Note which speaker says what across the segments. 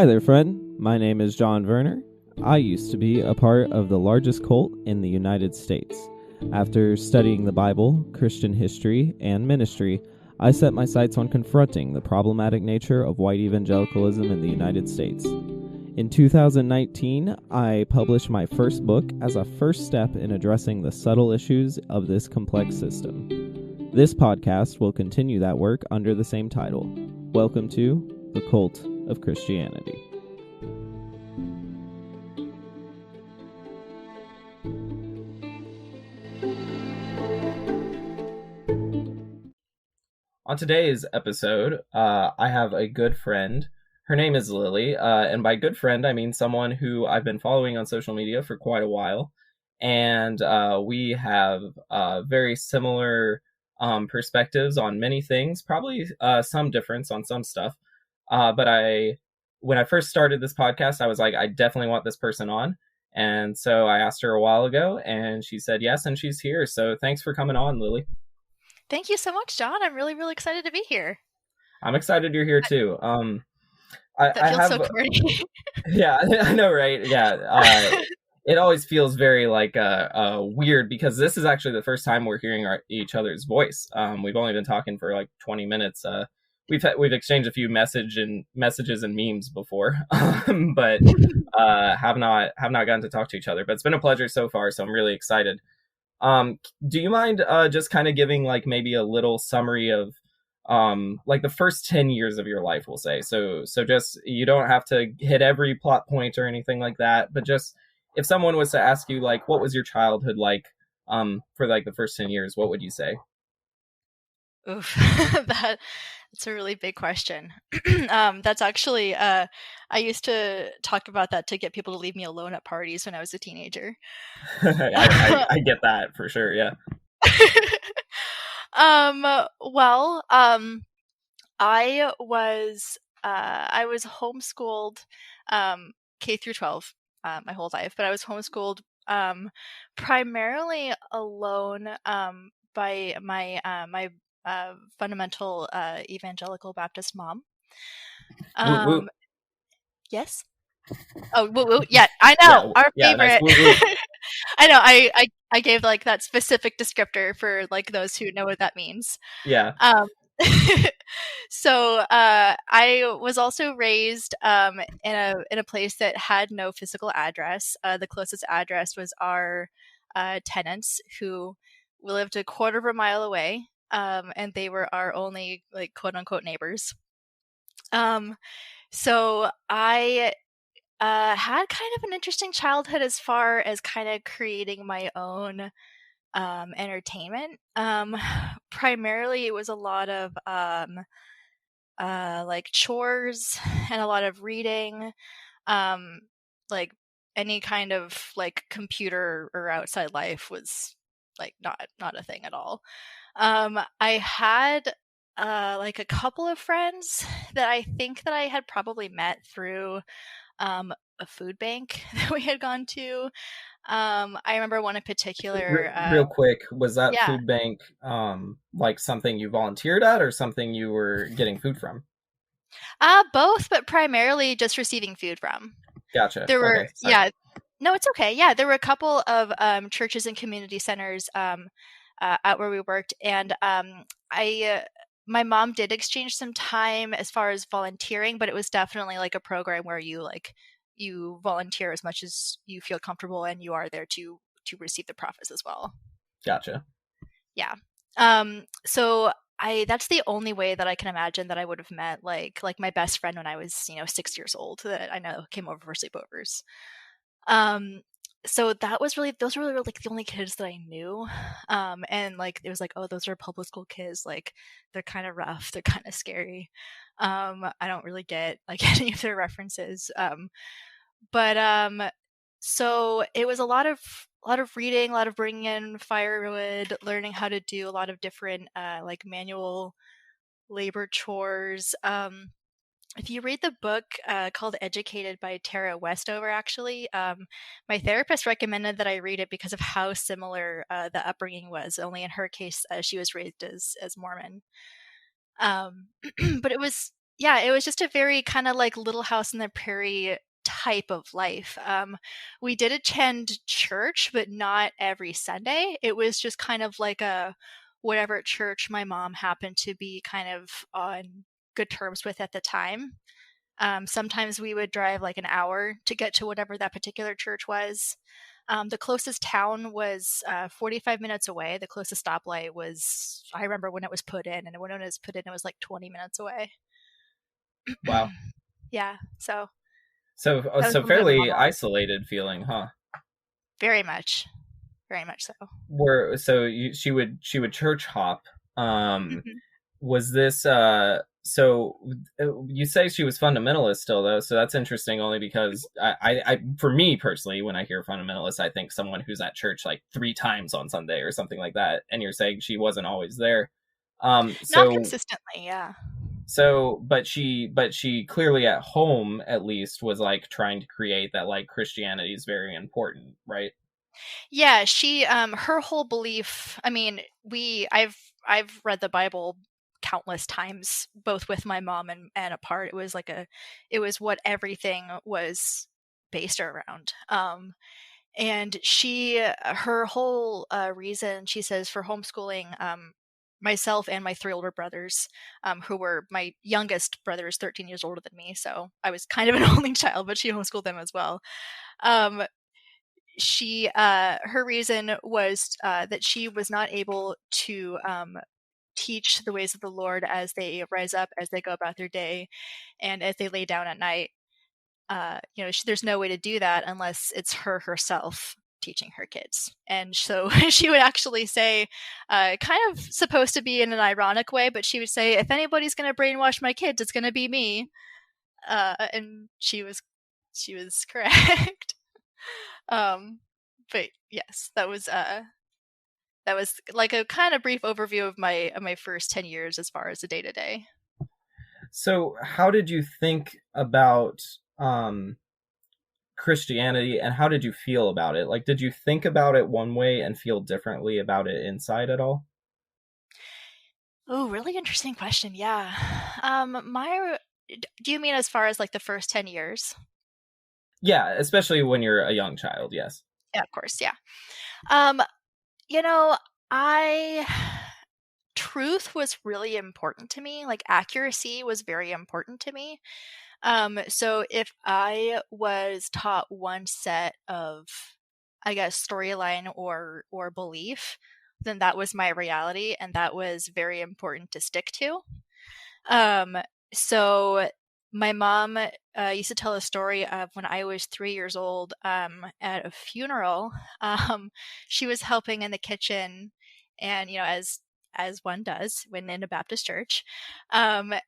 Speaker 1: Hi there, friend. My name is John Werner. I used to be a part of the largest cult in the United States. After studying the Bible, Christian history, and ministry, I set my sights on confronting the problematic nature of white evangelicalism in the United States. In 2019, I published my first book as a first step in addressing the subtle issues of this complex system. This podcast will continue that work under the same title. Welcome to The Cult of Christianity. On today's episode, I have a good friend. Her name is Lilly, and by good friend, I mean someone who I've been following on social media for quite a while, and we have very similar perspectives on many things, probably some difference on some stuff, but when I first started this podcast, I was like, I definitely want this person on, and so I asked her a while ago, and she said yes, and she's here, so thanks for coming on, Lilly.
Speaker 2: Thank you so much, John. I'm really, really excited to be here.
Speaker 1: I'm excited you're here too.
Speaker 2: That feels so corny.
Speaker 1: Yeah, I know, right? Yeah, it always feels very like weird because this is actually the first time we're hearing each other's voice. We've only been talking for like 20 minutes. We've exchanged a few messages and memes before, but have not gotten to talk to each other. But it's been a pleasure so far, so I'm really excited. Do you mind just kind of giving like maybe a little summary of like the first 10 years of your life, we'll say. So just, you don't have to hit every plot point or anything like that, but just if someone was to ask you like, what was your childhood like for like the first 10 years, what would you say?
Speaker 2: Oof, that's a really big question. That's actually, I used to talk about that to get people to leave me alone at parties when I was a teenager.
Speaker 1: I get that for sure, yeah.
Speaker 2: Well, I was homeschooled K through 12 my whole life, but I was homeschooled primarily alone by my fundamental evangelical Baptist mom.
Speaker 1: Woo, woo.
Speaker 2: Yes. Oh, woo, woo. Yeah, I know, our favorite. Nice. I know. I gave like that specific descriptor for like those who know what that means.
Speaker 1: Yeah.
Speaker 2: So I was also raised in a place that had no physical address. The closest address was our tenants, who lived a quarter of a mile away, and they were our only like quote unquote neighbors. So I had kind of an interesting childhood as far as kind of creating my own entertainment. Primarily it was a lot of like chores and a lot of reading, like any kind of like computer or outside life was like not a thing at all. I had like a couple of friends that I think that I had probably met through a food bank that we had gone to. I remember one in particular.
Speaker 1: Real quick, was that food bank like something you volunteered at or something you were getting food from?
Speaker 2: Both, but primarily just receiving food from.
Speaker 1: Gotcha.
Speaker 2: There were, no, it's okay. Yeah, there were a couple of churches and community centers out where we worked, and my mom did exchange some time as far as volunteering, but it was definitely like a program where you volunteer as much as you feel comfortable, and you are there to receive the profits as well.
Speaker 1: Gotcha.
Speaker 2: Yeah. So that's the only way that I can imagine that I would have met like my best friend when I was 6 years old, that I know came over for sleepovers. So those were really like the only kids that I knew. And like it was like, oh, those are public school kids, like they're kind of rough, they're kind of scary. I don't really get like any of their references. But so it was a lot of reading, a lot of bringing in firewood, learning how to do a lot of different like manual labor chores. If you read the book called Educated by Tara Westover, actually, my therapist recommended that I read it because of how similar the upbringing was. Only in her case, she was raised as Mormon. But it was Yeah, it was just a very kind of like Little House on the Prairie type of life. We did attend church, but not every Sunday. It was just kind of like a whatever church my mom happened to be kind of on good terms with at the time. Sometimes we would drive like an hour to get to whatever that particular church was. The closest town was 45 minutes away. The closest stoplight was, I remember when it was put in, and when it was put in, it was like 20 minutes away.
Speaker 1: Wow.
Speaker 2: Yeah, so
Speaker 1: So
Speaker 2: that was a
Speaker 1: so
Speaker 2: little bit of my
Speaker 1: fairly
Speaker 2: mom.
Speaker 1: isolated feeling, huh?
Speaker 2: Very much, very much so.
Speaker 1: Where so she would church hop. Um,
Speaker 2: Mhm.
Speaker 1: was this so you say she was fundamentalist still though, so that's interesting only because I for me personally, when I hear fundamentalist, I think someone who's at church like 3 times on Sunday or something like that, and you're saying she wasn't always there. Um,
Speaker 2: Not
Speaker 1: so
Speaker 2: consistently, yeah.
Speaker 1: but she clearly at home at least was like trying to create that like Christianity is very important, right?
Speaker 2: Yeah, she her whole belief, I mean, I've read the Bible countless times, both with my mom and apart. It was like it was what everything was based around. And her whole reason, she says, for homeschooling myself and my 3 older brothers, who were my youngest brother is 13 years older than me, so I was kind of an only child, but she homeschooled them as well. Um, her reason was that she was not able to teach the ways of the Lord as they rise up, as they go about their day, and as they lay down at night. There's no way to do that unless it's her herself teaching her kids. And so she would actually say, kind of supposed to be in an ironic way, but she would say, if anybody's going to brainwash my kids, it's going to be me. And she was correct. um, but yes, that was like a kind of brief overview of my first 10 years as far as the day to day.
Speaker 1: So how did you think about Christianity and how did you feel about it? Like, did you think about it one way and feel differently about it inside at all?
Speaker 2: Oh, really interesting question. Yeah. My Do you mean as far as like the first 10 years?
Speaker 1: Yeah, especially when you're a young child, yes.
Speaker 2: Yeah, of course. Yeah. Um, you know, I truth was really important to me. Like accuracy was very important to me. So if I was taught one set of, I guess, storyline or belief, then that was my reality, and that was very important to stick to. Um, so my mom used to tell a story of when I was 3 years old at a funeral. Um, she was helping in the kitchen, and as one does when in a Baptist church. And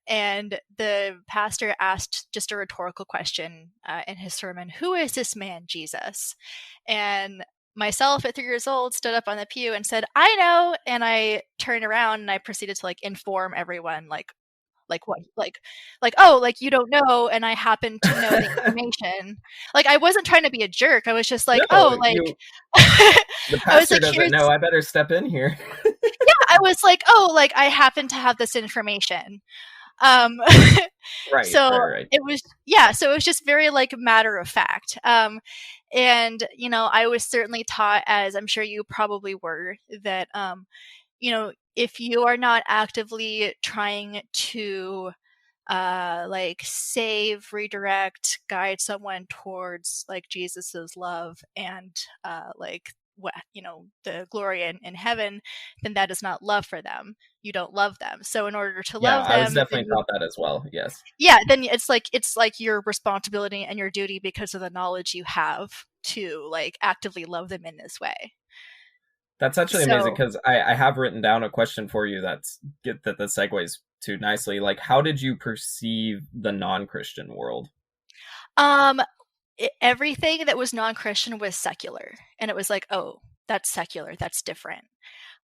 Speaker 2: the pastor asked just a rhetorical question in his sermon: "Who is this man, Jesus?" And myself at 3 years old stood up on the pew and said, "I know." And I turned around and I proceeded to like inform everyone, like what, like, oh, like, you don't know, and I happen to know the information. Like, I wasn't trying to be a jerk. I was just like,
Speaker 1: No,
Speaker 2: oh, like,
Speaker 1: you the
Speaker 2: I was
Speaker 1: pastor
Speaker 2: like,
Speaker 1: doesn't
Speaker 2: here's,
Speaker 1: know. I better step in here.
Speaker 2: yeah, I was like, oh, like, I happen to have this information. um
Speaker 1: Right,
Speaker 2: so
Speaker 1: right, right.
Speaker 2: it was just very like matter of fact. And I was certainly taught, as I'm sure you probably were, that if you are not actively trying to like save, redirect, guide someone towards like Jesus's love and like what the glory in heaven, then that is not love for them. You don't love them. So in order to
Speaker 1: Yeah,
Speaker 2: love
Speaker 1: I was
Speaker 2: them, then
Speaker 1: definitely taught that as well. Yes.
Speaker 2: then it's like your responsibility and your duty because of the knowledge you have to like actively love them in this way.
Speaker 1: That's actually amazing
Speaker 2: So
Speaker 1: because I have written down a question for you that segues to nicely. Like, how did you perceive the non-Christian world?
Speaker 2: um everything that was non-Christian was secular, and it was like, oh, that's secular, that's different.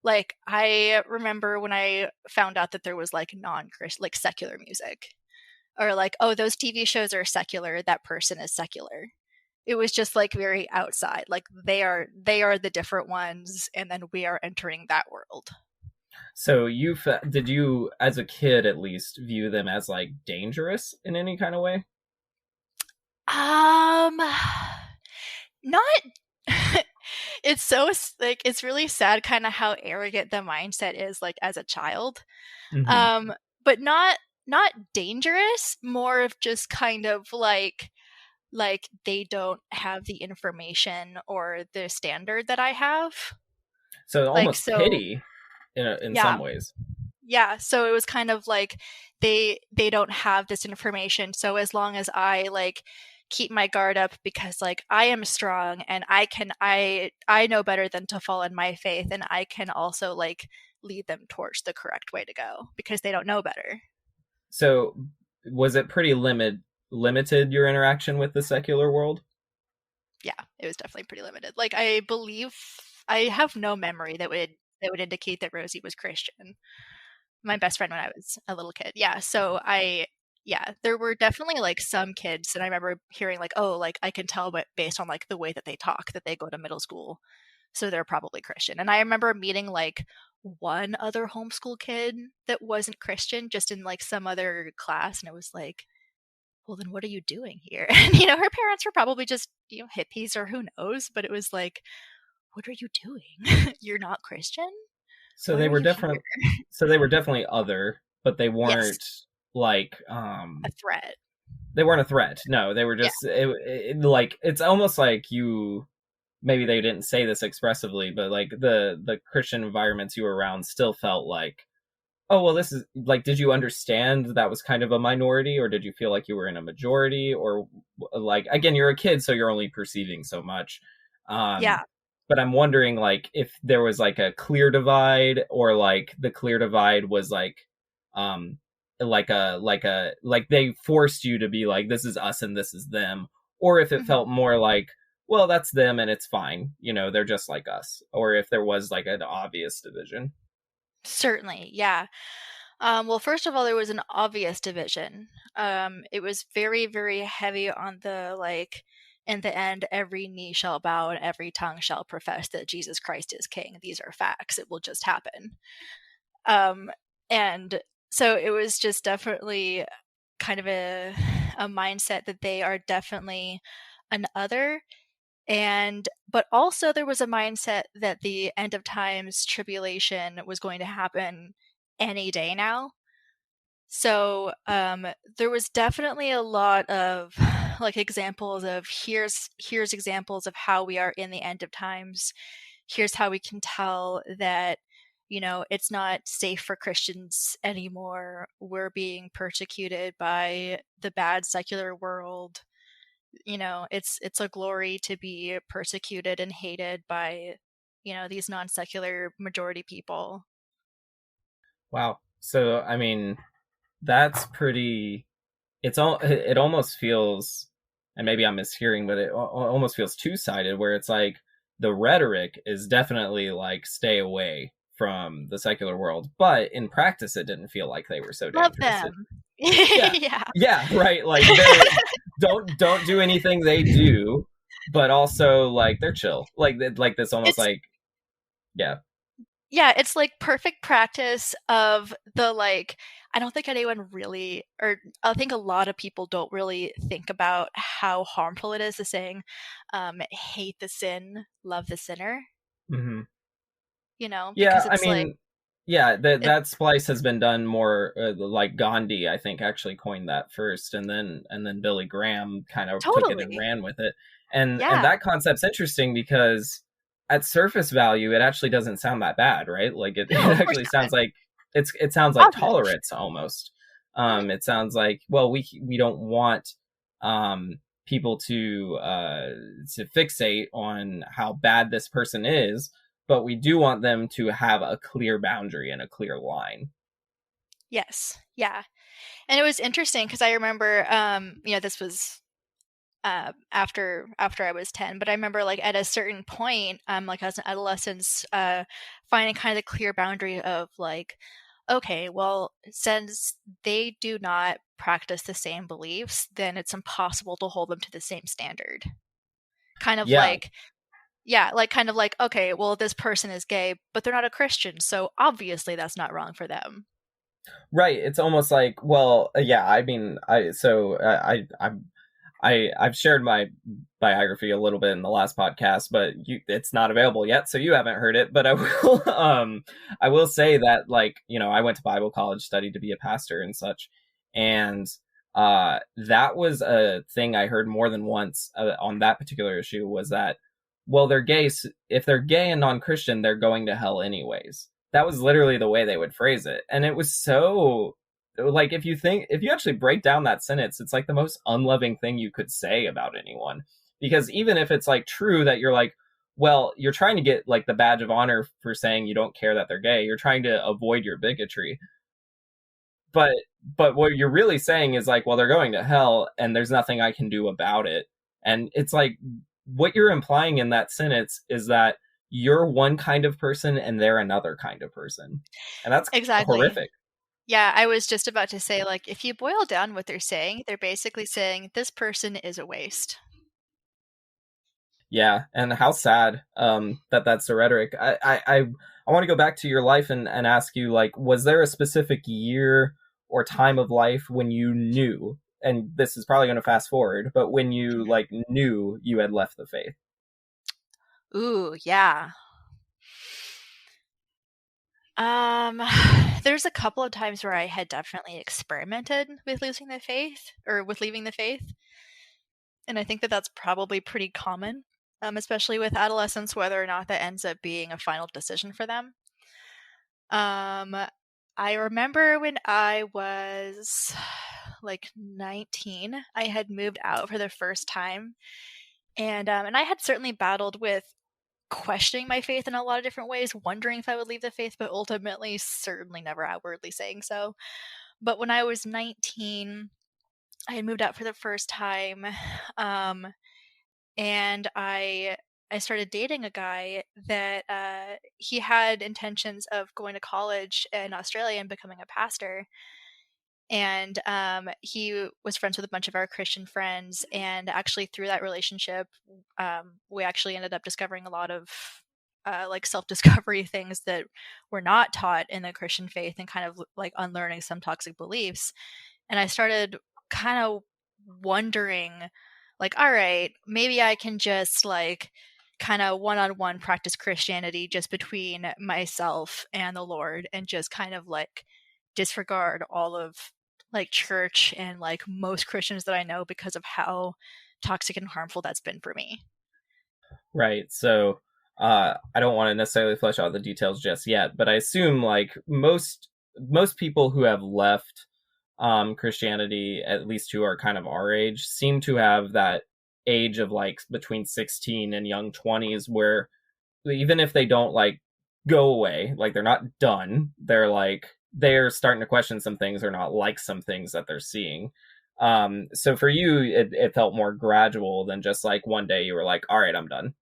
Speaker 2: Like, I remember when I found out that there was like non-Christian, like secular music, or like, oh, those TV shows are secular, that person is secular. It was just like very outside, like they are the different ones, and then we are entering that world.
Speaker 1: So did you, as a kid at least, view them as like dangerous in any kind of way?
Speaker 2: Um, not. It's so like it's really sad, kind of how arrogant the mindset is, like as a child.
Speaker 1: Hmm.
Speaker 2: Um, but not dangerous. More of just kind of like they don't have the information or the standard that I have.
Speaker 1: So
Speaker 2: Like
Speaker 1: almost
Speaker 2: so,
Speaker 1: pity in
Speaker 2: yeah,
Speaker 1: some ways.
Speaker 2: yeah. So it was kind of like they don't have this information. So as long as I like keep my guard up because like I am strong and I know better than to fall in my faith, and I can also like lead them towards the correct way to go because they don't know better.
Speaker 1: So was it pretty limited your interaction with the secular world?
Speaker 2: Yeah, it was definitely pretty limited. Like I believe I have no memory that would indicate that Rosie was Christian. My best friend when I was a little kid. Yeah, so I yeah, there were definitely like some kids that I remember hearing like, "Oh, like I can tell but based on like the way that they talk that they go to middle school, so they're probably Christian." And I remember meeting like one other homeschool kid that wasn't Christian just in like some other class, and it was like, well, then what are you doing here? And, her parents were probably just, hippies or who knows, but it was like, what are you doing? You're not Christian?
Speaker 1: So
Speaker 2: Why
Speaker 1: they
Speaker 2: are
Speaker 1: were
Speaker 2: you here?
Speaker 1: different. So they were definitely other, but they
Speaker 2: Yes,
Speaker 1: weren't like
Speaker 2: a threat.
Speaker 1: they weren't a threat. No, they were
Speaker 2: Yeah.
Speaker 1: just like it's almost like you, maybe they didn't say this expressively, but like the Christian environments you were around still felt like, oh well, this is like, did you understand that was kind of a minority, or did you feel like you were in a majority, or like, again, you're a kid, so you're only perceiving so much. um
Speaker 2: Yeah.
Speaker 1: but I'm wondering like if there was like a clear divide, or like the clear divide was um like they forced you to be like, this is us and this is them, or if it
Speaker 2: Hmm.
Speaker 1: felt more like, well, that's them and it's fine, they're just like us, or if there was like an obvious division.
Speaker 2: Certainly. Yeah. Well, first of all, there was an obvious division. It was very, very heavy on the like, in the end, every knee shall bow and every tongue shall profess that Jesus Christ is King. These are facts. It will just happen. Um, and so it was just definitely kind of a mindset that they are definitely an other. And but also there was a mindset that the end of times tribulation was going to happen any day now. So there was definitely a lot of like examples of here's examples of how we are in the end of times. Here's how we can tell that it's not safe for Christians anymore. We're being persecuted by the bad secular world. It's a glory to be persecuted and hated by these non-secular majority people.
Speaker 1: Wow. So I mean, that's pretty. It almost feels, and maybe I'm mishearing, but it almost feels two-sided, where it's like the rhetoric is definitely like, stay away from the secular world, but in practice it didn't feel like they were so
Speaker 2: Love
Speaker 1: dangerous.
Speaker 2: them.
Speaker 1: Yeah,
Speaker 2: Yeah.
Speaker 1: yeah, right, like they're, don't do anything they do, but also like they're chill, like this almost
Speaker 2: It's
Speaker 1: like, yeah.
Speaker 2: yeah, it's like perfect practice of the like I don't think anyone really or I think a lot of people don't really think about how harmful it is to saying hate the sin, love the sinner,
Speaker 1: Hmm. Yeah,
Speaker 2: because
Speaker 1: I
Speaker 2: it's like
Speaker 1: mean, yeah, that
Speaker 2: it
Speaker 1: that splice has been done more, like Gandhi, I think, actually coined that first, and then Billy Graham kind of took it and
Speaker 2: totally.
Speaker 1: ran with it. And
Speaker 2: Yeah.
Speaker 1: that concept's interesting because at surface value, it actually doesn't sound that bad, right? Like it,
Speaker 2: No,
Speaker 1: it
Speaker 2: of course
Speaker 1: actually
Speaker 2: not.
Speaker 1: sounds like it sounds like
Speaker 2: Positive.
Speaker 1: tolerance almost.
Speaker 2: Mhm.
Speaker 1: It sounds like, well, we don't want people to fixate on how bad this person is, but we do want them to have a clear boundary and a clear line.
Speaker 2: Yes. Yeah. And it was interesting because I remember, this was after I was 10, but I remember like at a certain point, like as an adolescence, finding kind of the clear boundary of like, okay, well, since they do not practice the same beliefs, then it's impossible to hold them to the same standard. Kind of
Speaker 1: Yeah,
Speaker 2: like, Yeah, like kind of like, okay, well, this person is gay, but they're not a Christian, so obviously that's not wrong for them.
Speaker 1: Right. It's almost like, well, yeah. I mean, I've shared my biography a little bit in the last podcast, but it's not available yet, so you haven't heard it. But I will I will say that, like, I went to Bible college, studied to be a pastor and such, and that was a thing I heard more than once on that particular issue, was that, well, they're gay. If they're gay and non-Christian, they're going to hell anyways. That was literally the way they would phrase it, and it was so, like, if you actually break down that sentence, it's like the most unloving thing you could say about anyone. Because even if it's like true that you're like, well, you're trying to get like the badge of honor for saying you don't care that they're gay, you're trying to avoid your bigotry. but but what you're really saying is like, well, they're going to hell and there's nothing I can do about it. And it's like, what you're implying in that sentence is that you're one kind of person and they're another kind of person, and that's
Speaker 2: Exactly.
Speaker 1: horrific.
Speaker 2: Yeah, I was just about to say, like, if you boil down what they're basically saying this person is a waste.
Speaker 1: Yeah, and how sad that that's the rhetoric. I want to go back to your life and ask you, like, was there a specific year or time of life when you knew, and this is probably going to fast forward, but when you like knew you had left the faith?
Speaker 2: Ooh, yeah. Um, there's a couple of times where I had definitely experimented with losing the faith or with leaving the faith, and I think that that's probably pretty common, especially with adolescents, whether or not that ends up being a final decision for them. Um, I remember when I was like 19, I had moved out for the first time, and I had certainly battled with questioning my faith in a lot of different ways, wondering if I would leave the faith, but ultimately certainly never outwardly saying so. But when I was 19, I had moved out for the first time, um, and I started dating a guy that he had intentions of going to college in Australia and becoming a pastor. And he was friends with a bunch of our Christian friends, and actually through that relationship, we actually ended up discovering a lot of like self-discovery things that were not taught in the Christian faith, and kind of like unlearning some toxic beliefs. And I started kind of wondering, like, all right, maybe I can just like kind of one-on-one practice Christianity just between myself and the Lord, and just kind of like disregard all of like church and like most Christians that I know, because of how toxic and harmful that's been for me.
Speaker 1: Right. So I don't want to necessarily flesh out the details just yet, but I assume like most people who have left Christianity, at least who are kind of our age, seem to have that age of like between 16 and young 20s, where even if they don't like go away, like they're not done, they're starting to question some things or not like some things that they're seeing. So for you, it felt more gradual than just like one day you were like, all right, I'm done.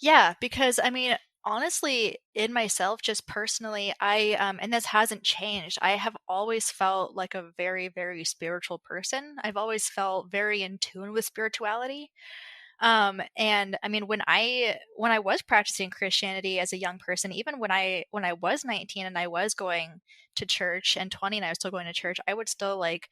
Speaker 2: Yeah, because I mean, honestly, in myself, just personally, and this hasn't changed. I have always felt like a very, very spiritual person. I've always felt very in tune with spirituality. And I mean, when I was practicing Christianity as a young person, even when I was 19 and I was going to church, and 20 and I was still going to church, I would still like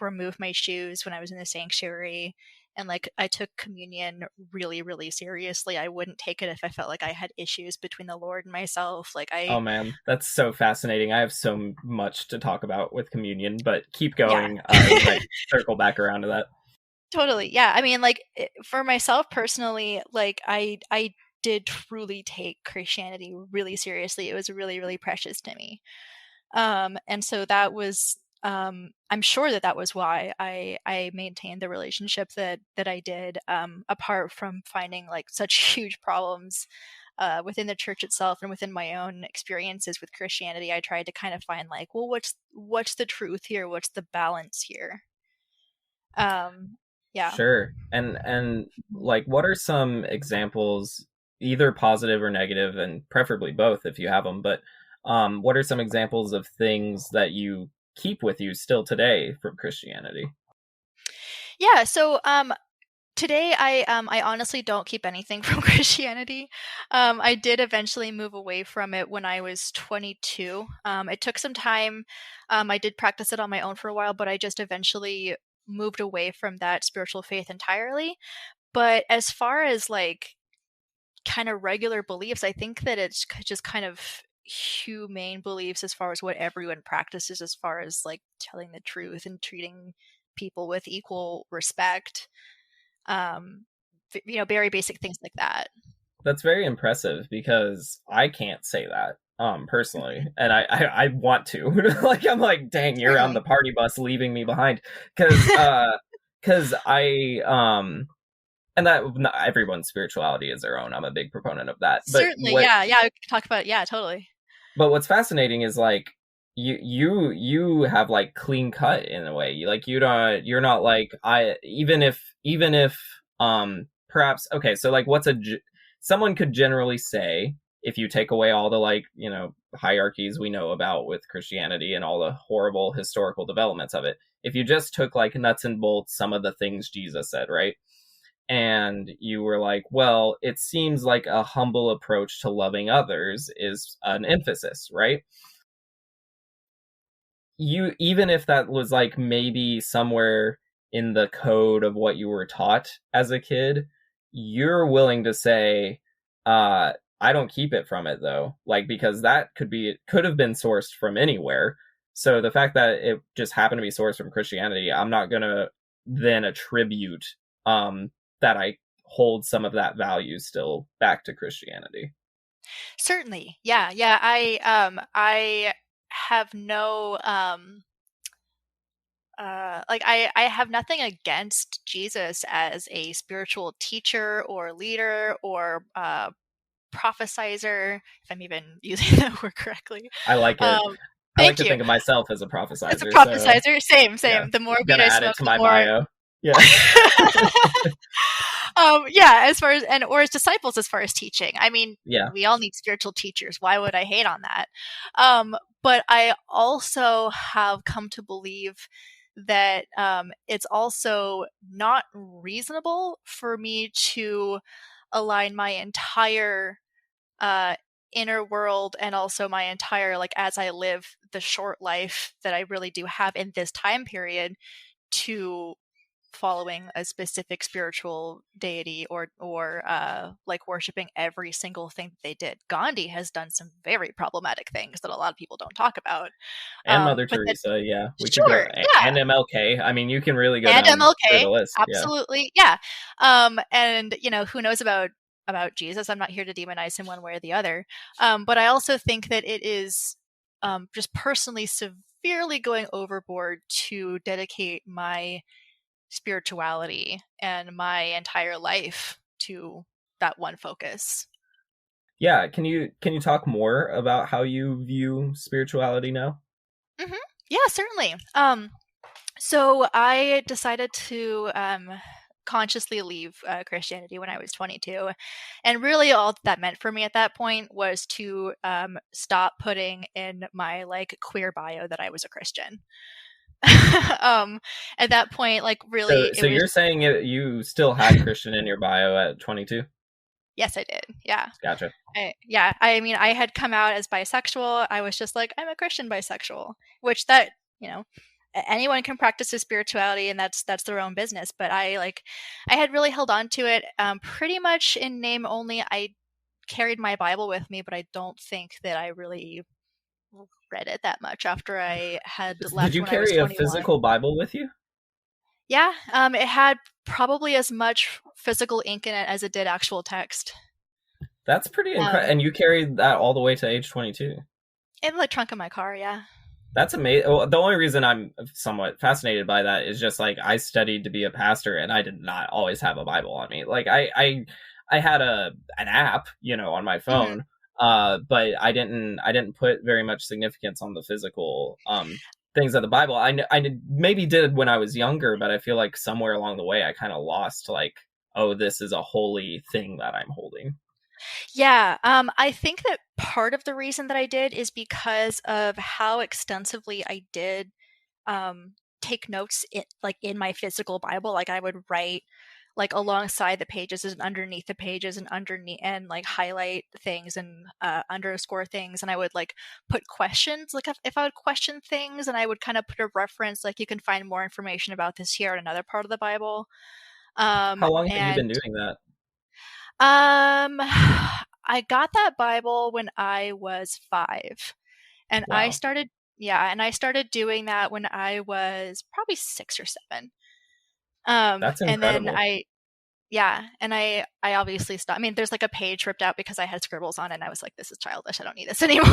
Speaker 2: remove my shoes when I was in the sanctuary. And like I took communion really, really seriously. I wouldn't take it if I felt like I had issues between the Lord and myself. Like
Speaker 1: Oh
Speaker 2: I
Speaker 1: man, that's so fascinating. I have so much to talk about with communion, but keep
Speaker 2: Yeah.
Speaker 1: going. We might circle back around to that.
Speaker 2: Totally. Yeah. I mean, like for myself personally, like I did truly take Christianity really seriously. It was really, really precious to me. And so that was I'm sure that that was why I maintained the relationship that I did, apart from finding like such huge problems within the church itself and within my own experiences with Christianity. I tried to kind of find like, well, what's the truth here? What's the balance here? Um, yeah.
Speaker 1: Sure. And like, what are some examples, either positive or negative, and preferably both if you have them, but what are some examples of things that you keep with you still today from Christianity?
Speaker 2: Yeah, so Today, I honestly don't keep anything from Christianity. I did eventually move away from it when I was 22. It took some time. I did practice it on my own for a while, but I just eventually moved away from that spiritual faith entirely. But as far as like kind of regular beliefs, I think that it's just kind of humane beliefs as far as what everyone practices, as far as like telling the truth and treating people with equal respect. um, very basic things like that.
Speaker 1: That's very impressive because I can't say that personally, and I want to. Like I'm like, dang, you're on
Speaker 2: Certainly.
Speaker 1: the party bus leaving me behind, because I and that not everyone's spirituality is their own. I'm a big proponent of that.
Speaker 2: Certainly, yeah, yeah. We could talk about, yeah, totally.
Speaker 1: But what's fascinating is like you have like clean cut in a way. You're not like I even if perhaps okay, so like someone could generally say, if you take away all the like, hierarchies we know about with Christianity and all the horrible historical developments of it, if you just took like nuts and bolts some of the things Jesus said, right? And you were like, well, it seems like a humble approach to loving others is an emphasis, right? You even if that was like maybe somewhere in the code of what you were taught as a kid, you're willing to say, I don't keep it from it though, like because that could have been sourced from anywhere. So the fact that it just happened to be sourced from Christianity, I'm not gonna then attribute that I hold some of that value still back to Christianity.
Speaker 2: Certainly, yeah, yeah. I have no like I have nothing against Jesus as a spiritual teacher or leader or prophesizer, if I'm even using that word correctly.
Speaker 1: I like it.
Speaker 2: Um,
Speaker 1: I like
Speaker 2: Thank
Speaker 1: to
Speaker 2: you.
Speaker 1: think of myself as a
Speaker 2: As a
Speaker 1: prophesizer, so
Speaker 2: prophesizer, same,
Speaker 1: yeah,
Speaker 2: same. The more
Speaker 1: I'm
Speaker 2: weed
Speaker 1: gonna
Speaker 2: I
Speaker 1: add it
Speaker 2: smoke,
Speaker 1: to
Speaker 2: the
Speaker 1: my
Speaker 2: more.
Speaker 1: bio. Yeah.
Speaker 2: Yeah, as far as, and or as disciples, as far as teaching. I mean,
Speaker 1: Yeah.
Speaker 2: we all need spiritual teachers. Why would I hate on that? But I also have come to believe that it's also not reasonable for me to align my entire uh, inner world and also my entire, like, as I live the short life that I really do have in this time period, to following a specific spiritual deity or like worshiping every single thing that they did. Gandhi has done some very problematic things that a lot of people don't talk about.
Speaker 1: And Mother
Speaker 2: But that,
Speaker 1: Teresa, yeah. We could go
Speaker 2: sure, yeah,
Speaker 1: and MLK. I mean, you can really go
Speaker 2: and
Speaker 1: down through
Speaker 2: MLK,
Speaker 1: the list. Yeah.
Speaker 2: absolutely, yeah. And who knows about Jesus? I'm not here to demonize him one way or the other. But I also think that it is just personally severely going overboard to dedicate my spirituality and my entire life to that one focus.
Speaker 1: Yeah, can you talk more about how you view spirituality now?
Speaker 2: Hmm. Yeah, certainly. So I decided to consciously leave Christianity when I was 22, and really all that meant for me at that point was to stop putting in my like queer bio that I was a Christian. um, at that point, like really,
Speaker 1: So
Speaker 2: it was.
Speaker 1: you're saying you still had Christian in your bio at 22?
Speaker 2: Yes, I did. Yeah.
Speaker 1: Gotcha.
Speaker 2: Yeah, I mean, I had come out as bisexual. I was just like, I'm a Christian bisexual, which that, you know, anyone can practice a spirituality, and that's their own business. But I had really held on to it, pretty much in name only. I carried my Bible with me, but I don't think that I really read it that much after I had
Speaker 1: Did
Speaker 2: left
Speaker 1: you
Speaker 2: when I was
Speaker 1: carry a
Speaker 2: 21.
Speaker 1: physical Bible with you?
Speaker 2: Yeah, it had probably as much physical ink in it as it did actual text.
Speaker 1: That's pretty incredible.
Speaker 2: Um,
Speaker 1: And you carried that all the way to age 22.
Speaker 2: in the trunk of my car, yeah.
Speaker 1: That's amazing. Well, the only reason I'm somewhat fascinated by that is just like I studied to be a pastor, and I did not always have a Bible on me. Like I had an app, on my
Speaker 2: Mhm.
Speaker 1: phone, but I didn't put very much significance on the physical things of the Bible. I maybe did when I was younger, but I feel like somewhere along the way I kind of lost like, oh, this is a holy thing that I'm holding.
Speaker 2: Yeah, I think that part of the reason that I did is because of how extensively I did take notes in my physical Bible. Like I would write like alongside the pages and underneath the pages and underneath, and like highlight things and underscore things. And I would like put questions, like if I would question things, and I would kind of put a reference, like you can find more information about this here in another part of the Bible.
Speaker 1: How long have you
Speaker 2: And
Speaker 1: been doing that?
Speaker 2: I got that Bible when I was 5, and I
Speaker 1: Wow,
Speaker 2: started, yeah, and I started doing that when I was probably 6 or 7.
Speaker 1: that's
Speaker 2: And then
Speaker 1: incredible.
Speaker 2: yeah, and I obviously stopped. I mean, there's like a page ripped out because I had scribbles on it, and I was like, this is childish. I don't need this anymore.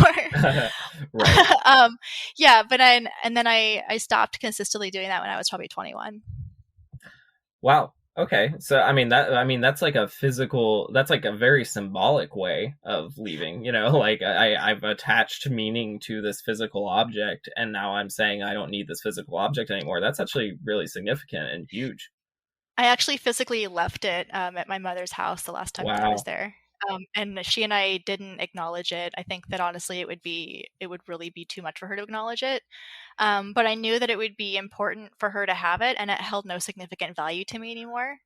Speaker 1: Right.
Speaker 2: um, yeah, but and then I stopped consistently doing that when I was probably 21.
Speaker 1: Wow. Okay. So I mean that's like a physical, that's like a very symbolic way of leaving, you know, like I've attached meaning to this physical object and now I'm saying I don't need this physical object anymore. That's actually really significant and huge.
Speaker 2: I actually physically left it at my mother's house the last time that I was
Speaker 1: Wow.
Speaker 2: there. And she and I didn't acknowledge it. I think that honestly, it would really be too much for her to acknowledge it. But I knew that it would be important for her to have it, and it held no significant value to me anymore.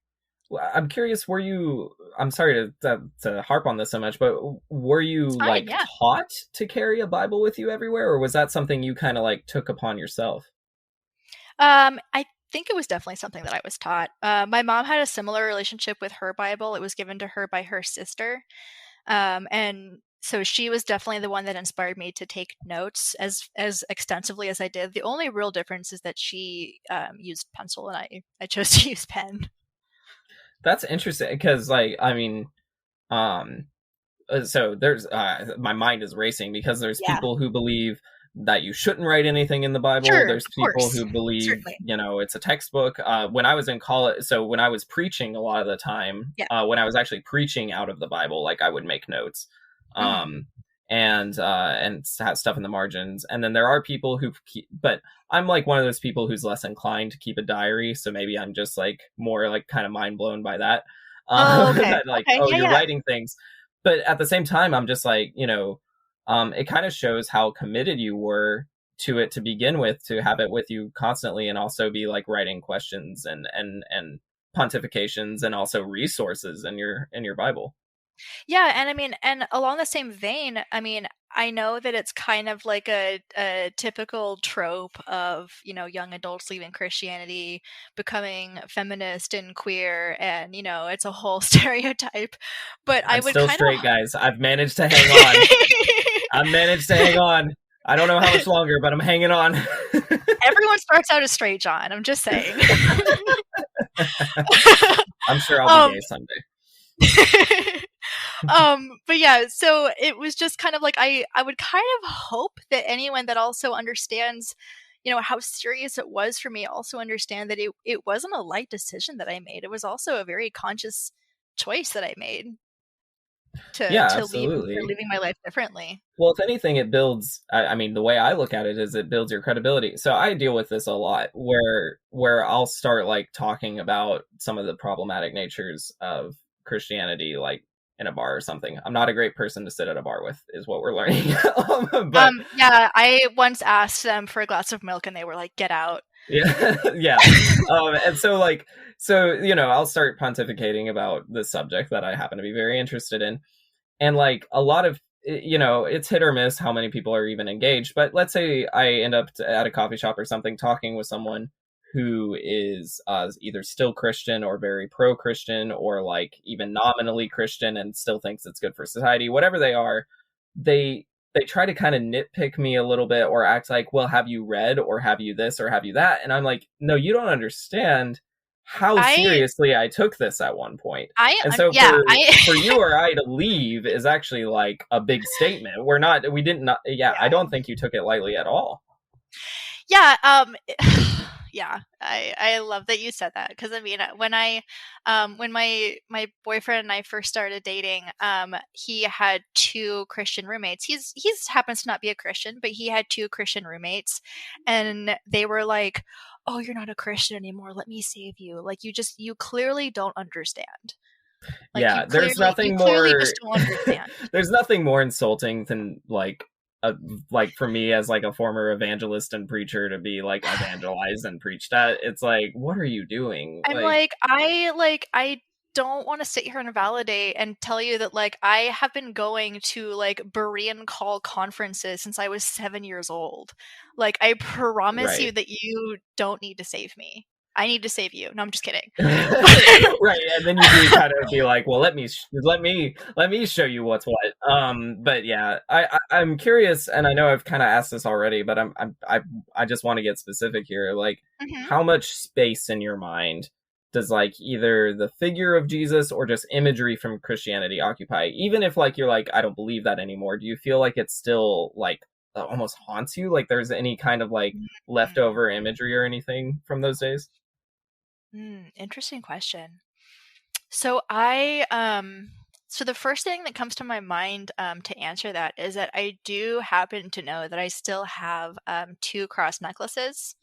Speaker 1: Well, I'm curious, were you, I'm sorry to harp on this so much, but were you
Speaker 2: It's fine,
Speaker 1: like
Speaker 2: yeah.
Speaker 1: taught to carry a Bible with you everywhere or was that something you kind of like took upon yourself?
Speaker 2: I think it was definitely something that I was taught. My mom had a similar relationship with her Bible. It was given to her by her sister. And so she was definitely the one that inspired me to take notes as extensively as I did. The only real difference is that she used pencil and I chose to use pen.
Speaker 1: That's interesting because like I mean um so there's my mind is racing because there's
Speaker 2: Yeah.
Speaker 1: people who believe that you shouldn't write anything in the Bible.
Speaker 2: Sure,
Speaker 1: There's
Speaker 2: of
Speaker 1: people
Speaker 2: course.
Speaker 1: who believe,
Speaker 2: Certainly.
Speaker 1: you know, it's a textbook. When I was in college, so when I was preaching a lot of the time,
Speaker 2: Yeah.
Speaker 1: when I was actually preaching out of the Bible, like I would make notes,
Speaker 2: Hmm.
Speaker 1: um, and have stuff in the margins. And then there are people who keep, but I'm like one of those people who's less inclined to keep a diary. So maybe I'm just like more like kind of mind blown by that.
Speaker 2: Oh, okay.
Speaker 1: That like,
Speaker 2: Okay.
Speaker 1: oh,
Speaker 2: Yeah,
Speaker 1: you're
Speaker 2: yeah.
Speaker 1: writing things, but at the same time, I'm just like, you know, it kind of shows how committed you were to it to begin with, to have it with you constantly, and also be like writing questions and pontifications, and also resources in your Bible.
Speaker 2: Yeah, and I mean, and along the same vein, I mean, I know that it's kind of like a typical trope of, young adults leaving Christianity, becoming feminist and queer, and, it's a whole stereotype. But I
Speaker 1: I'm
Speaker 2: would
Speaker 1: still
Speaker 2: kind
Speaker 1: straight,
Speaker 2: of.
Speaker 1: guys. I've managed to hang on. I've managed to hang on. I don't know how much longer, but I'm hanging on.
Speaker 2: Everyone starts out as straight, John. I'm just saying.
Speaker 1: I'm sure I'll be
Speaker 2: um,
Speaker 1: gay someday.
Speaker 2: but yeah, so it was just kind of like I would kind of hope that anyone that also understands, how serious it was for me, also understand that it wasn't a light decision that I made. It was also a very conscious choice that I made to
Speaker 1: Yeah,
Speaker 2: to leave for
Speaker 1: absolutely.
Speaker 2: living my life differently.
Speaker 1: Well, if anything, it builds. I mean, the way I look at it is it builds your credibility. So I deal with this a lot, where I'll start like talking about some of the problematic natures of Christianity, like in a bar or something. I'm not a great person to sit at a bar with, is what we're learning. But
Speaker 2: Yeah, I once asked them for a glass of milk and they were like, "Get out."
Speaker 1: yeah, yeah. And so like, so you know, I'll start pontificating about this subject that I happen to be very interested in, and like a lot of, you know, it's hit or miss how many people are even engaged, but let's say I end up at a coffee shop or something talking with someone who is either still Christian or very pro-Christian or like even nominally Christian and still thinks it's good for society, whatever they are. They try to kind of nitpick me a little bit or act like, well, have you read or have you this or have you that, and I'm like, no, you don't understand how
Speaker 2: I
Speaker 1: seriously I took this at one point.
Speaker 2: I
Speaker 1: And so
Speaker 2: yeah, I
Speaker 1: for you or I to leave is actually like a big statement. We didn't not, yeah, I
Speaker 2: yeah.
Speaker 1: don't think you took it lightly at all.
Speaker 2: Yeah, yeah, I love that you said that because I mean, when my boyfriend and I first started dating, he had two Christian roommates. He's happens to not be a Christian, but he had two Christian roommates, and they were like, "Oh, you're not a Christian anymore. Let me save you. Like you clearly don't understand. Like
Speaker 1: Yeah,
Speaker 2: you clearly just don't understand."
Speaker 1: there's nothing more insulting than like like for me as like a former evangelist and preacher to be like evangelized and preached at, it's like, what are you doing?
Speaker 2: I'm I don't want to sit here and validate and tell you that like I have been going to like Berean call conferences since I was 7 years old. Like I promise you
Speaker 1: Right.
Speaker 2: that you don't need to save me. I need to save you. No, I'm just kidding.
Speaker 1: Right, and then you do kind of be like, well, let me show you what's what. But yeah, I'm curious, and I know I've kind of asked this already, but I just want to get specific here. Like,
Speaker 2: Mhm.
Speaker 1: how much space in your mind does like either the figure of Jesus or just imagery from Christianity occupy? Even if like you're like, I don't believe that anymore, do you feel like it's still like almost haunts you? Like there's any kind of like
Speaker 2: Mm.
Speaker 1: leftover imagery or anything from those days?
Speaker 2: Interesting question. So so the first thing that comes to my mind to answer that is that I do happen to know that I still have two cross necklaces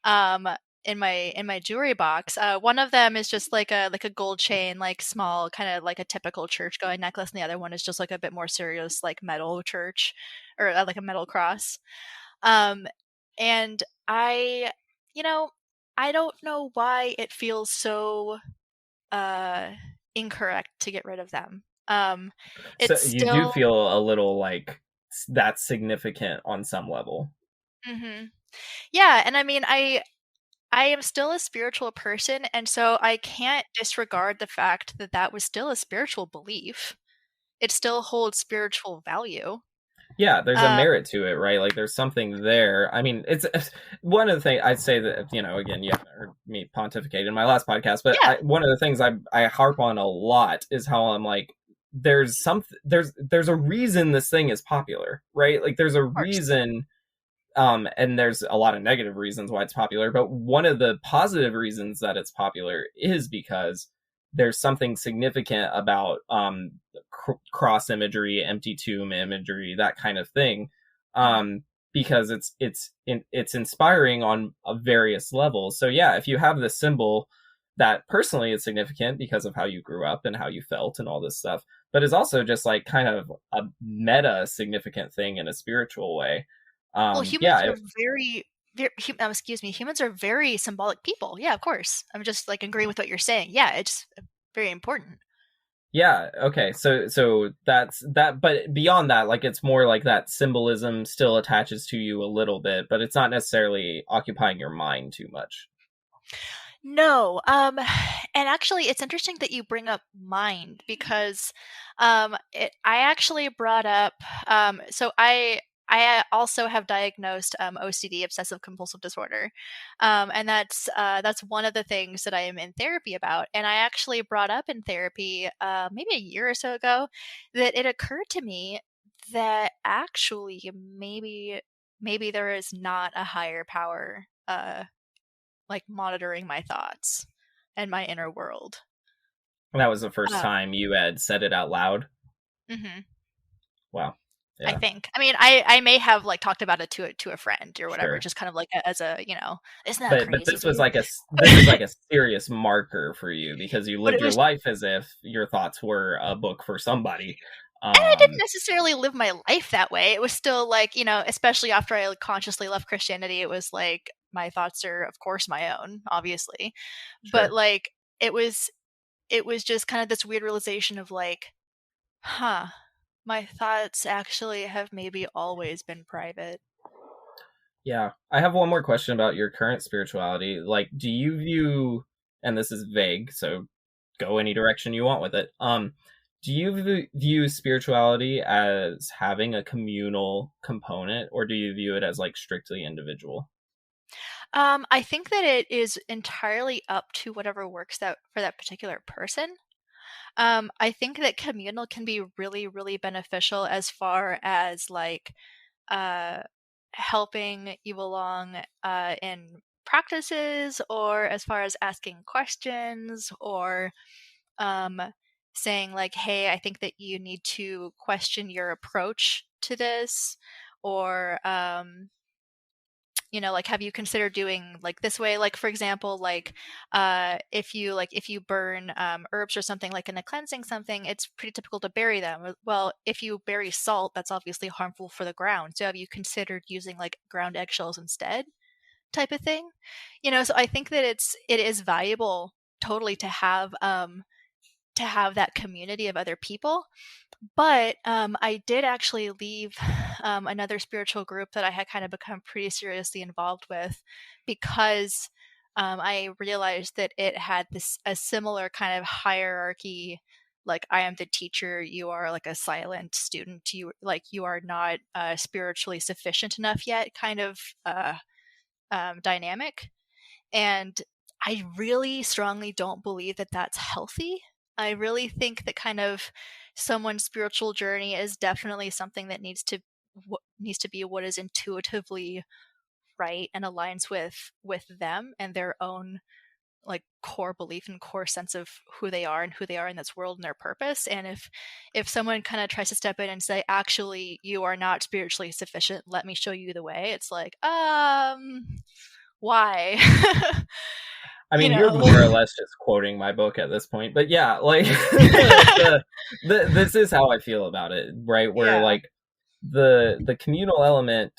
Speaker 2: um, in my jewelry box. One of them is just like a gold chain, like small, kind of like a typical church going necklace, and the other one is just like a bit more serious, like metal church or like a metal cross. Um, and I, you know, I don't know why it feels so uh incorrect to get rid of them.
Speaker 1: So
Speaker 2: It's
Speaker 1: you do
Speaker 2: still
Speaker 1: feel a little like that's significant on some level.
Speaker 2: hmm yeah, and I mean I am still a spiritual person, and so I can't disregard the fact that that was still a spiritual belief. It still holds spiritual value.
Speaker 1: Yeah, there's a
Speaker 2: Um,
Speaker 1: merit to it, right? Like there's something there. I mean, it's one of the things I'd say that, again, you haven't heard me pontificate in my last podcast, but
Speaker 2: yeah,
Speaker 1: one of the things I harp on a lot is how I'm like, there's a reason this thing is popular, right? Like there's a
Speaker 2: of course.
Speaker 1: reason. And there's a lot of negative reasons why it's popular, but one of the positive reasons that it's popular is because there's something significant about cross imagery, empty tomb imagery, that kind of thing,
Speaker 2: Mhm.
Speaker 1: because it's inspiring on various levels. So yeah, if you have this symbol that personally is significant because of how you grew up and how you felt and all this stuff, but is also just like kind of a meta significant thing in a spiritual way.
Speaker 2: Well, humans
Speaker 1: Yeah,
Speaker 2: are excuse me, humans are very symbolic people. Yeah, of course. I'm just like agreeing with what you're saying. Yeah, it's very important.
Speaker 1: yeah, okay. So that's that, but beyond that, like it's more like that symbolism still attaches to you a little bit, but it's not necessarily occupying your mind too much.
Speaker 2: No, and actually, it's interesting that you bring up mind because, I actually brought up, so I also have diagnosed OCD, obsessive compulsive disorder, and that's one of the things that I am in therapy about. And I actually brought up in therapy, maybe a year or so ago, that it occurred to me that actually maybe there is not a higher power. Like monitoring my thoughts and my inner world.
Speaker 1: And that was the first
Speaker 2: Uh,
Speaker 1: time you had said it out loud.
Speaker 2: mhm,
Speaker 1: Wow.
Speaker 2: I
Speaker 1: Yeah,
Speaker 2: think. I mean, I may have like talked about it to a friend or whatever,
Speaker 1: sure.
Speaker 2: just kind of like as a isn't that
Speaker 1: But
Speaker 2: crazy,
Speaker 1: this was
Speaker 2: dude?
Speaker 1: like this is like a serious marker for you because you
Speaker 2: But
Speaker 1: lived
Speaker 2: it
Speaker 1: your
Speaker 2: was,
Speaker 1: life as if your thoughts were a book for somebody.
Speaker 2: and I didn't
Speaker 1: Um,
Speaker 2: necessarily live my life that way. It was still like especially after I like, consciously left Christianity, it was like my thoughts are of course my own, obviously, but
Speaker 1: sure.
Speaker 2: like it was it was just kind of this weird realization of like, huh, my thoughts actually have maybe always been private.
Speaker 1: Yeah. I have one more question about your current spirituality. Like, do you view, and this is vague, so go any direction you want with it. Do you view spirituality as having a communal component, or do you view it as like strictly individual?
Speaker 2: I think that it is entirely up to whatever works that for that particular person. I think that communal can be really, really beneficial as far as like uh, helping you along in practices, or as far as asking questions, or um, saying like, "Hey, I think that you need to question your approach to this," or like, have you considered doing like this way? Like, for example, like, if you burn herbs or something like in a cleansing something, it's pretty typical to bury them. Well, if you bury salt, that's obviously harmful for the ground. So have you considered using like ground eggshells instead, type of thing? So I think that it is valuable totally to have that community of other people. But I did actually leave another spiritual group that I had kind of become pretty seriously involved with because I realized that it had a similar kind of hierarchy. Like, I am the teacher, you are like a silent student, you are not spiritually sufficient enough yet, kind of dynamic. And I really strongly don't believe that that's healthy. I really think that kind of someone's spiritual journey is definitely something that needs to be what is intuitively right and aligns with them and their own like core belief and core sense of who they are and who they are in this world and their purpose. And if someone kind of tries to step in and say, actually, you are not spiritually sufficient, let me show you the way, it's like, why?
Speaker 1: I
Speaker 2: you
Speaker 1: mean, you're
Speaker 2: know
Speaker 1: more or less just quoting my book at this point, but yeah, like this is how I feel about it, right? Where
Speaker 2: Yeah.
Speaker 1: like the communal element,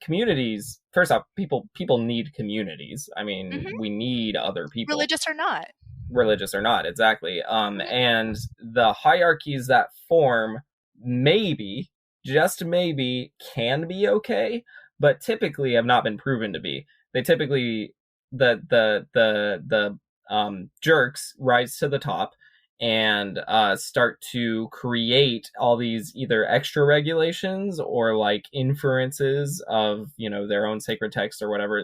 Speaker 1: communities. First off, people need communities. I mean,
Speaker 2: Hmm.
Speaker 1: we need other people,
Speaker 2: Religious or not.
Speaker 1: religious or not, exactly.
Speaker 2: Hmm.
Speaker 1: And the hierarchies that form, maybe, just maybe, can be okay, but typically have not been proven to be. They typically, the jerks rise to the top and start to create all these either extra regulations or like inferences of their own sacred text or whatever.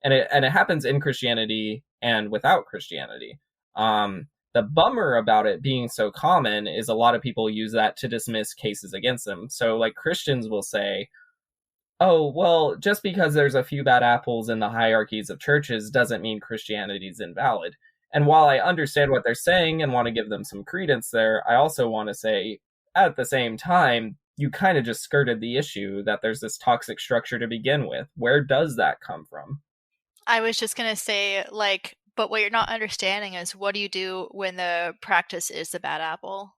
Speaker 1: And it happens in Christianity and without Christianity. The bummer about it being so common is a lot of people use that to dismiss cases against them. So, like, Christians will say, oh, well, just because there's a few bad apples in the hierarchies of churches doesn't mean Christianity is invalid. And while I understand what they're saying and want to give them some credence there, I also want to say, at the same time, you kind of just skirted the issue that there's this toxic structure to begin with. Where does that come from?
Speaker 2: I was just gonna say, like, but what you're not understanding is what do you do when the practice is the bad apple?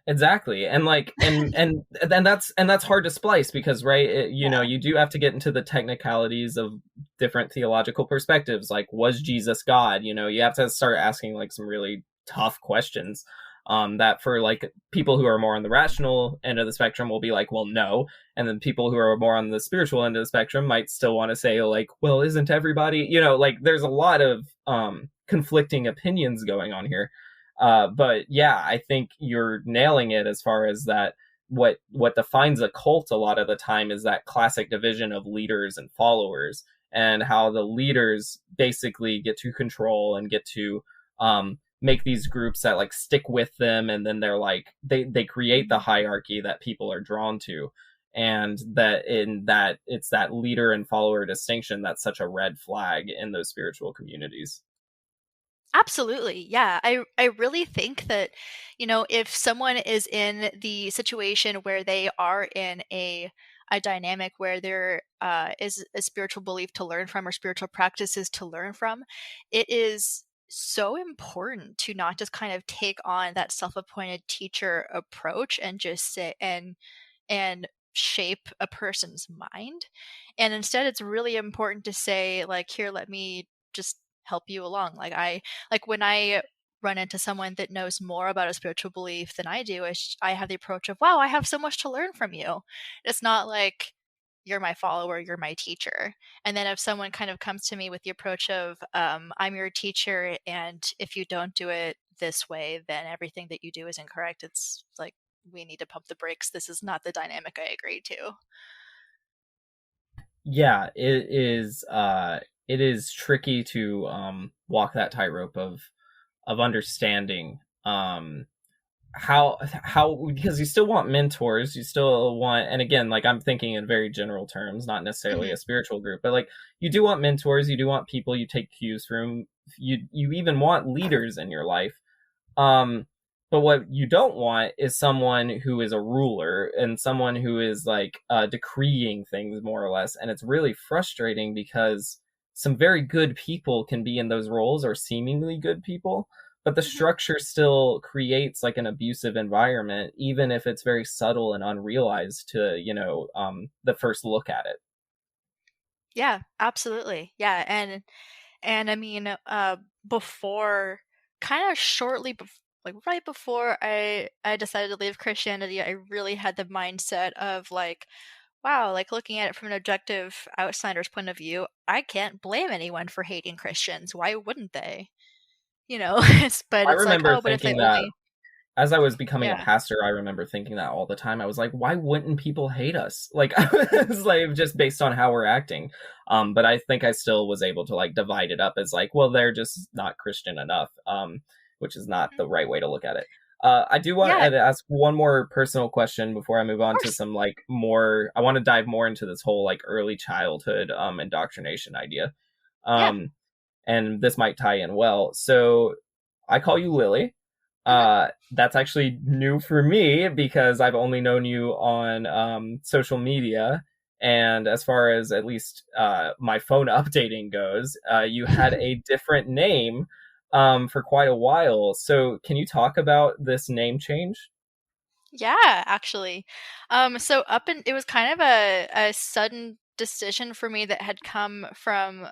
Speaker 1: Exactly. And like and that's hard to splice because, right,
Speaker 2: Yeah.
Speaker 1: you do have to get into the technicalities of different theological perspectives, like, was Jesus God? You have to start asking like some really tough questions, that for like people who are more on the rational end of the spectrum will be like, well, no. And then people who are more on the spiritual end of the spectrum might still want to say like, well, isn't everybody, like, there's a lot of conflicting opinions going on here. But yeah, I think you're nailing it as far as that. What defines a cult a lot of the time is that classic division of leaders and followers, and how the leaders basically get to control and get to make these groups that like stick with them, and then they're like they create the hierarchy that people are drawn to, and that in that it's that leader and follower distinction that's such a red flag in those spiritual communities.
Speaker 2: Absolutely. Yeah. I really think that, if someone is in the situation where they are in a dynamic where there is a spiritual belief to learn from or spiritual practices to learn from, it is so important to not just kind of take on that self-appointed teacher approach and just say and shape a person's mind. And instead it's really important to say, like, here, let me just help you along. Like, when I run into someone that knows more about a spiritual belief than I do, I have the approach of, wow, I have so much to learn from you. It's not like you're my follower, you're my teacher. And then if someone kind of comes to me with the approach of, I'm your teacher, and if you don't do it this way, then everything that you do is incorrect, it's like, we need to pump the brakes. This is not the dynamic I agreed to.
Speaker 1: Yeah, it is tricky to walk that tightrope of understanding how, because you still want mentors, you still want, and again, like, I'm thinking in very general terms, not necessarily
Speaker 2: Hmm.
Speaker 1: a spiritual group, but like, you do want mentors, you do want people you take cues from, you even want leaders in your life. um But what you don't want is someone who is a ruler and someone who is like decreeing things more or less. And it's really frustrating because some very good people can be in those roles, or seemingly good people, but the
Speaker 2: Mhm.
Speaker 1: structure still creates like an abusive environment, even if it's very subtle and unrealized to, the first look at it.
Speaker 2: Yeah, absolutely. Yeah, and I mean, before, kind of shortly like right before I decided to leave Christianity, I really had the mindset of like, wow, like looking at it from an objective outsider's point of view, I can't blame anyone for hating Christians. Why wouldn't they? But
Speaker 1: I
Speaker 2: it's like,
Speaker 1: remember
Speaker 2: oh, but if they
Speaker 1: thinking that
Speaker 2: only,
Speaker 1: as I was becoming a
Speaker 2: yeah,
Speaker 1: pastor, I remember thinking that all the time. I was like, why wouldn't people hate us? Like, it's like just based on how we're acting. But I think I still was able to like divide it up as like, well, they're just not Christian enough, which is not
Speaker 2: mhm.
Speaker 1: the right way to look at it. I do want
Speaker 2: Yeah, of
Speaker 1: to ask one more personal question before I move on to
Speaker 2: course,
Speaker 1: some like more. I want to dive more into this whole like early childhood indoctrination idea.
Speaker 2: yeah,
Speaker 1: Um, and this might tie in well. So I call you Lily.
Speaker 2: hmm,
Speaker 1: That's actually new for me because I've only known you on social media. And as far as at least my phone updating goes, you had a different name for quite a while. So can you talk about this name change?
Speaker 2: yeah, actually. So it was kind of a sudden decision for me that had come from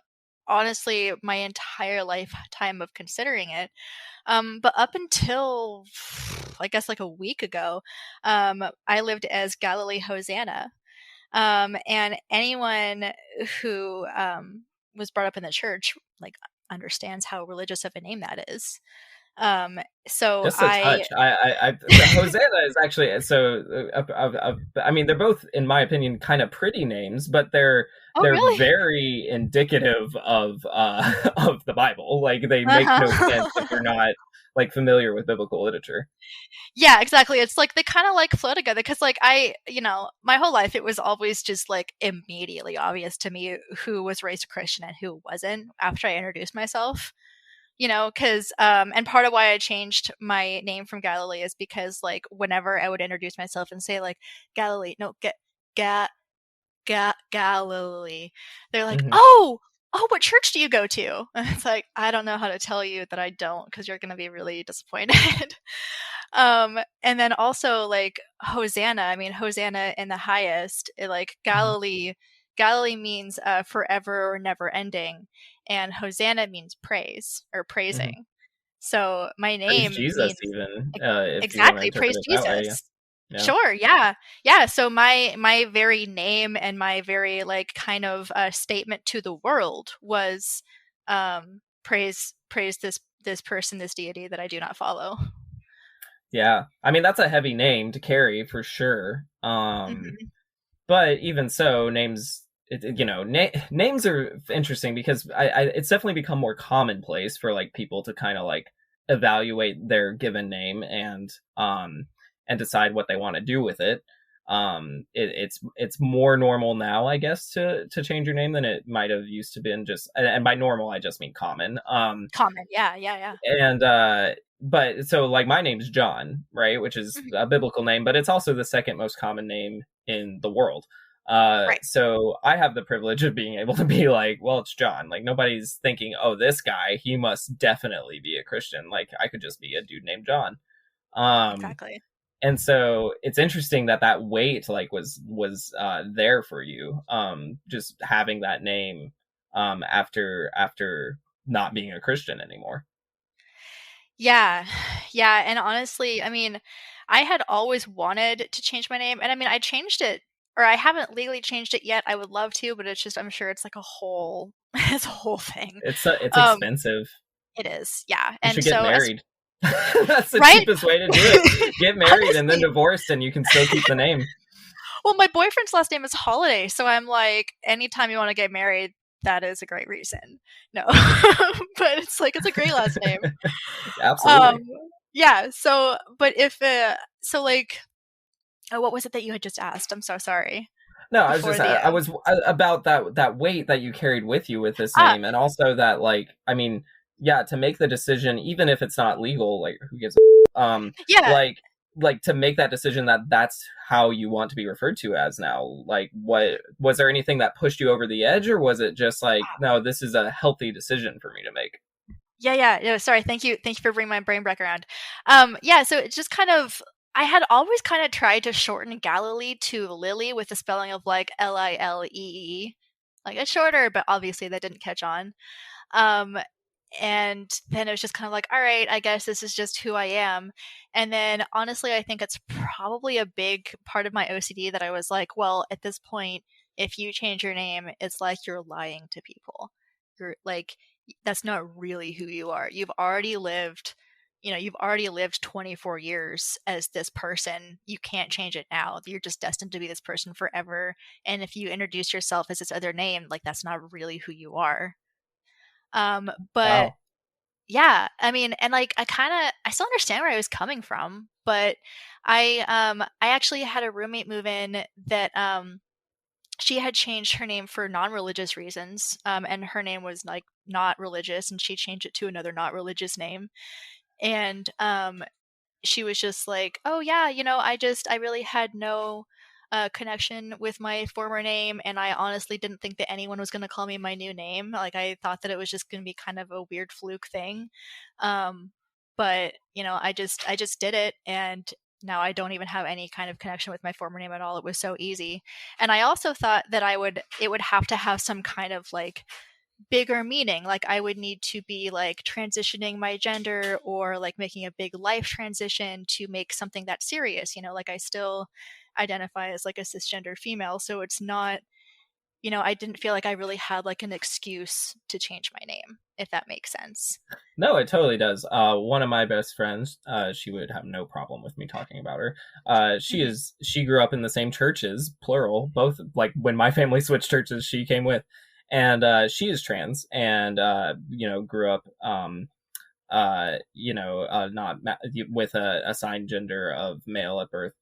Speaker 2: honestly my entire lifetime of considering it. But up until I guess like a week ago, I lived as Galilee Hosanna. And anyone who was brought up in the church like understands how religious of a name that is. Um, so
Speaker 1: Just a
Speaker 2: I
Speaker 1: touch. The Hosanna is actually so. I mean, they're both, in my opinion, kind of pretty names, but
Speaker 2: Oh,
Speaker 1: they're
Speaker 2: really?
Speaker 1: very indicative of of the Bible. Like they make no sense if
Speaker 2: Uh-huh.
Speaker 1: you're not like familiar with biblical literature.
Speaker 2: Yeah, exactly. It's like they kind of like flow together because, like, my whole life it was always just like immediately obvious to me who was raised Christian and who wasn't after I introduced myself. Because and part of why I changed my name from Galilee is because like whenever I would introduce myself and say like Galilee, no, ga Galilee, they're like,
Speaker 1: Hmm.
Speaker 2: oh, what church do you go to? And it's like I don't know how to tell you that I don't because you're gonna be really disappointed. And then also like Hosanna, I mean Hosanna in the highest, like
Speaker 1: Hmm.
Speaker 2: Galilee means forever or never ending, and Hosanna means praise or
Speaker 1: Hmm.
Speaker 2: praising. So my
Speaker 1: Praise
Speaker 2: name
Speaker 1: Jesus,
Speaker 2: means
Speaker 1: even if you want to
Speaker 2: exactly
Speaker 1: interpret
Speaker 2: praise
Speaker 1: it that way. Yeah.
Speaker 2: Jesus.
Speaker 1: Yeah.
Speaker 2: Sure, yeah. Yeah, so my very name and my very like kind of statement to the world was praise this person, this deity that I do not follow.
Speaker 1: Yeah. I mean, that's a heavy name to carry for sure.
Speaker 2: Mhm.
Speaker 1: But even so, names are interesting because it's definitely become more commonplace for like people to kind of like evaluate their given name and decide what they want to do with it. It's more normal now, I guess, to change your name than it might have used to been. Just and by normal, I just mean common.
Speaker 2: Common. Yeah, yeah, yeah.
Speaker 1: And but so like my name's John, right, which is
Speaker 2: Mhm.
Speaker 1: a biblical name, but it's also the second most common name in the world.
Speaker 2: Right.
Speaker 1: So I have the privilege of being able to be like, well, it's John. Like nobody's thinking, oh, this guy, he must definitely be a Christian. Like I could just be a dude named John. Um,
Speaker 2: Exactly.
Speaker 1: and so it's interesting that that weight like was there for you, just having that name after not being a Christian anymore.
Speaker 2: Yeah. Yeah, and honestly, I mean, I had always wanted to change my name, and I mean, I changed it or I haven't legally changed it yet. I would love to, but it's just I'm sure it's like a whole it's a whole thing.
Speaker 1: It's
Speaker 2: Um,
Speaker 1: expensive.
Speaker 2: it is. Yeah.
Speaker 1: You
Speaker 2: And
Speaker 1: should get
Speaker 2: so as
Speaker 1: married. That's the
Speaker 2: right?
Speaker 1: cheapest way to do it. Get married and then
Speaker 2: Honestly,
Speaker 1: divorced, and you can still keep the name.
Speaker 2: well, my boyfriend's last name is Holiday, so I'm like, anytime you want to get married, that is a great reason. No, but it's like it's a great last name. Um,
Speaker 1: Absolutely.
Speaker 2: yeah. So, but if so, like, oh, what was it that you had just asked? I'm so sorry.
Speaker 1: No, I was
Speaker 2: Before
Speaker 1: just
Speaker 2: the
Speaker 1: about that weight that you carried with you with this
Speaker 2: ah,
Speaker 1: name, and also that like I mean yeah, to make the decision, even if it's not legal, like who gives
Speaker 2: Yeah.
Speaker 1: like to make that decision that that's how you want to be referred to as now. Like, what was there anything that pushed you over the edge, or was it just like, no, this is a healthy decision for me to make?
Speaker 2: Yeah. No, sorry. Thank you for bringing my brain back around. Yeah. So it's just kind of, I had always kind of tried to shorten Galilee to Lily with the spelling of like Lilee. Like it's shorter, but obviously that didn't catch on. Um, and then it was just kind of like, all right, I guess this is just who I am. And then honestly, I think it's probably a big part of my OCD that I was like, well, at this point, if you change your name, it's like you're lying to people. You're like, that's not really who you are. You've already lived 24 years as this person. You can't change it now. You're just destined to be this person forever. And if you introduce yourself as this other name, like that's not really who you are. But
Speaker 1: Wow.
Speaker 2: yeah, I mean, and like I still understand where I was coming from, but I actually had a roommate move in that she had changed her name for non-religious reasons, and her name was like not religious, and she changed it to another not religious name, and she was just like, "Oh yeah, I really had no connection with my former name, and I honestly didn't think that anyone was going to call me my new name. Like I thought that it was just going to be kind of a weird fluke thing, um, but I just did it, and now I don't even have any kind of connection with my former name at all. It was so easy, and I also thought that it would have to have some kind of like bigger meaning, like I would need to be like transitioning my gender or like making a big life transition to make something that serious, like I still identify as like a cisgender female, so it's not, I didn't feel like I really had like an excuse to change my name, if that makes sense.
Speaker 1: No, it totally does. One of my best friends, she would have no problem with me talking about her.
Speaker 2: Mm-hmm.
Speaker 1: She grew up in the same churches, plural, both like when my family switched churches, she came with, and she is trans, and grew up, not with a assigned gender of male at birth,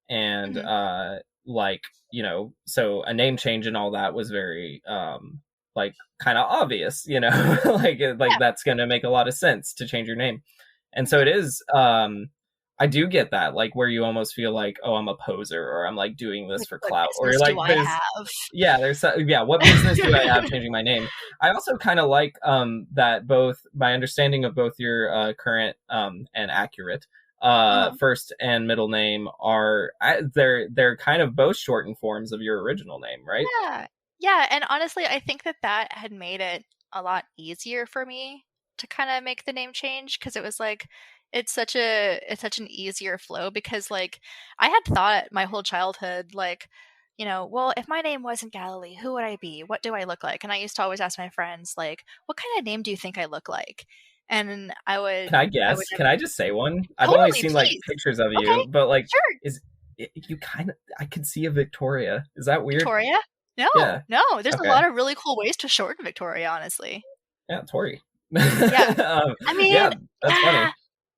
Speaker 1: and
Speaker 2: Mm-hmm.
Speaker 1: like so a name change and all that was very like kind of obvious, like
Speaker 2: Yeah.
Speaker 1: that's gonna make a lot of sense to change your name, and so
Speaker 2: Mm-hmm.
Speaker 1: it is. I do get that, like where you almost feel like, oh, I'm a poser, or I'm like doing this
Speaker 2: Like
Speaker 1: for
Speaker 2: what
Speaker 1: clout, or you're
Speaker 2: business
Speaker 1: like,
Speaker 2: do I
Speaker 1: there's
Speaker 2: have?
Speaker 1: yeah, what business do I have changing my name? I also kind of like that both my understanding of both your current and accurate
Speaker 2: Uh-huh.
Speaker 1: first and middle name are they're kind of both shortened forms of your original name, right?
Speaker 2: Yeah. Yeah, and honestly, I think that that had made it a lot easier for me to kind of make the name change because it was like it's such an easier flow because like I had thought my whole childhood like, well, if my name wasn't Galilee, who would I be? What do I look like? And I used to always ask my friends like, what kind of name do you think I look like? And
Speaker 1: Can I
Speaker 2: I would
Speaker 1: guess? Can
Speaker 2: never
Speaker 1: I just say one? I've only
Speaker 2: totally,
Speaker 1: seen like
Speaker 2: please.
Speaker 1: pictures of
Speaker 2: Okay,
Speaker 1: you, but like,
Speaker 2: sure.
Speaker 1: is you kind of? I could see a Victoria. Is that weird?
Speaker 2: Victoria? No,
Speaker 1: Yeah.
Speaker 2: no, there's a
Speaker 1: Okay.
Speaker 2: lot of really cool ways to shorten Victoria, honestly.
Speaker 1: Yeah, Tori.
Speaker 2: Yeah. I mean,
Speaker 1: Yeah, that's
Speaker 2: yeah,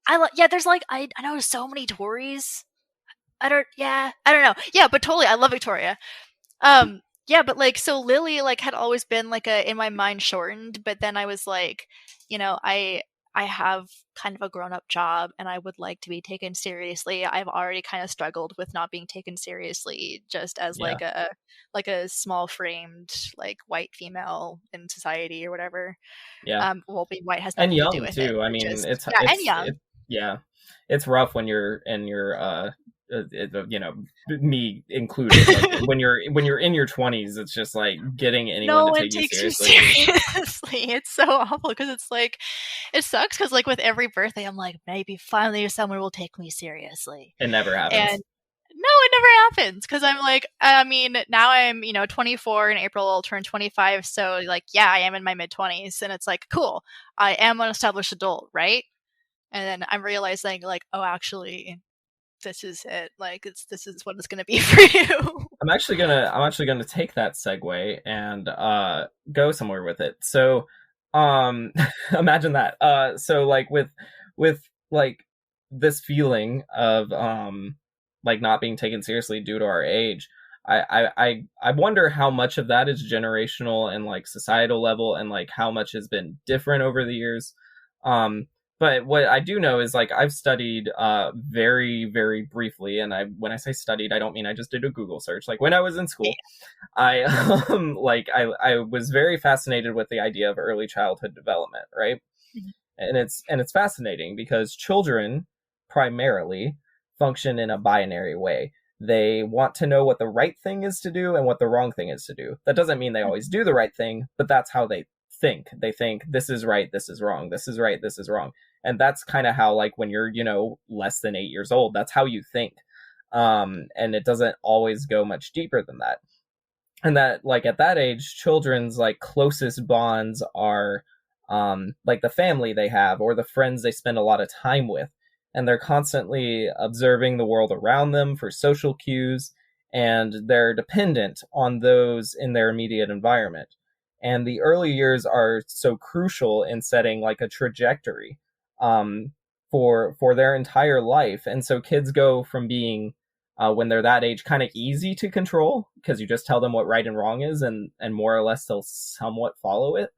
Speaker 1: funny.
Speaker 2: yeah, there's like I know so many Tories. I don't know. Yeah, but totally, I love Victoria. Yeah, but like so Lily like had always been like a in my mind shortened, but then I was like, you know, I have kind of a grown-up job and I would like to be taken seriously. I've already kind of struggled with not being taken seriously just as
Speaker 1: Yeah,
Speaker 2: like a small framed like white female in society or whatever.
Speaker 1: yeah,
Speaker 2: Well, being white has
Speaker 1: and
Speaker 2: nothing to do
Speaker 1: young
Speaker 2: with it,
Speaker 1: too. I
Speaker 2: but
Speaker 1: mean,
Speaker 2: just yeah, and young.
Speaker 1: yeah, it's rough when you're in your me included. Like when you're in your 20s, it's just like getting anyone
Speaker 2: No
Speaker 1: to
Speaker 2: one
Speaker 1: take you
Speaker 2: takes you
Speaker 1: seriously.
Speaker 2: seriously. It's so awful because it's like it sucks because like with every birthday, I'm like maybe finally someone will take me seriously,
Speaker 1: It never
Speaker 2: and
Speaker 1: happens.
Speaker 2: no, it never happens because I'm like, I mean, now I'm 24 in April. I'll turn 25, so like yeah, I am in my mid 20s, and it's like cool. I am an established adult, right? And then I'm realizing like, oh, actually, this is it. Like this is what it's gonna be for you.
Speaker 1: I'm actually gonna take that segue and go somewhere with it. So imagine that. So like with like this feeling of like not being taken seriously due to our age. I wonder how much of that is generational and like societal level, and like how much has been different over the years. But what I do know is like I've studied very, very briefly, and when I say studied, I don't mean I just did a Google search. Like when I was in school, I I was very fascinated with the idea of early childhood development, right?
Speaker 2: Mhm.
Speaker 1: And it's fascinating because children primarily function in a binary way. They want to know what the right thing is to do and what the wrong thing is to do. That doesn't mean they always do the right thing, but that's how they think. They think this is right, this is wrong, this is right, this is wrong. And that's kind of how, like, when you're, less than 8 years old, that's how you think. And it doesn't always go much deeper than that. And that, like, at that age, children's like closest bonds are like the family they have or the friends they spend a lot of time with, and they're constantly observing the world around them for social cues, and they're dependent on those in their immediate environment. And the early years are so crucial in setting like a trajectory for their entire life. And so kids go from being when they're that age kind of easy to control because you just tell them what right and wrong is, and more or less they'll somewhat follow it,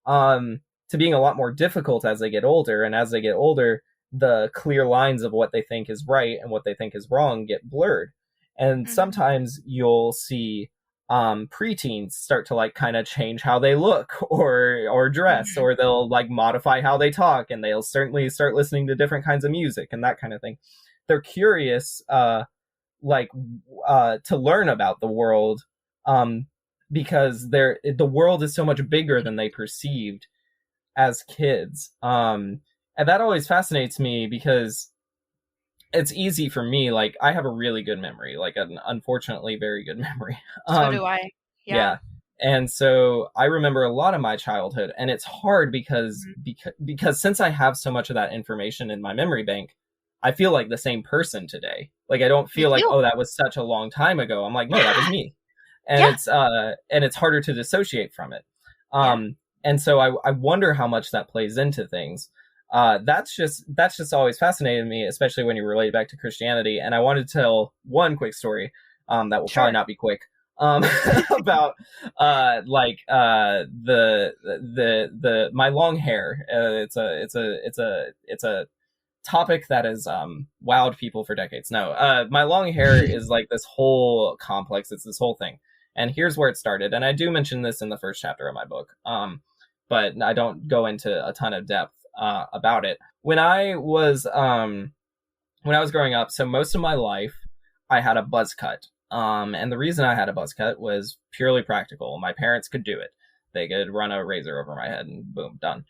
Speaker 1: to being a lot more difficult as they get older. And as they get older, the clear lines of what they think is right and what they think is wrong get blurred. And sometimes you'll see preteens start to like kind of change how they look or dress, or they'll like modify how they talk, and they'll certainly start listening to different kinds of music and that kind of thing. They're curious to learn about the world, because the world is so much bigger than they perceived as kids. And that always fascinates me because it's easy for me. Like, I have a really good memory, like an unfortunately very good memory.
Speaker 2: So do I.
Speaker 1: Yeah. And so I remember a lot of my childhood, and it's hard because since I have so much of that information in my memory bank, I feel like the same person today. Like, I don't feel like, oh, that was such a long time ago. I'm like, no, that was me. And it's harder to dissociate from it. And so I wonder how much that plays into things. That's just always fascinated me, especially when you relate it back to Christianity. And I wanted to tell one quick story that will probably not be quick, about the my long hair. It's a topic that has wowed people for decades. No, my long hair is like this whole complex. It's this whole thing. And here's where it started. And I do mention this in the first chapter of my book, but I don't go into a ton of depth about it. When I was growing up, so most of my life, I had a buzz cut. And the reason I had a buzz cut was purely practical. My parents could do it. They could run a razor over my head and boom, done.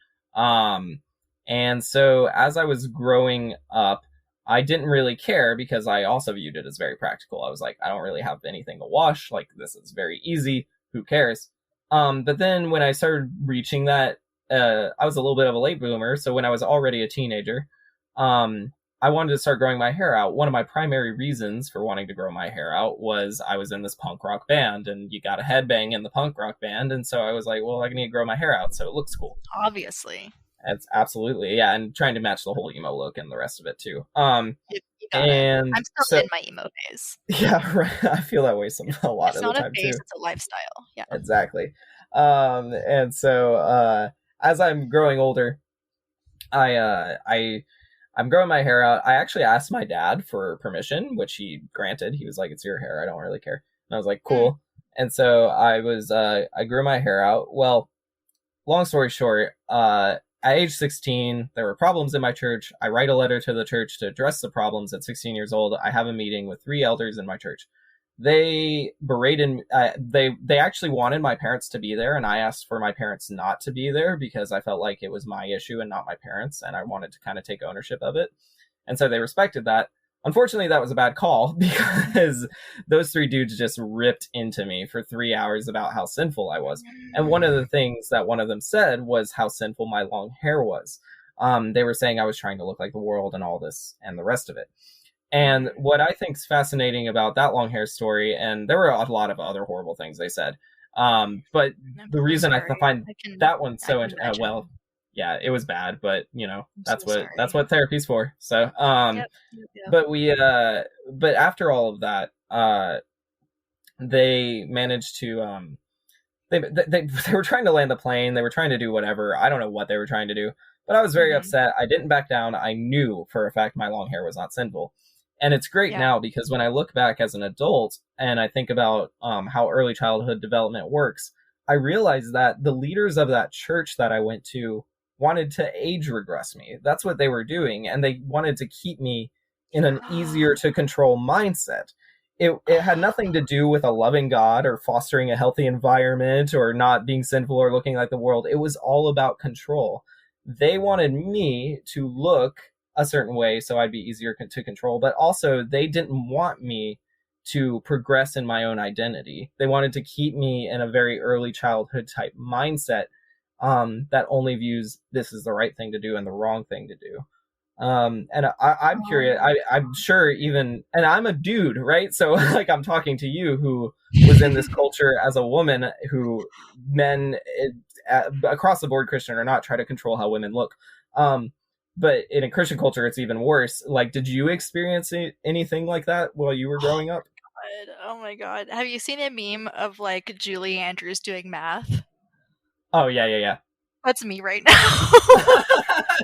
Speaker 1: And so as I was growing up, I didn't really care because I also viewed it as very practical. I was like, I don't really have anything to wash. Like, this is very easy. Who cares? But then when I started reaching that, I was a little bit of a late bloomer. So when I was already a teenager, I wanted to start growing my hair out. One of my primary reasons for wanting to grow my hair out was I was in this punk rock band, and you got a headbang in the punk rock band. And so I was like, well, I need to grow my hair out so it looks cool.
Speaker 2: Obviously.
Speaker 1: It's absolutely, yeah, and trying to match the whole emo look and the rest of it too.
Speaker 2: You got it. I'm still in my emo phase.
Speaker 1: Yeah, right. I feel that way a lot of the time too. It's not a phase;
Speaker 2: it's a lifestyle. Yeah,
Speaker 1: exactly. And so as I'm growing older, I'm growing my hair out. I actually asked my dad for permission, which he granted. He was like, "It's your hair. I don't really care." And I was like, "Cool." And so I grew my hair out. Well, long story short, at age 16, there were problems in my church. I write a letter to the church to address the problems. At 16 years old, I have a meeting with 3 elders in my church. They berated, they actually wanted my parents to be there, and I asked for my parents not to be there because I felt like it was my issue and not my parents, and I wanted to kind of take ownership of it. And so they respected that. Unfortunately, that was a bad call because those 3 dudes just ripped into me for 3 hours about how sinful I was. And one of the things that one of them said was how sinful my long hair was. They were saying I was trying to look like the world and all this and the rest of it. And what I think is fascinating about that long hair story, and there were a lot of other horrible things they said, but the reason I find that one so well, yeah, it was bad, but that's what therapy's for. So, but after all of that, they managed to, they were trying to land the plane. They were trying to do whatever. I don't know what they were trying to do, But I was very
Speaker 2: Mm-hmm.
Speaker 1: upset. I didn't back down. I knew for a fact my long hair was not sinful. And it's great
Speaker 2: Yeah.
Speaker 1: now because when I look back as an adult and I think about how early childhood development works, I realize that the leaders of that church that I went to wanted to age regress me. That's what they were doing. And they wanted to keep me in an easier to control mindset. It had nothing to do with a loving God or fostering a healthy environment or not being sinful or looking like the world. It was all about control. They wanted me to look a certain way so I'd be easier to control, but also they didn't want me to progress in my own identity. They wanted to keep me in a very early childhood type mindset that only views this is the right thing to do and the wrong thing to do. And I'm curious. I'm sure even, and I'm a dude, right? So like I'm talking to you who was in this culture as a woman who men across the board, Christian or not, try to control how women look. But in a Christian culture, it's even worse. Like, did you experience anything like that while you were growing up?
Speaker 2: Oh my god. Have you seen a meme of like Julie Andrews doing math?
Speaker 1: Oh yeah, yeah,
Speaker 2: That's me right now.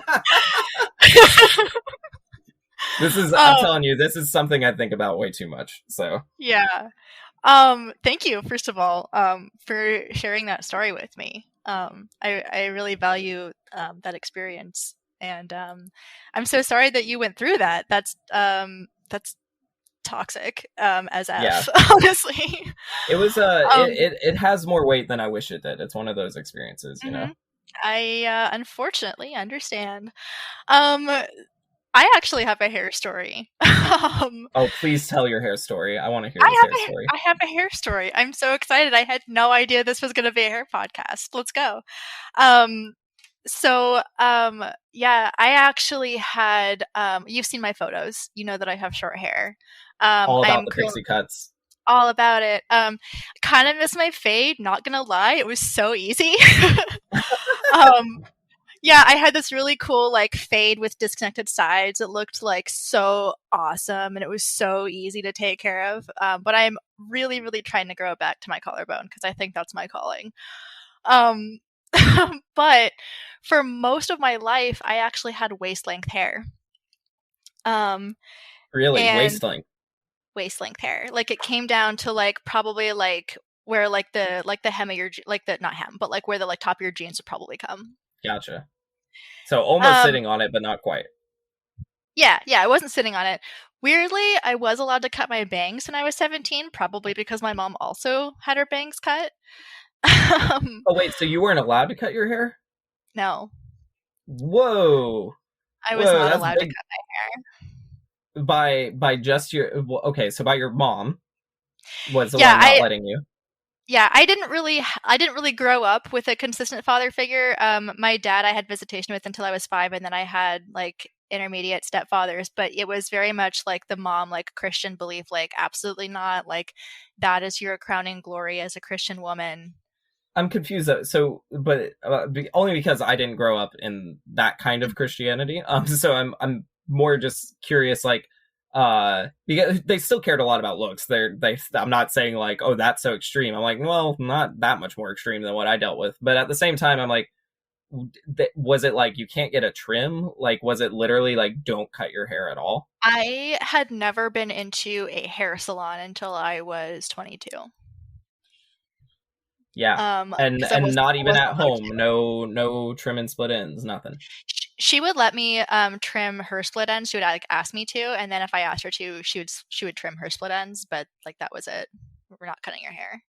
Speaker 1: yeah. This is, I'm telling you, this is something I think about way too much. So
Speaker 2: yeah. Thank you, first of all, for sharing that story with me. I really value that experience, and I'm so sorry that you went through that. That's toxic as
Speaker 1: yeah,
Speaker 2: F, honestly.
Speaker 1: it was it has more weight than I wish it did. It's one of those experiences, you know.
Speaker 2: Mhm. I unfortunately understand. I actually have a hair story.
Speaker 1: Oh, please tell your hair story. I want to hear this hair story.
Speaker 2: I have a hair story. I'm so excited. I had no idea this was going to be a hair podcast. Let's go. Yeah, I actually had, you've seen my photos. You know that I have short hair.
Speaker 1: All about
Speaker 2: I'm
Speaker 1: the pixie cuts.
Speaker 2: all about it. Kind of miss my fade, not gonna lie. It was so easy. um, yeah, I had this really cool like fade with disconnected sides. It looked like so awesome and it was so easy to take care of. But I'm really, really trying to grow it back to my collarbone because I think that's my calling. Um, but for most of my life, I actually had waist length hair.
Speaker 1: Really,
Speaker 2: And
Speaker 1: waist length.
Speaker 2: waist length hair, like it came down to like probably like where like the hem of your like the not hem, but like where the like top of your jeans would probably come.
Speaker 1: Gotcha. So almost
Speaker 2: Um,
Speaker 1: sitting on it, but not quite.
Speaker 2: Yeah, I wasn't sitting on it. Weirdly, I was allowed to cut my bangs when I was 17, probably because my mom also had her bangs cut.
Speaker 1: Oh wait, so you weren't allowed to cut your hair?
Speaker 2: No,
Speaker 1: Whoa,
Speaker 2: I was
Speaker 1: whoa,
Speaker 2: not
Speaker 1: that's
Speaker 2: allowed to
Speaker 1: big.
Speaker 2: cut my hair.
Speaker 1: By just your, okay, so by your mom was the
Speaker 2: Yeah,
Speaker 1: one not letting you.
Speaker 2: I didn't really grow up with a consistent father figure. My dad I had visitation with until I was 5, and then I had like intermediate stepfathers, but it was very much like the mom, like Christian belief, like absolutely not, like that is your crowning glory as a Christian woman.
Speaker 1: I'm confused though. So, but only because I didn't grow up in that kind of Christianity. So I'm more just curious, like, because they still cared a lot about looks. I'm not saying like, oh, that's so extreme. I'm like, well, not that much more extreme than what I dealt with. But at the same time, I'm like, was it like you can't get a trim? Like, was it literally like don't cut your hair at all?
Speaker 2: I had never been into a hair salon until I was 22.
Speaker 1: Yeah, and
Speaker 2: Because I
Speaker 1: and not
Speaker 2: I
Speaker 1: even
Speaker 2: wasn't
Speaker 1: at
Speaker 2: allowed to.
Speaker 1: home. No trim and split ends. Nothing.
Speaker 2: She would let me trim her split ends. She would like ask me to, and then if I asked her to, she would trim her split ends. But like that was it. We're not cutting your hair.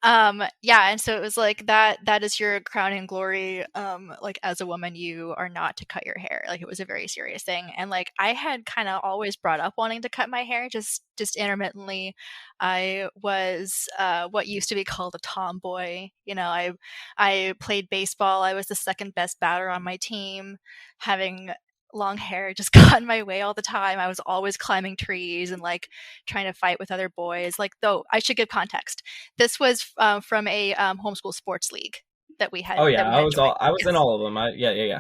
Speaker 2: Yeah, and so it was like that is your crowning glory. Like as a woman, you are not to cut your hair. Like it was a very serious thing. And like I had kind of always brought up wanting to cut my hair just intermittently. I was what used to be called a tomboy. You know, I played baseball. I was the second best batter on my team. Having long hair just got in my way all the time. I was always climbing trees and like trying to fight with other boys. Like, though I should give context. This was from a homeschool sports league that we
Speaker 1: Oh
Speaker 2: had
Speaker 1: yeah,
Speaker 2: joined.
Speaker 1: I was in
Speaker 2: Yes.
Speaker 1: all of them. Yeah.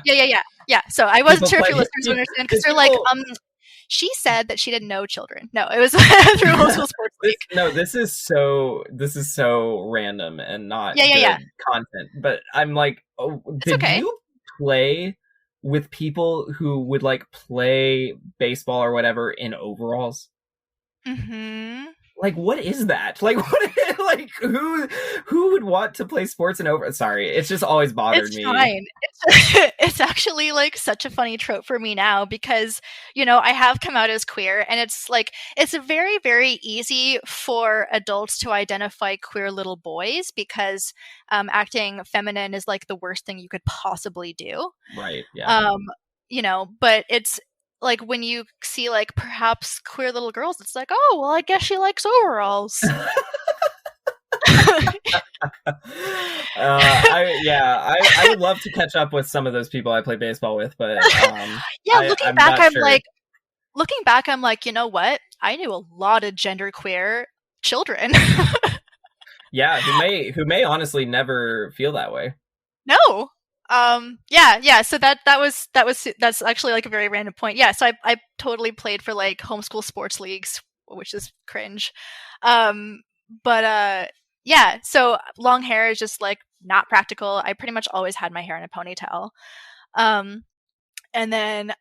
Speaker 2: Yeah. So I wasn't
Speaker 1: People
Speaker 2: sure if
Speaker 1: play.
Speaker 2: your listeners would understand because
Speaker 1: Did
Speaker 2: they're like,
Speaker 1: people?
Speaker 2: she said that she didn't know children. No, it was through homeschool sports league.
Speaker 1: No, this is so random and not
Speaker 2: Yeah.
Speaker 1: good content. But I'm like, oh,
Speaker 2: It's
Speaker 1: did
Speaker 2: okay.
Speaker 1: you play with people who would like play baseball or whatever in overalls?
Speaker 2: Mm-hmm.
Speaker 1: Like, what is that? Like, what? Like, who would want to play sports in over? Sorry, it's just always bothered
Speaker 2: It's
Speaker 1: me.
Speaker 2: fine. It's actually like such a funny trope for me now because, I have come out as queer, and it's like it's very, very easy for adults to identify queer little boys because acting feminine is like the worst thing you could possibly do.
Speaker 1: Right? Yeah.
Speaker 2: Um, but it's like when you see like perhaps queer little girls, it's like, oh well, I guess she likes overalls.
Speaker 1: I would love to catch up with some of those people I play baseball with, but
Speaker 2: Yeah,
Speaker 1: I'm not sure.
Speaker 2: looking back, I'm like, you know what? I knew a lot of genderqueer children.
Speaker 1: Yeah, who may honestly never feel that way.
Speaker 2: No. Yeah. So that's actually like a very random point. Yeah. So I totally played for like homeschool sports leagues, which is cringe. But yeah. So long hair is just like not practical. I pretty much always had my hair in a ponytail. Um, and then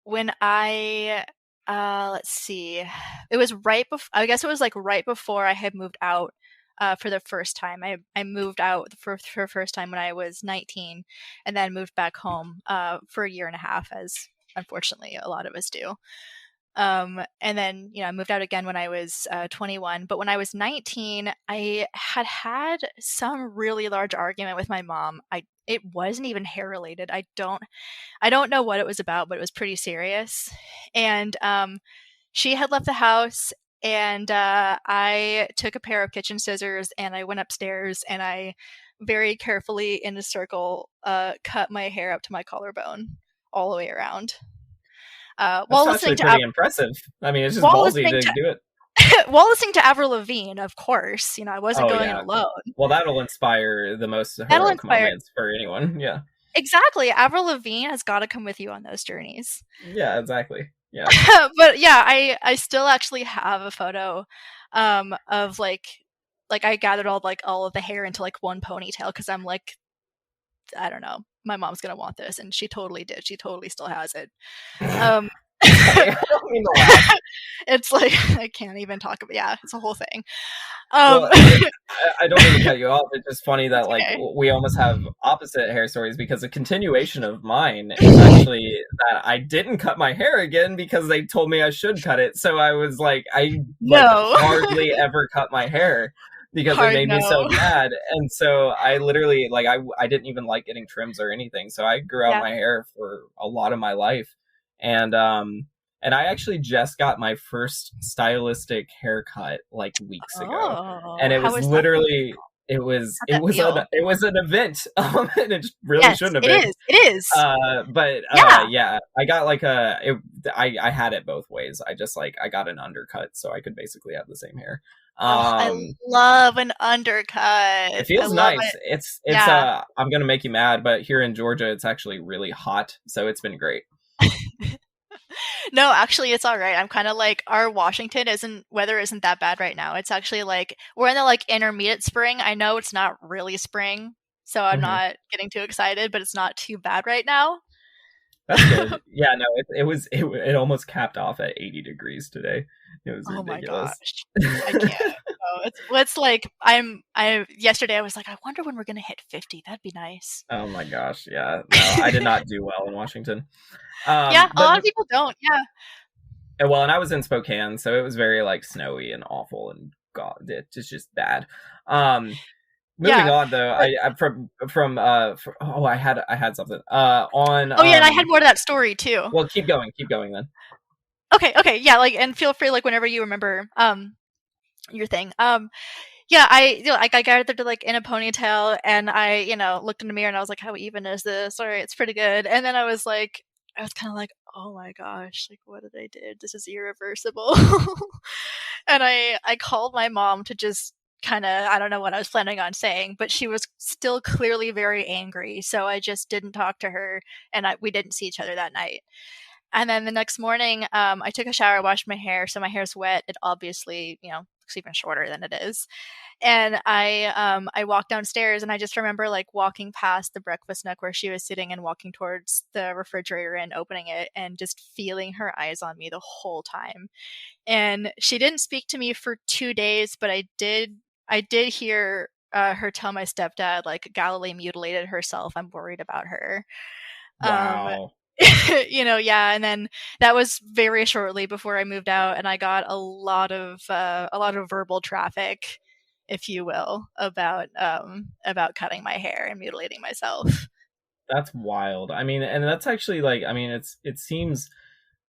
Speaker 2: when I let's see, it was right before. I guess it was like right before I had moved out for the first time. I moved out for first time when I was 19, and then moved back home for a year and a half, as unfortunately a lot of us do. And then, I moved out again when I was 21. But when I was 19, I had some really large argument with my mom. It wasn't even hair related. I don't know what it was about, but it was pretty serious. And she had left the house, and I took a pair of kitchen scissors and I went upstairs and I very carefully in a circle cut my hair up to my collarbone all the way around.
Speaker 1: That's actually pretty impressive. I mean, it's just
Speaker 2: while
Speaker 1: ballsy
Speaker 2: listening
Speaker 1: to
Speaker 2: to
Speaker 1: do it.
Speaker 2: while listening to Avril Lavigne, of course. I wasn't
Speaker 1: Oh
Speaker 2: going in
Speaker 1: yeah.
Speaker 2: alone.
Speaker 1: Well, that'll inspire the most
Speaker 2: That'll
Speaker 1: heroic
Speaker 2: inspire
Speaker 1: moments for anyone. Yeah.
Speaker 2: exactly. Avril Lavigne has got to come with you on those journeys.
Speaker 1: Yeah. Exactly. Yeah.
Speaker 2: But yeah, I still actually have a photo of like I gathered all of the hair into like one ponytail because I'm like, I don't know, my mom's gonna want this, and she totally did. She totally still has it. Um,
Speaker 1: Sorry, I don't mean to laugh.
Speaker 2: it's like I can't even talk about. Yeah, it's a whole thing.
Speaker 1: Well, I don't mean to cut you off. It's just funny that like
Speaker 2: Okay.
Speaker 1: we almost have opposite hair stories because a continuation of mine is actually that I didn't cut my hair again because they told me I should cut it. So I was like, I like
Speaker 2: No.
Speaker 1: hardly ever cut my hair because it made me so mad. And so I literally like I didn't even like getting trims or anything. So I grew out
Speaker 2: Yeah.
Speaker 1: my hair for a lot of my life. And I actually just got my first stylistic haircut like weeks ago, and it
Speaker 2: How
Speaker 1: was
Speaker 2: was that?
Speaker 1: literally it was
Speaker 2: How'd that feel?
Speaker 1: it was an event, and it really
Speaker 2: Yes,
Speaker 1: shouldn't have
Speaker 2: it
Speaker 1: been.
Speaker 2: is. It is.
Speaker 1: But
Speaker 2: Yeah.
Speaker 1: yeah, I got like I had it both ways. I just like I got an undercut, so I could basically have the same hair.
Speaker 2: Oh, I love an undercut.
Speaker 1: It
Speaker 2: I
Speaker 1: feels
Speaker 2: love
Speaker 1: nice.
Speaker 2: it.
Speaker 1: It's
Speaker 2: Yeah.
Speaker 1: I'm gonna make you mad, but here in Georgia, it's actually really hot, so it's been great.
Speaker 2: No, actually, it's all right. I'm kind of like our Washington weather isn't that bad right now. It's actually like we're in the like intermediate spring. I know it's not really spring, so I'm
Speaker 1: Mhm.
Speaker 2: not getting too excited, but it's not too bad right now.
Speaker 1: That's good. Yeah, no, it almost capped off at 80 degrees today. It was
Speaker 2: Oh my
Speaker 1: ridiculous.
Speaker 2: gosh. I can't. No, it's like I yesterday I was like, I wonder when we're gonna hit 50. That'd be nice.
Speaker 1: Oh my gosh, yeah. No, I did not do well in Washington.
Speaker 2: Yeah, a lot
Speaker 1: But
Speaker 2: of people don't. Yeah.
Speaker 1: well, and I was in Spokane, so it was very like snowy and awful and God, it's just bad. Moving
Speaker 2: Yeah.
Speaker 1: on though,
Speaker 2: But
Speaker 1: oh, I had something on
Speaker 2: oh yeah, and I had more to that story too.
Speaker 1: well, keep going then.
Speaker 2: Okay, yeah, like and feel free like whenever you remember your thing. Yeah, I gathered like in a ponytail and I, looked in the mirror and I was like, how even is this? All right, it's pretty good. And then I was kind of like, oh my gosh, like what did I did? This is irreversible. And I called my mom to just kind of, I don't know what I was planning on saying, but she was still clearly very angry. So I just didn't talk to her and we didn't see each other that night. And then the next morning, I took a shower, washed my hair, so my hair's wet. It obviously, looks even shorter than it is. And I walked downstairs, and I just remember like walking past the breakfast nook where she was sitting and walking towards the refrigerator and opening it and just feeling her eyes on me the whole time. And she didn't speak to me for 2 days, but I did hear her tell my stepdad like Galilee mutilated herself. I'm worried about her. Um,
Speaker 1: Wow.
Speaker 2: yeah, and then that was very shortly before I moved out, and I got a lot of verbal traffic, if you will, about cutting my hair and mutilating myself.
Speaker 1: That's wild. I mean, and that's actually like, I mean, it seems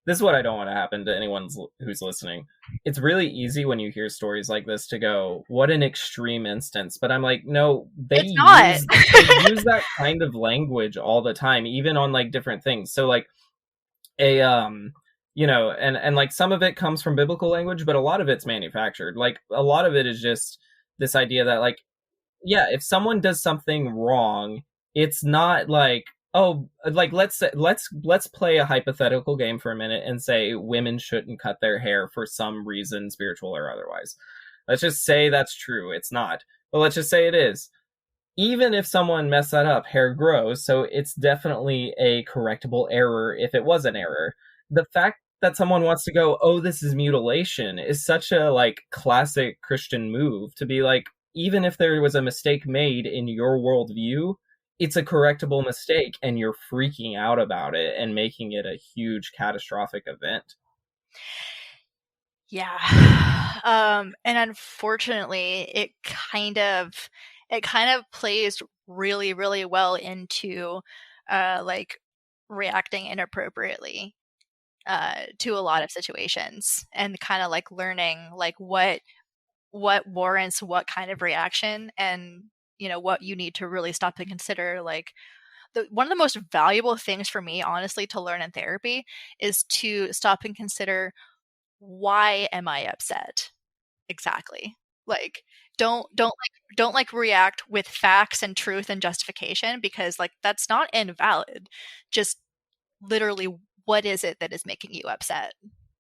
Speaker 1: this is what I don't want to happen to anyone who's listening. It's really easy when you hear stories like this to go, "What an extreme instance." But I'm like, no,
Speaker 2: It's not.
Speaker 1: they use that kind of language all the time, even on like different things. So like a and like some of it comes from biblical language, but a lot of it's manufactured. Like a lot of it is just this idea that like, yeah, if someone does something wrong, it's not like, oh, like let's play a hypothetical game for a minute and say women shouldn't cut their hair for some reason, spiritual or otherwise. Let's just say that's true. It's not, but let's just say it is. Even if someone messed that up, hair grows, so it's definitely a correctable error if it was an error. The fact that someone wants to go, oh, this is mutilation, is such a like classic Christian move to be like, even if there was a mistake made in your worldview, it's a correctable mistake, and you're freaking out about it and making it a huge catastrophic event.
Speaker 2: Yeah. And unfortunately, it kind of plays really, really well into like reacting inappropriately to a lot of situations, and kind of like learning like what warrants what kind of reaction, and what you need to really stop and consider. Like one of the most valuable things for me, honestly, to learn in therapy is to stop and consider, why am I upset? Exactly. Like don't react with facts and truth and justification, because like that's not invalid. Just literally, what is it that is making you upset?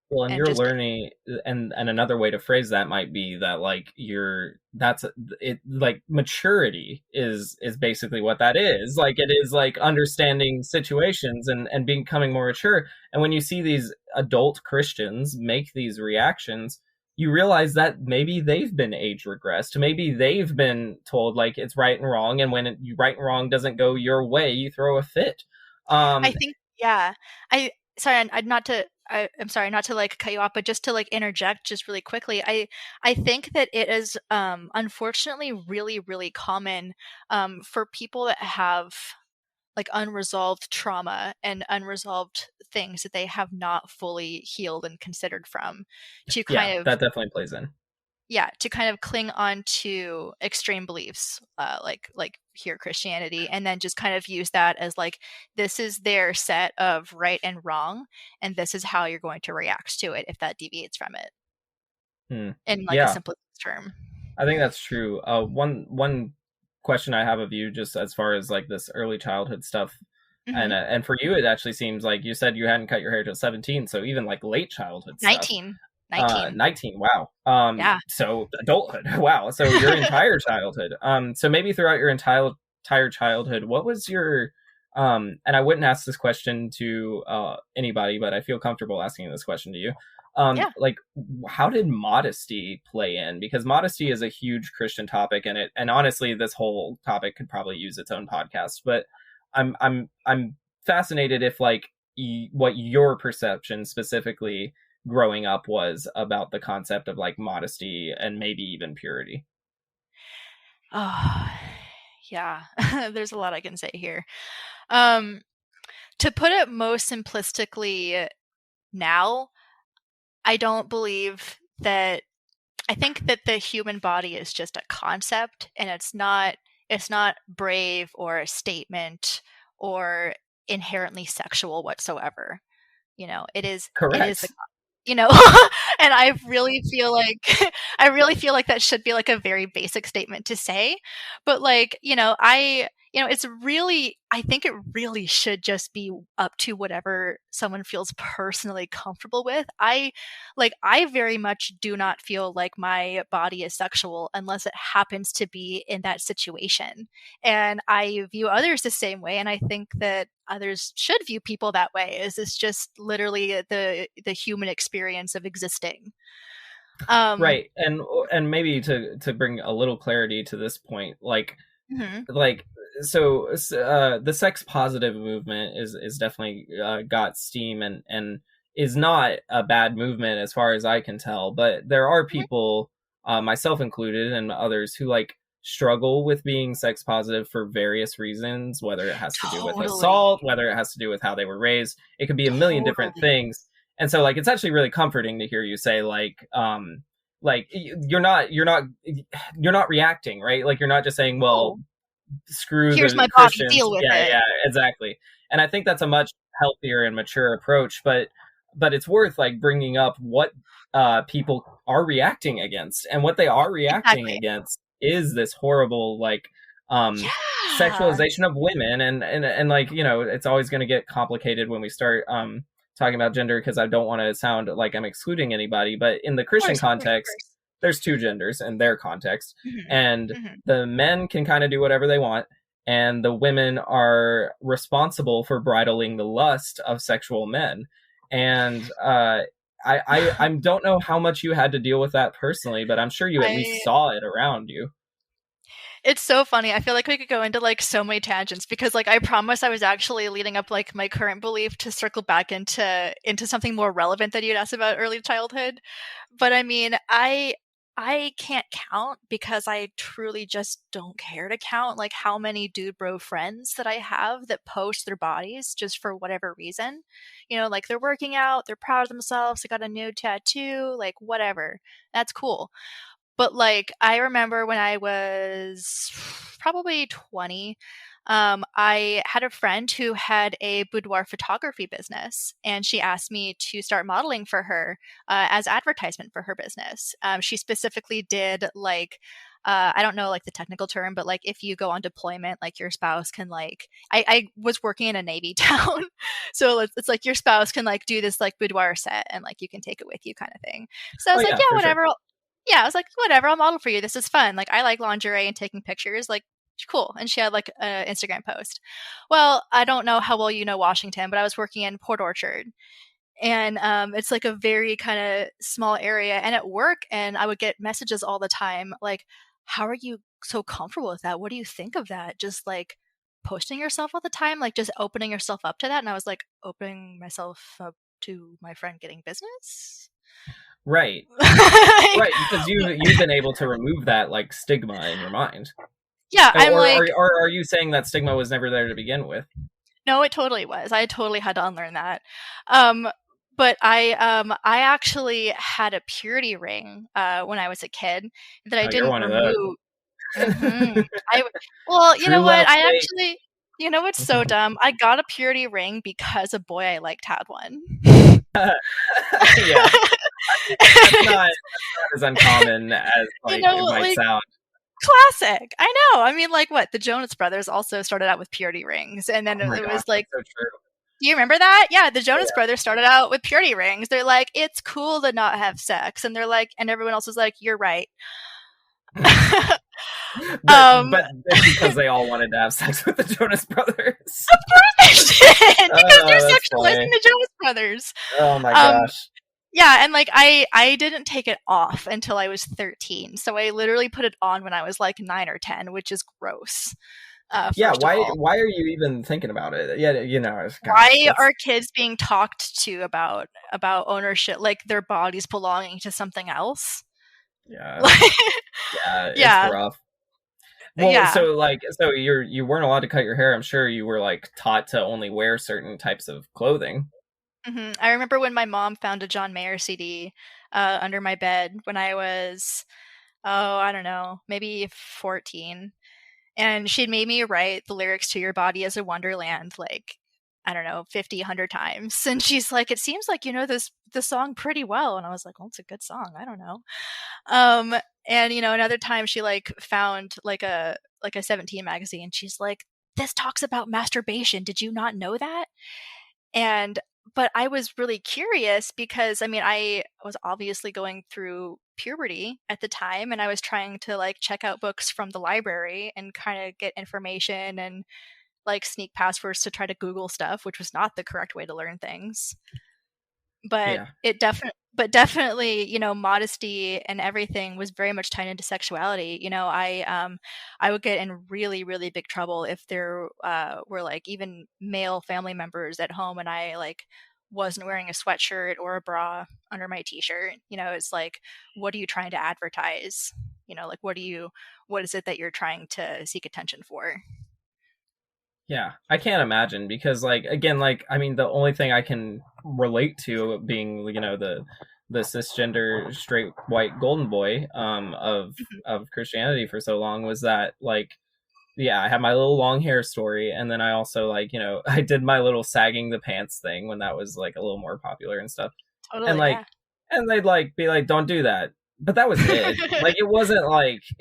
Speaker 1: Well, and
Speaker 2: And
Speaker 1: you're
Speaker 2: just
Speaker 1: learning, and another way to phrase that might be that like that's it, like maturity is basically what that is. Like it is like understanding situations and becoming more mature. And when you see these adult Christians make these reactions, you realize that maybe they've been age regressed. Maybe they've been told like it's right and wrong, and when right and wrong doesn't go your way, you throw a fit.
Speaker 2: I
Speaker 1: Um,
Speaker 2: think, yeah. I'm sorry not to like cut you off, but just to like interject just really quickly. I think that it is unfortunately really, really common for people that have like unresolved trauma and unresolved things that they have not fully healed and considered from, to
Speaker 1: yeah,
Speaker 2: kind of,
Speaker 1: that definitely plays in.
Speaker 2: yeah, to kind of cling on to extreme beliefs, like here Christianity, and then just kind of use that as like, this is their set of right and wrong, and this is how you're going to react to it if that deviates from it,
Speaker 1: Hmm.
Speaker 2: in like a
Speaker 1: Yeah,
Speaker 2: simplest term.
Speaker 1: I think that's true. One question I have of you, just as far as like this early childhood stuff,
Speaker 2: Hmm.
Speaker 1: and for you, it actually seems like you said you hadn't cut your hair till 17, so even like late childhood stuff.
Speaker 2: 19. 19.
Speaker 1: 19. Wow.
Speaker 2: Yeah.
Speaker 1: So adulthood. Wow. So your entire childhood. So maybe throughout your entire childhood, what was your and I wouldn't ask this question to anybody, but I feel comfortable asking this question to you.
Speaker 2: Yeah.
Speaker 1: Like how did modesty play in? Because modesty is a huge Christian topic, and honestly, this whole topic could probably use its own podcast. But I'm fascinated if like what your perception specifically growing up was about the concept of like modesty and maybe even purity.
Speaker 2: Oh, yeah. There's a lot I can say here. Um, to put it most simplistically, now, I don't believe that I think that the human body is just a concept, and it's not brave or a statement or inherently sexual whatsoever. It is a,
Speaker 1: Correct.
Speaker 2: you know and I really feel like I really feel like that should be like a very basic statement to say. But like, it's really, I think it really should just be up to whatever someone feels personally comfortable with. I very much do not feel like my body is sexual unless it happens to be in that situation. And I view others the same way. And I think that others should view people that way. Is this just literally the human experience of existing? Um,
Speaker 1: Right. And maybe to bring a little clarity to this point,
Speaker 2: mhm.
Speaker 1: like the sex positive movement is definitely got steam and is not a bad movement as far as I can tell, but there are
Speaker 2: Mhm.
Speaker 1: people, myself included and others, who like struggle with being sex positive for various reasons, whether it has to do with
Speaker 2: Totally.
Speaker 1: assault, whether it has to do with how they were raised. It could be a million different
Speaker 2: Totally.
Speaker 1: things. And so like it's actually really comforting to hear you say like you're not reacting, right? Like you're not just saying, well,
Speaker 2: No.
Speaker 1: screw
Speaker 2: Here's
Speaker 1: the
Speaker 2: my body,
Speaker 1: Christians.
Speaker 2: deal with
Speaker 1: Yeah,
Speaker 2: it.
Speaker 1: yeah, exactly. And I think that's a much healthier and mature approach. But it's worth like bringing up what people are reacting against, and what they are reacting
Speaker 2: Exactly.
Speaker 1: against is this horrible like um
Speaker 2: Yeah.
Speaker 1: sexualization of women, and like it's always going to get complicated when we start talking about gender, because I don't want to sound like I'm excluding anybody, but in the
Speaker 2: Of
Speaker 1: Christian
Speaker 2: course, of course, of
Speaker 1: context
Speaker 2: course.
Speaker 1: there's two genders in their context,
Speaker 2: Mhm.
Speaker 1: and
Speaker 2: Mhm.
Speaker 1: the men can kind of do whatever they want, and the women are responsible for bridling the lust of sexual men. And I don't know how much you had to deal with that personally, but I'm sure you at least
Speaker 2: I
Speaker 1: saw it around you.
Speaker 2: It's so funny. I feel like we could go into like so many tangents because like I promise I was actually leading up like my current belief to circle back into something more relevant that you'd asked about early childhood. But I mean, I can't count because I truly just don't care to count like how many dude bro friends that I have that post their bodies just for whatever reason. Like they're working out, they're proud of themselves, they got a new tattoo, like whatever. That's cool. But, like, I remember when I was probably 20, I had a friend who had a boudoir photography business, and she asked me to start modeling for her, as advertisement for her business. She specifically did, like, I don't know, like, the technical term, but, like, if you go on deployment, like, your spouse can, like I was working in a Navy town, so it's like your spouse can, like, do this, like, boudoir set, and, like, you can take it with you kinda thing. So I
Speaker 1: Oh
Speaker 2: was like,
Speaker 1: yeah,
Speaker 2: "Yeah,
Speaker 1: for sure.
Speaker 2: whatever, yeah, I was like, whatever, I'll model for you. This is fun. Like, I like lingerie and taking pictures. Like, cool." And she had like an Instagram post. Well, I don't know how well you know Washington, but I was working in Port Orchard, and it's like a very kind of small area, and at work, and I would get messages all the time like, "How are you so comfortable with that? What do you think of that? Just like posting yourself all the time, like just opening yourself up to that?" And I was like, opening myself up to my friend getting business.
Speaker 1: Right. Right, because you've been able to remove that like stigma in your mind.
Speaker 2: Yeah,
Speaker 1: or
Speaker 2: I'm
Speaker 1: or
Speaker 2: like,
Speaker 1: or are you saying that stigma was never there to begin with?
Speaker 2: no, it totally was. I totally had to unlearn that. Um, but I actually had a purity ring when I was a kid that I
Speaker 1: Oh, you're
Speaker 2: didn't
Speaker 1: one of
Speaker 2: remove.
Speaker 1: those.
Speaker 2: Mhm. Well, you
Speaker 1: True
Speaker 2: know what?
Speaker 1: love,
Speaker 2: I
Speaker 1: wait.
Speaker 2: actually, you know what's so dumb? I got a purity ring because a boy I liked had one.
Speaker 1: Yeah, that's not as uncommon as
Speaker 2: You
Speaker 1: like
Speaker 2: know,
Speaker 1: it might
Speaker 2: like
Speaker 1: sound.
Speaker 2: classic. I know. I mean, like what? The Jonas Brothers also started out with purity rings, and then
Speaker 1: Oh my
Speaker 2: it
Speaker 1: gosh,
Speaker 2: was like,
Speaker 1: that's so true.
Speaker 2: do you remember that? Yeah, the
Speaker 1: Oh
Speaker 2: Jonas Brothers started out with purity rings. They're like, it's cool to not have sex, and they're like, and everyone else was like, you're right.
Speaker 1: Yeah. but
Speaker 2: um,
Speaker 1: but it's because they all wanted to have sex with the Jonas Brothers.
Speaker 2: of course they did because they're
Speaker 1: That's
Speaker 2: sexualizing
Speaker 1: funny.
Speaker 2: the Jonas Brothers.
Speaker 1: Oh my
Speaker 2: Um,
Speaker 1: gosh.
Speaker 2: yeah, and like I didn't take it off until I was 13, so I literally put it on when I was like 9 or 10, which is gross.
Speaker 1: Yeah,
Speaker 2: First of
Speaker 1: why
Speaker 2: all,
Speaker 1: why are you even thinking about it? Yeah, gosh,
Speaker 2: why
Speaker 1: that's
Speaker 2: are kids being talked to about ownership, like their bodies belonging to something else?
Speaker 1: yeah,
Speaker 2: Like,
Speaker 1: yeah, it's
Speaker 2: yeah,
Speaker 1: rough. Well,
Speaker 2: yeah.
Speaker 1: so you weren't allowed to cut your hair. I'm sure you were like taught to only wear certain types of clothing.
Speaker 2: I remember when my mom found a John Mayer CD under my bed when I was, oh, I don't know, maybe 14. And she'd made me write the lyrics to Your Body is a Wonderland, like, I don't know, 50, 100 times. And she's like, it seems like you know the song pretty well. And I was like, well, it's a good song. I don't know. And another time she like found like a 17 magazine. She's like, this talks about masturbation. Did you not know that? And but I was really curious because I mean, I was obviously going through puberty at the time, and I was trying to like check out books from the library and kind of get information and like sneak passwords to try to Google stuff, which was not the correct way to learn things. But
Speaker 1: Yeah.
Speaker 2: definitely, you know, modesty and everything was very much tied into sexuality. You know, I would get in really, really big trouble if there were like even male family members at home and I like wasn't wearing a sweatshirt or a bra under my t-shirt. You know, it's like, what are you trying to advertise? You know, like what is it that you're trying to seek attention for?
Speaker 1: Yeah, I can't imagine because, like, again, like, I mean, the only thing I can relate to being, you know, the cisgender straight white golden boy
Speaker 2: Mhm.
Speaker 1: of Christianity for so long was that, like, yeah, I had my little long hair story, and then I also, like, you know, I did my little sagging the pants thing when that was like a little more popular and stuff, and
Speaker 2: Totally,
Speaker 1: like,
Speaker 2: yeah.
Speaker 1: and they'd like be like, "Don't do that," but that was it. Like, it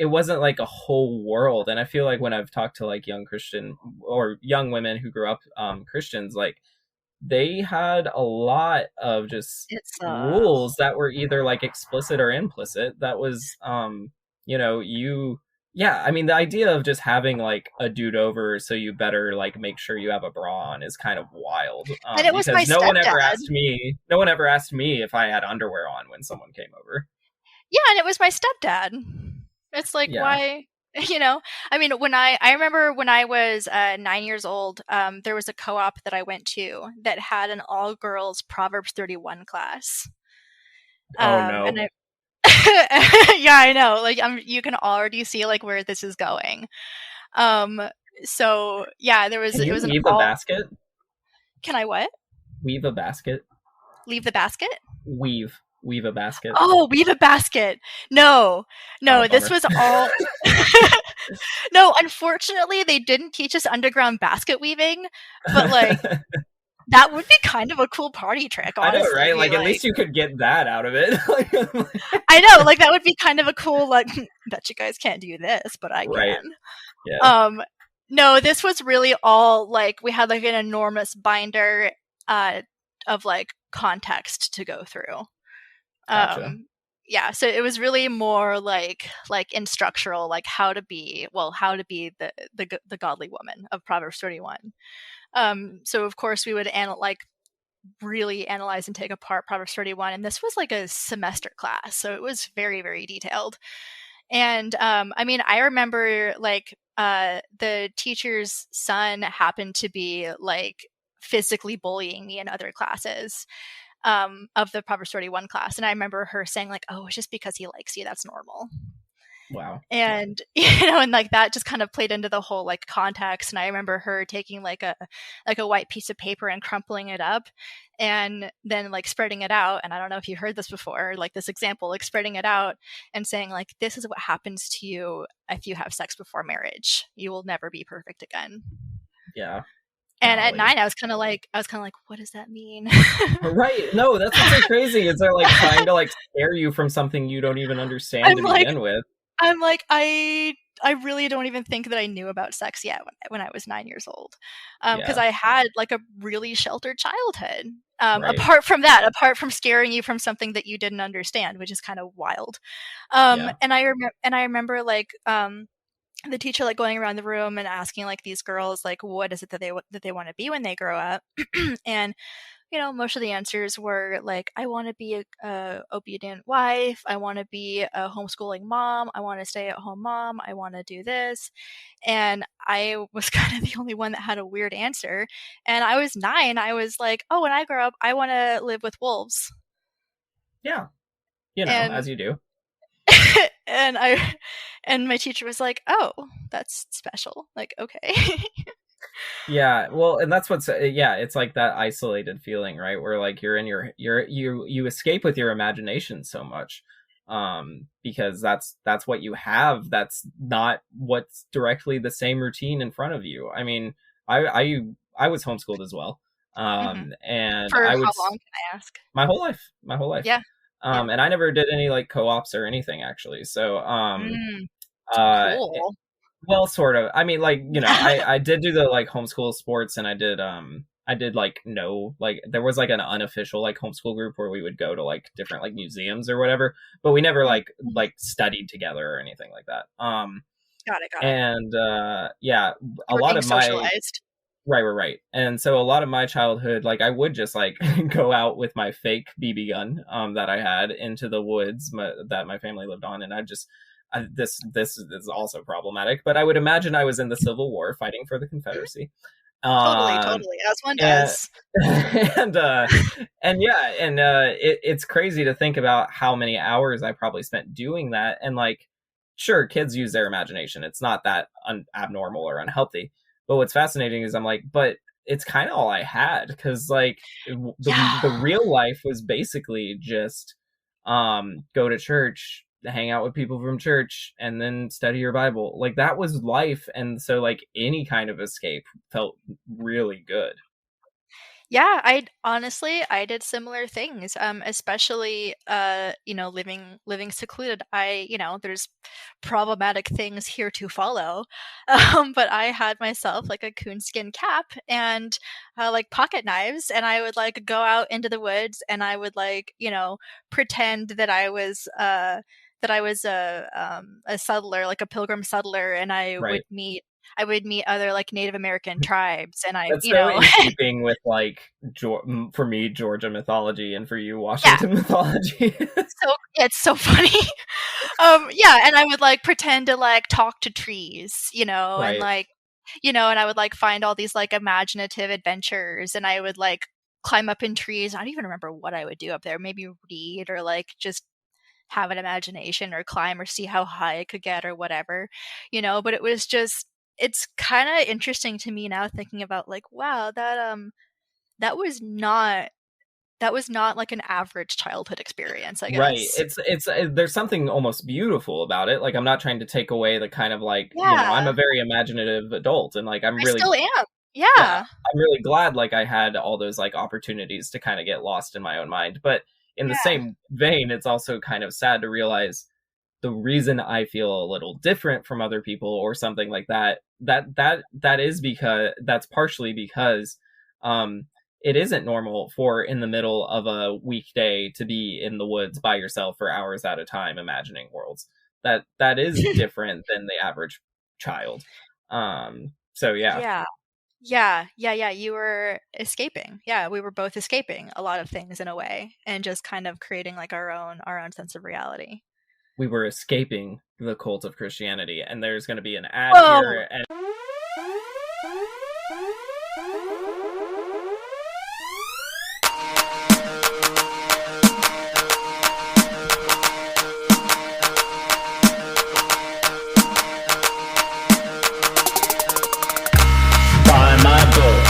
Speaker 1: wasn't like a whole world. And I feel like when I've talked to like young Christian or young women who grew up Christians, like they had a lot of just
Speaker 2: It's
Speaker 1: rules that were either like explicit or implicit. That was you know, you yeah, I mean the idea of just having like a dude over so you better like make sure you have a bra on is kind of wild.
Speaker 2: and it was my
Speaker 1: Because
Speaker 2: stepdad.
Speaker 1: no one ever asked me if I had underwear on when someone came over.
Speaker 2: Yeah, and it was my stepdad. It's like,
Speaker 1: Yeah.
Speaker 2: why? You know, I mean, I remember when I was 9 years old, there was a co-op that I went to that had an all-girls Proverbs 31 class,
Speaker 1: Oh
Speaker 2: and
Speaker 1: no.
Speaker 2: I, yeah, I know, like, you can already see like where this is going. Um, so yeah,
Speaker 1: Can
Speaker 2: it
Speaker 1: you
Speaker 2: was an
Speaker 1: weave a
Speaker 2: all.
Speaker 1: basket?
Speaker 2: Can I what?
Speaker 1: Weave a basket?
Speaker 2: Leave the basket?
Speaker 1: Weave a basket.
Speaker 2: Oh, weave a basket. No,
Speaker 1: Oh,
Speaker 2: no, this
Speaker 1: bummer.
Speaker 2: was all. No, unfortunately, they didn't teach us underground basket weaving, but like that would be kind of a cool party trick,
Speaker 1: I know, right?
Speaker 2: honestly.
Speaker 1: Like, at
Speaker 2: Like,
Speaker 1: least you could get that out of it.
Speaker 2: I know, like that would be kind of a cool like bet you guys can't do this, but I
Speaker 1: Right.
Speaker 2: can.
Speaker 1: Yeah.
Speaker 2: Um no, this was really all like we had like an enormous binder uh of like context to go through.
Speaker 1: Gotcha.
Speaker 2: Um yeah, so it was really more like instructional, like how to be the godly woman of Proverbs 31. So of course we would really analyze and take apart Proverbs 31, and this was like a semester class, so it was very, very detailed. And I mean, I remember like the teacher's son happened to be like physically bullying me in other classes of the Proverbs 31 class, and I remember her saying like, "Oh, it's just because he likes you. That's normal."
Speaker 1: Wow.
Speaker 2: And you know, and like that just kind of played into the whole like context. And I remember her taking like a white piece of paper and crumpling it up and then like spreading it out. And I don't know if you heard this before, like this example, like spreading it out and saying like, this is what happens to you if you have sex before marriage. You will never be perfect again.
Speaker 1: Yeah.
Speaker 2: And at
Speaker 1: Golly.
Speaker 2: 9 I was kind of like, what does that mean?
Speaker 1: Right. No, that's what's so crazy. Is they're like trying to like scare you from something you don't even understand
Speaker 2: I'm
Speaker 1: to
Speaker 2: like,
Speaker 1: begin with.
Speaker 2: I'm like, I really don't even think that I knew about sex yet when I was 9 years old, because
Speaker 1: Yeah.
Speaker 2: I had like a really sheltered childhood.
Speaker 1: Right.
Speaker 2: Apart from scaring you from something that you didn't understand, which is kind of wild.
Speaker 1: Yeah.
Speaker 2: And I remember like the teacher like going around the room and asking like these girls like what is it that they want to be when they grow up, and you know, most of the answers were like, I want to be a obedient wife. I want to be a homeschooling mom. I want to stay at home mom. I want to do this. And I was kind of the only one that had a weird answer. And I was 9. I was like, oh, when I grow up, I want to live with wolves.
Speaker 1: Yeah. You know,
Speaker 2: And
Speaker 1: as you do.
Speaker 2: and I and my teacher was like, oh, that's special. Like, okay.
Speaker 1: Yeah, well, and that's what's yeah, it's like that isolated feeling, right? Where like you're in you escape with your imagination so much. Because that's what you have. That's not what's directly the same routine in front of you. I mean, I was homeschooled as well.
Speaker 2: Hmm.
Speaker 1: And
Speaker 2: For
Speaker 1: I
Speaker 2: how
Speaker 1: would
Speaker 2: long can I ask?
Speaker 1: my whole life.
Speaker 2: Yeah. Yeah.
Speaker 1: And I never did any like co-ops or anything actually. So
Speaker 2: Mm,
Speaker 1: uh
Speaker 2: cool.
Speaker 1: Well, sort of. I mean, like, I did do the like homeschool sports, and I did like no, like there was like an unofficial like homeschool group where we would go to like different like museums or whatever, but we never like studied together or anything like that.
Speaker 2: Got it, got it.
Speaker 1: And yeah, a
Speaker 2: You were
Speaker 1: lot
Speaker 2: being
Speaker 1: of my
Speaker 2: socialized.
Speaker 1: right. And so a lot of my childhood, like I would just like go out with my fake BB gun that I had into the woods that my family lived on, and this is also problematic, but I would imagine I was in the Civil War fighting for the Confederacy.
Speaker 2: Totally,
Speaker 1: Um,
Speaker 2: totally, as one
Speaker 1: and
Speaker 2: does.
Speaker 1: and yeah, and it's crazy to think about how many hours I probably spent doing that. And like, sure, kids use their imagination. It's not that abnormal or unhealthy. But what's fascinating is I'm like, but it's kind of all I had, because like the
Speaker 2: Yeah.
Speaker 1: real life was basically just go to church, hang out with people from church, and then study your Bible. Like that was life. And so like any kind of escape felt really good.
Speaker 2: Yeah, I did similar things, especially, living secluded. There's problematic things here to follow, but I had myself like a coonskin cap and like pocket knives, and I would like go out into the woods, and I would like pretend that I was a settler, like a pilgrim settler, and
Speaker 1: Right.
Speaker 2: I would meet other like Native American tribes, and
Speaker 1: That's so in keeping with like for me Georgia mythology, and for you
Speaker 2: yeah.
Speaker 1: Washington mythology.
Speaker 2: So yeah, it's so funny. Yeah, and I would like pretend to like talk to trees, and
Speaker 1: Right.
Speaker 2: like, and I would like find all these like imaginative adventures, and I would like climb up in trees. I don't even remember what I would do up there. Maybe read, or like just have an imagination, or climb, or see how high I could get, or whatever, but it's kind of interesting to me now thinking about like, wow, that was not like an average childhood experience, I
Speaker 1: Right.
Speaker 2: guess.
Speaker 1: It's there's something almost beautiful about it. Like I'm not trying to take away the kind of like, I'm
Speaker 2: Yeah,
Speaker 1: a very imaginative adult, and like
Speaker 2: I still am.
Speaker 1: yeah,
Speaker 2: Yeah.
Speaker 1: I'm really glad like I had all those like opportunities to kind of get lost in my own mind. But in the
Speaker 2: Yeah.
Speaker 1: same vein, it's also kind of sad to realize the reason I feel a little different from other people or something like that is because that's partially because um it isn't normal for in the middle of a weekday to be in the woods by yourself for hours at a time imagining worlds. That is different than the average child. So yeah.
Speaker 2: Yeah. Yeah, you were escaping. Yeah, we were both escaping a lot of things in a way, and just kind of creating like our own sense of reality.
Speaker 1: We were escaping the cult of Christianity, and there's going to be an ad
Speaker 2: Whoa!
Speaker 1: here. And buy my book.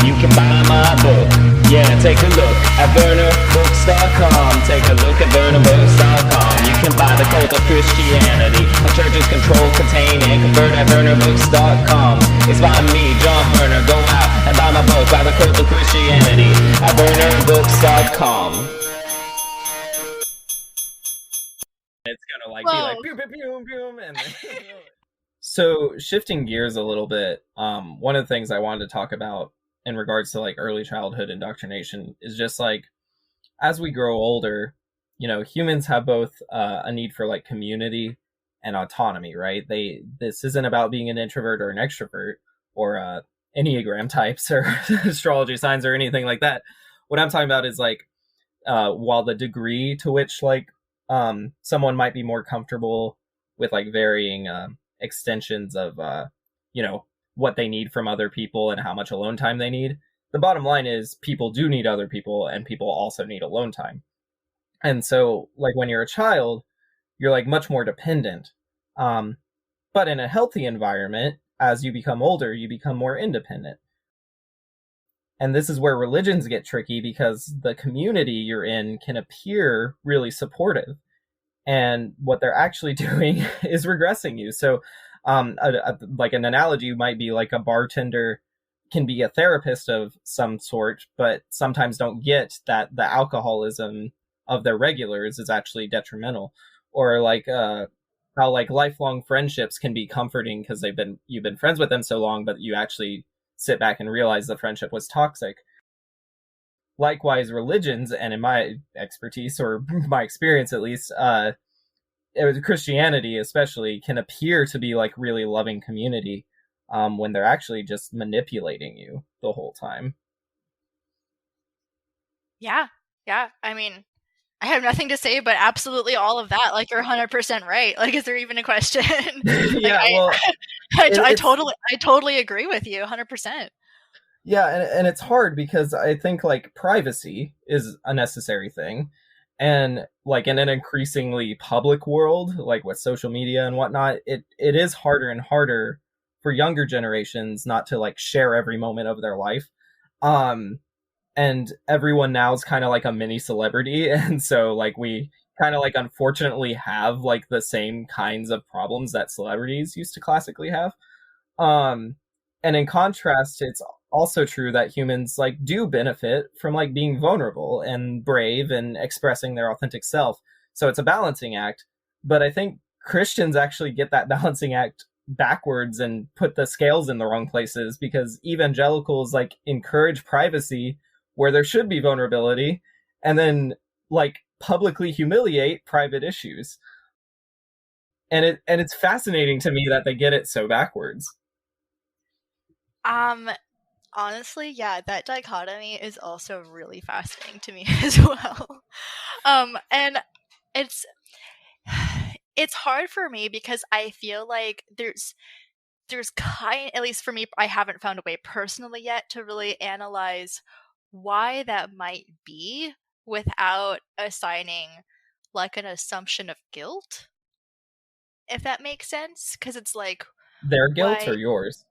Speaker 1: You can buy my book. Yeah, take a look at VernerBooks.com. Take a look at VernerBooks.com. You can buy The Cult of Christianity, a church's control, contain, and convert at VernerBooks.com. It's by me, John Verner. Go out and buy my book by The Cult of Christianity at VernerBooks.com. It's gonna like be
Speaker 2: Whoa!
Speaker 1: like pew pew pew pew, and so shifting gears a little bit, one of the things I wanted to talk about in regards to like early childhood indoctrination is just like as we grow older, humans have both a need for like community and autonomy, right? This isn't about being an introvert or an extrovert or enneagram types or astrology signs or anything like that. What I'm talking about is like while the degree to which like someone might be more comfortable with like varying extensions of what they need from other people and how much alone time they need, the bottom line is people do need other people, and people also need alone time. And so like when you're a child, you're like much more dependent, but in a healthy environment, as you become older, you become more independent. And this is where religions get tricky, because the community you're in can appear really supportive, and what they're actually doing is regressing you. So like an analogy might be like a bartender can be a therapist of some sort, but sometimes don't get that the alcoholism of their regulars is actually detrimental. Or like how like lifelong friendships can be comforting because you've been friends with them so long, but you actually sit back and realize the friendship was toxic. Likewise, religions, and in my expertise or my experience at least, Christianity especially can appear to be like really loving community, when they're actually just manipulating you the whole time.
Speaker 2: Yeah. Yeah. I mean, I have nothing to say, but absolutely all of that. Like, you're 100% right. Like, is there even a question? Like,
Speaker 1: Yeah, well, it's
Speaker 2: I totally agree with you 100%.
Speaker 1: yeah, and it's hard because I think like privacy is a necessary thing, and like in an increasingly public world, like with social media and whatnot, it is harder and harder for younger generations not to like share every moment of their life. Um, and everyone now is kind of like a mini celebrity, and so like we kind of like unfortunately have like the same kinds of problems that celebrities used to classically have. um and in contrast, it's also true that humans like do benefit from like being vulnerable and brave and expressing their authentic self, so it's a balancing act. But I think Christians actually get that balancing act backwards and put the scales in the wrong places, because evangelicals like encourage privacy where there should be vulnerability, and then like publicly humiliate private issues. And it's fascinating to me that they get it so backwards.
Speaker 2: Um, Honestly, yeah, that dichotomy is also really fascinating to me as well. And it's it's hard for me because I feel like there's kind, at least for me, I haven't found a way personally yet to really analyze why that might be without assigning like an assumption of guilt, if that makes sense. Because it's like,
Speaker 1: Their guilt or
Speaker 2: why
Speaker 1: yours?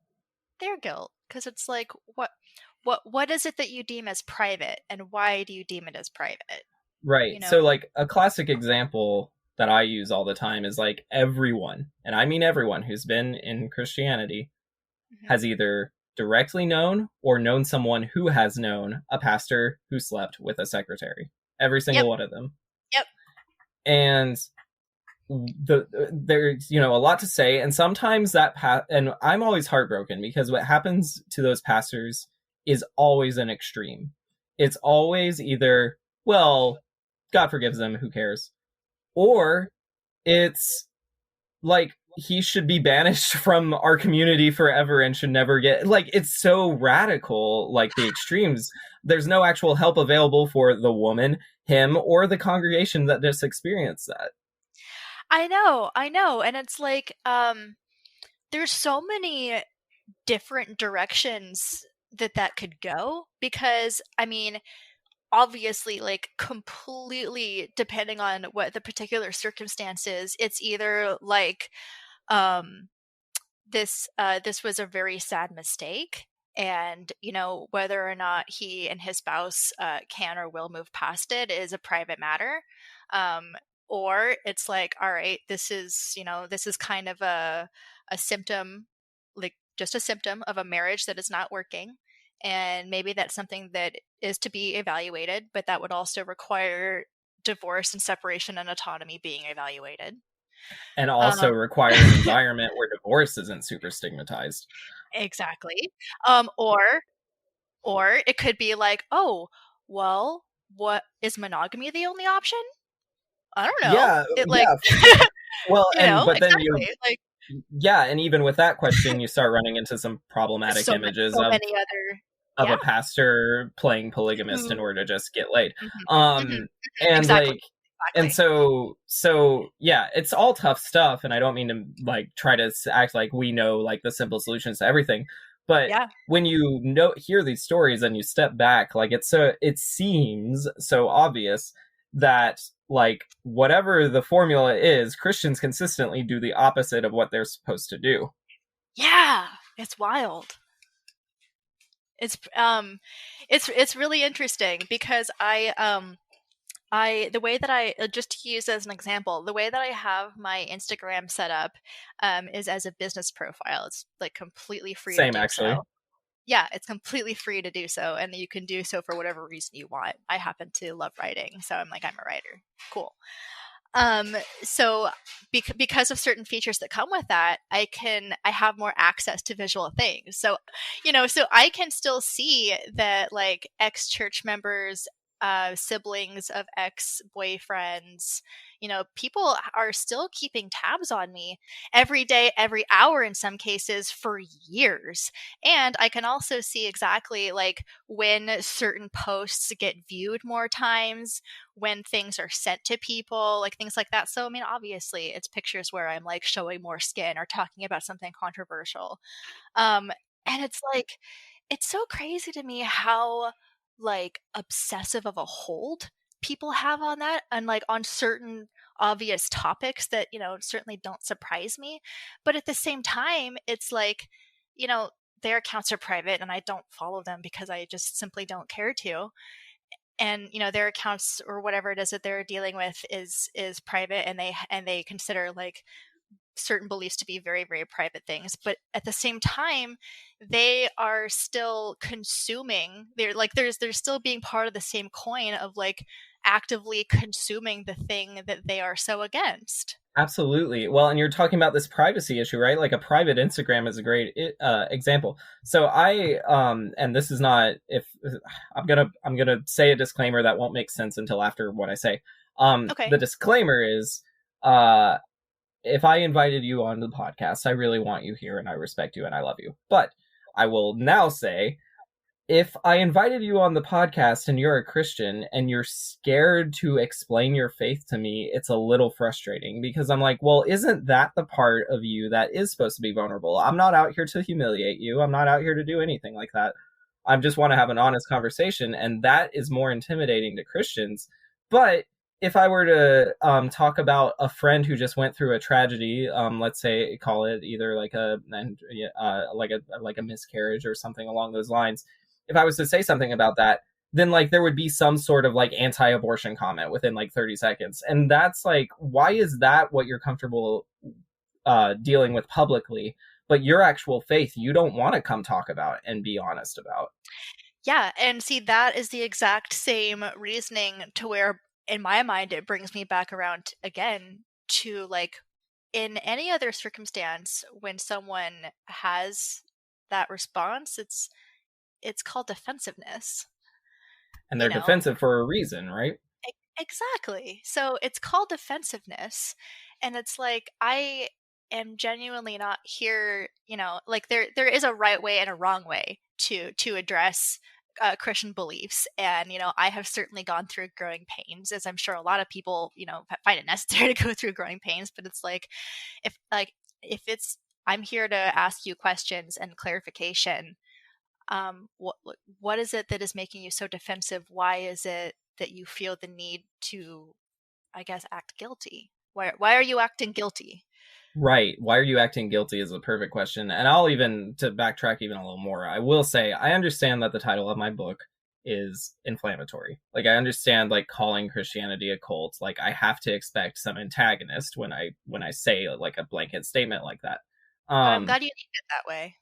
Speaker 2: their guilt? Because it's like, what is it that you deem as private, and why do you deem it as private? You
Speaker 1: Right. So,
Speaker 2: know?
Speaker 1: like, a classic example that I use all the time is like everyone, and I mean everyone who's been in Christianity,
Speaker 2: Hmm.
Speaker 1: has either directly known or known someone who has known a pastor who slept with a secretary. Every
Speaker 2: Yep.
Speaker 1: single one of them.
Speaker 2: Yep.
Speaker 1: And there's a lot to say, and sometimes and I'm always heartbroken because what happens to those pastors is always an extreme. It's always either, well, God forgives them, who cares, or it's like he should be banished from our community forever and should never get, like, it's so radical, like the extremes. There's no actual help available for the woman, him, or the congregation that just experienced that.
Speaker 2: I know, and it's like, there's so many different directions that could go, because I mean, obviously, like, completely depending on what the particular circumstances, it's either like, um this was a very sad mistake, and whether or not he and his spouse can or will move past it is a private matter. um or it's like, all right, this is kind of a symptom, like just a symptom of a marriage that is not working, and maybe that's something that is to be evaluated, but that would also require divorce and separation and autonomy being evaluated.
Speaker 1: And also
Speaker 2: um
Speaker 1: require an environment where divorce isn't super stigmatized.
Speaker 2: Exactly. Or it could be like, oh, well, what is monogamy the only option? I don't know.
Speaker 1: Yeah,
Speaker 2: It like,
Speaker 1: yeah, for sure. Well, and but then
Speaker 2: exactly. Like,
Speaker 1: yeah, and even with that question, you start running into some problematic images
Speaker 2: so many other,
Speaker 1: of
Speaker 2: yeah.
Speaker 1: a pastor playing polygamist in
Speaker 2: Who,
Speaker 1: order to just get laid.
Speaker 2: mhm, mhm,
Speaker 1: Um, and
Speaker 2: exactly,
Speaker 1: like, and
Speaker 2: exactly.
Speaker 1: so yeah, it's all tough stuff. And I don't mean to like try to act like we know like the simple solutions to everything, but
Speaker 2: Yeah.
Speaker 1: when you hear these stories and you step back, like it seems so obvious that like whatever the formula is, Christians consistently do the opposite of what they're supposed to do.
Speaker 2: Yeah. It's wild. It's it's really interesting because the way that I, just to use as an example, the way that I have my Instagram set up, is as a business profile. It's like completely free to
Speaker 1: Same,
Speaker 2: do
Speaker 1: actually.
Speaker 2: so. Yeah, it's completely free to do so, and you can do so for whatever reason you want. I happen to love writing, so I'm like, I'm a writer. Cool. So because of certain features that come with that, I have more access to visual things. So, so I can still see that like ex church members, siblings of ex boyfriends, people are still keeping tabs on me every day, every hour in some cases for years. And I can also see exactly like when certain posts get viewed more times, when things are sent to people, like things like that. So, I mean, obviously, it's pictures where I'm like showing more skin or talking about something controversial. Um, and it's like, it's so crazy to me how like obsessive of a hold people have on that, and like on certain obvious topics that, certainly don't surprise me. But at the same time, it's like, their accounts are private and I don't follow them because I just simply don't care to. And their accounts or whatever it is that they're dealing with is private, and they consider like certain beliefs to be very, very private things. But at the same time, they are still consuming, they're still being part of the same coin of like actively consuming the thing that they are so against.
Speaker 1: Absolutely. Well, and you're talking about this privacy issue, right? Like a private Instagram is a great example. So and this is not, if I'm gonna say a disclaimer that won't make sense until after what I say.
Speaker 2: Okay.
Speaker 1: The disclaimer is, if I invited you on the podcast, I really want you here and I respect you and I love you. But I will now say, if I invited you on the podcast and you're a Christian and you're scared to explain your faith to me, it's a little frustrating, because I'm like, well, isn't that the part of you that is supposed to be vulnerable? I'm not out here to humiliate you. I'm not out here to do anything like that. I just want to have an honest conversation, and that is more intimidating to Christians. But if I were to talk about a friend who just went through a tragedy, let's say, call it either like a miscarriage or something along those lines, if I was to say something about that, then like there would be some sort of like anti-abortion comment within like 30 seconds. And that's like, why is that what you're comfortable dealing with publicly, but your actual faith you don't want to come talk about and be honest about?
Speaker 2: Yeah, and see, that is the exact same reasoning to where, in my mind, it brings me back around again to like, in any other circumstance, when someone has that response, it's called defensiveness.
Speaker 1: And they're defensive for a reason, right?
Speaker 2: Exactly. So it's called defensiveness, and it's like, I am genuinely not here, like there is a right way and a wrong way to address Christian beliefs. And I have certainly gone through growing pains, as I'm sure a lot of people find it necessary to go through growing pains. But it's like, if it's, I'm here to ask you questions and clarification. What is it that is making you so defensive? Why is it that you feel the need to, I guess, act guilty? Why are you acting guilty?
Speaker 1: Right. Why are you acting guilty is a perfect question. And I'll even, to backtrack even a little more, I will say I understand that the title of my book is inflammatory. Like, I understand like calling Christianity a cult. Like, I have to expect some antagonist when I say like a blanket statement like that.
Speaker 2: I'm glad you named it that way.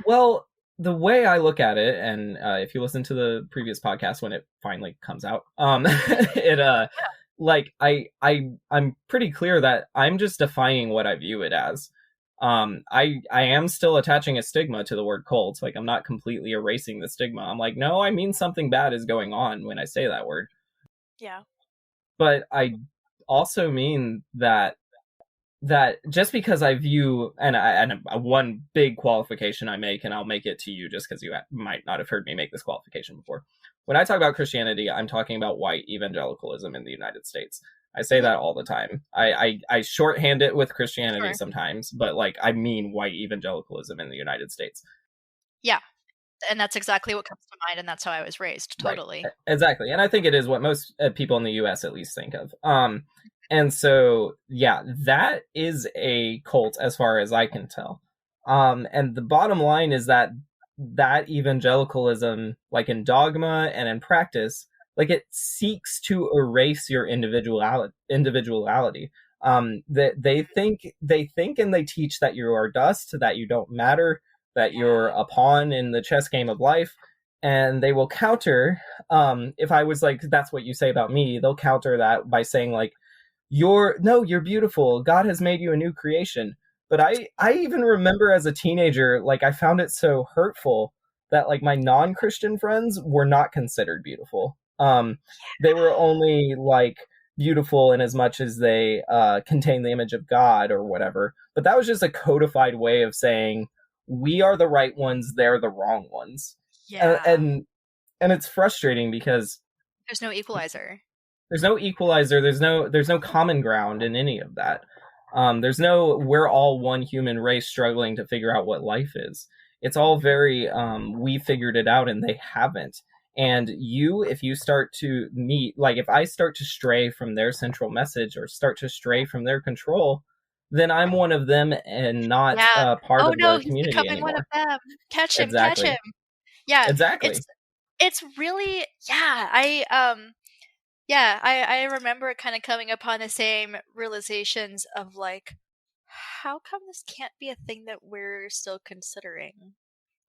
Speaker 1: Well, the way I look at it, and if you listen to the previous podcast when it finally comes out, it like I'm pretty clear that I'm just defining what I view it as. I am still attaching a stigma to the word cult. Like, I'm not completely erasing the stigma. I'm like, no, I mean something bad is going on when I say that word.
Speaker 2: Yeah.
Speaker 1: But I also mean that just because I view, and one big qualification I make, and I'll make it to you just because you might not have heard me make this qualification before. When I talk about Christianity, I'm talking about white evangelicalism in the United States. I say that all the time. I shorthand it with Christianity sometimes, but like, I mean white evangelicalism in the United States.
Speaker 2: Yeah. And that's exactly what comes to mind, and that's how I was raised. Totally.
Speaker 1: Right. Exactly. And I think it is what most people in the US at least think of. And so, yeah, that is a cult as far as I can tell. And the bottom line is that evangelicalism, like in dogma and in practice, like it seeks to erase your individuality. They think and they teach that you are dust, that you don't matter, that you're a pawn in the chess game of life. And they will counter, if I was like, that's what you say about me, they'll counter that by saying like, you're beautiful. God has made you a new creation. But I even remember as a teenager, like I found it so hurtful that like my non-Christian friends were not considered beautiful. They were only like beautiful in as much as they contain the image of God or whatever. But that was just a codified way of saying we are the right ones, they're the wrong ones. And
Speaker 2: Yeah.
Speaker 1: and it's frustrating because
Speaker 2: There's no equalizer.
Speaker 1: there's no equalizer, there's no common ground in any of that. There's no we're all one human race struggling to figure out what life is. It's all very we figured it out and they haven't. And if you start to meet, like if I start to stray from their central message or start to stray from their control, then I'm one of them and not
Speaker 2: Yeah.
Speaker 1: part
Speaker 2: Oh
Speaker 1: of
Speaker 2: no,
Speaker 1: the
Speaker 2: he's
Speaker 1: community
Speaker 2: becoming one of
Speaker 1: anymore.
Speaker 2: them. Catch him, catch him.
Speaker 1: Exactly.
Speaker 2: Yeah,
Speaker 1: Exactly.
Speaker 2: it's really, yeah, I remember kind of coming upon the same realizations of like, how come this can't be a thing that we're still considering?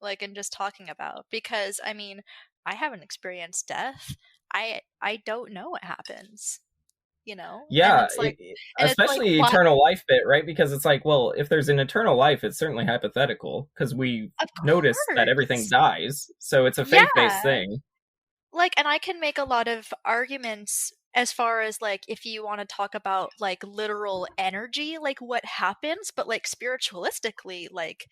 Speaker 2: Like, and just talking about, because I mean, I haven't experienced death. I don't know what happens, you know?
Speaker 1: Yeah,
Speaker 2: And it's like,
Speaker 1: especially
Speaker 2: what?
Speaker 1: eternal life bit, right? Because it's like, well, if there's an eternal life, it's certainly hypothetical because we
Speaker 2: Of
Speaker 1: notice that everything
Speaker 2: course.
Speaker 1: dies. So it's a faith-based
Speaker 2: Yeah.
Speaker 1: thing.
Speaker 2: Like, and I can make a lot of arguments as far as like if you want to talk about like literal energy, like what happens, but like spiritualistically, like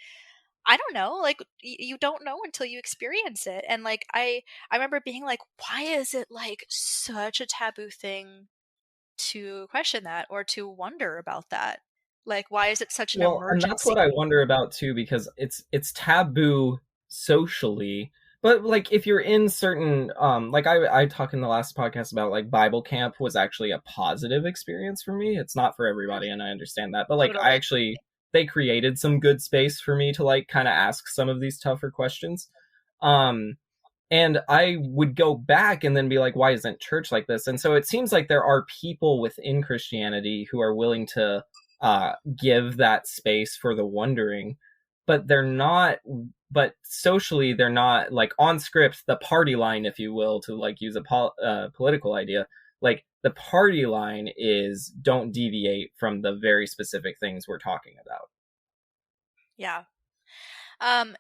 Speaker 2: I don't know, like you don't know until you experience it. And like I remember being like, why is it like such a taboo thing to question that or to wonder about that? Like why is it such an
Speaker 1: Well, and that's what I
Speaker 2: emergency?
Speaker 1: wonder about too, because it's taboo socially. But like if you're in certain like I talked in the last podcast about like Bible camp was actually a positive experience for me. It's not for everybody and I understand that. But like I
Speaker 2: Totally.
Speaker 1: actually they created some good space for me to like kind of ask some of these tougher questions. Um and I would go back and then be like, why isn't church like this? And so it seems like there are people within Christianity who are willing to give that space for the wondering, but they're not. But socially, they're not like on script. The party line, if you will, to like use a political idea, like the party line is don't deviate from the very specific things we're talking about.
Speaker 2: Yeah.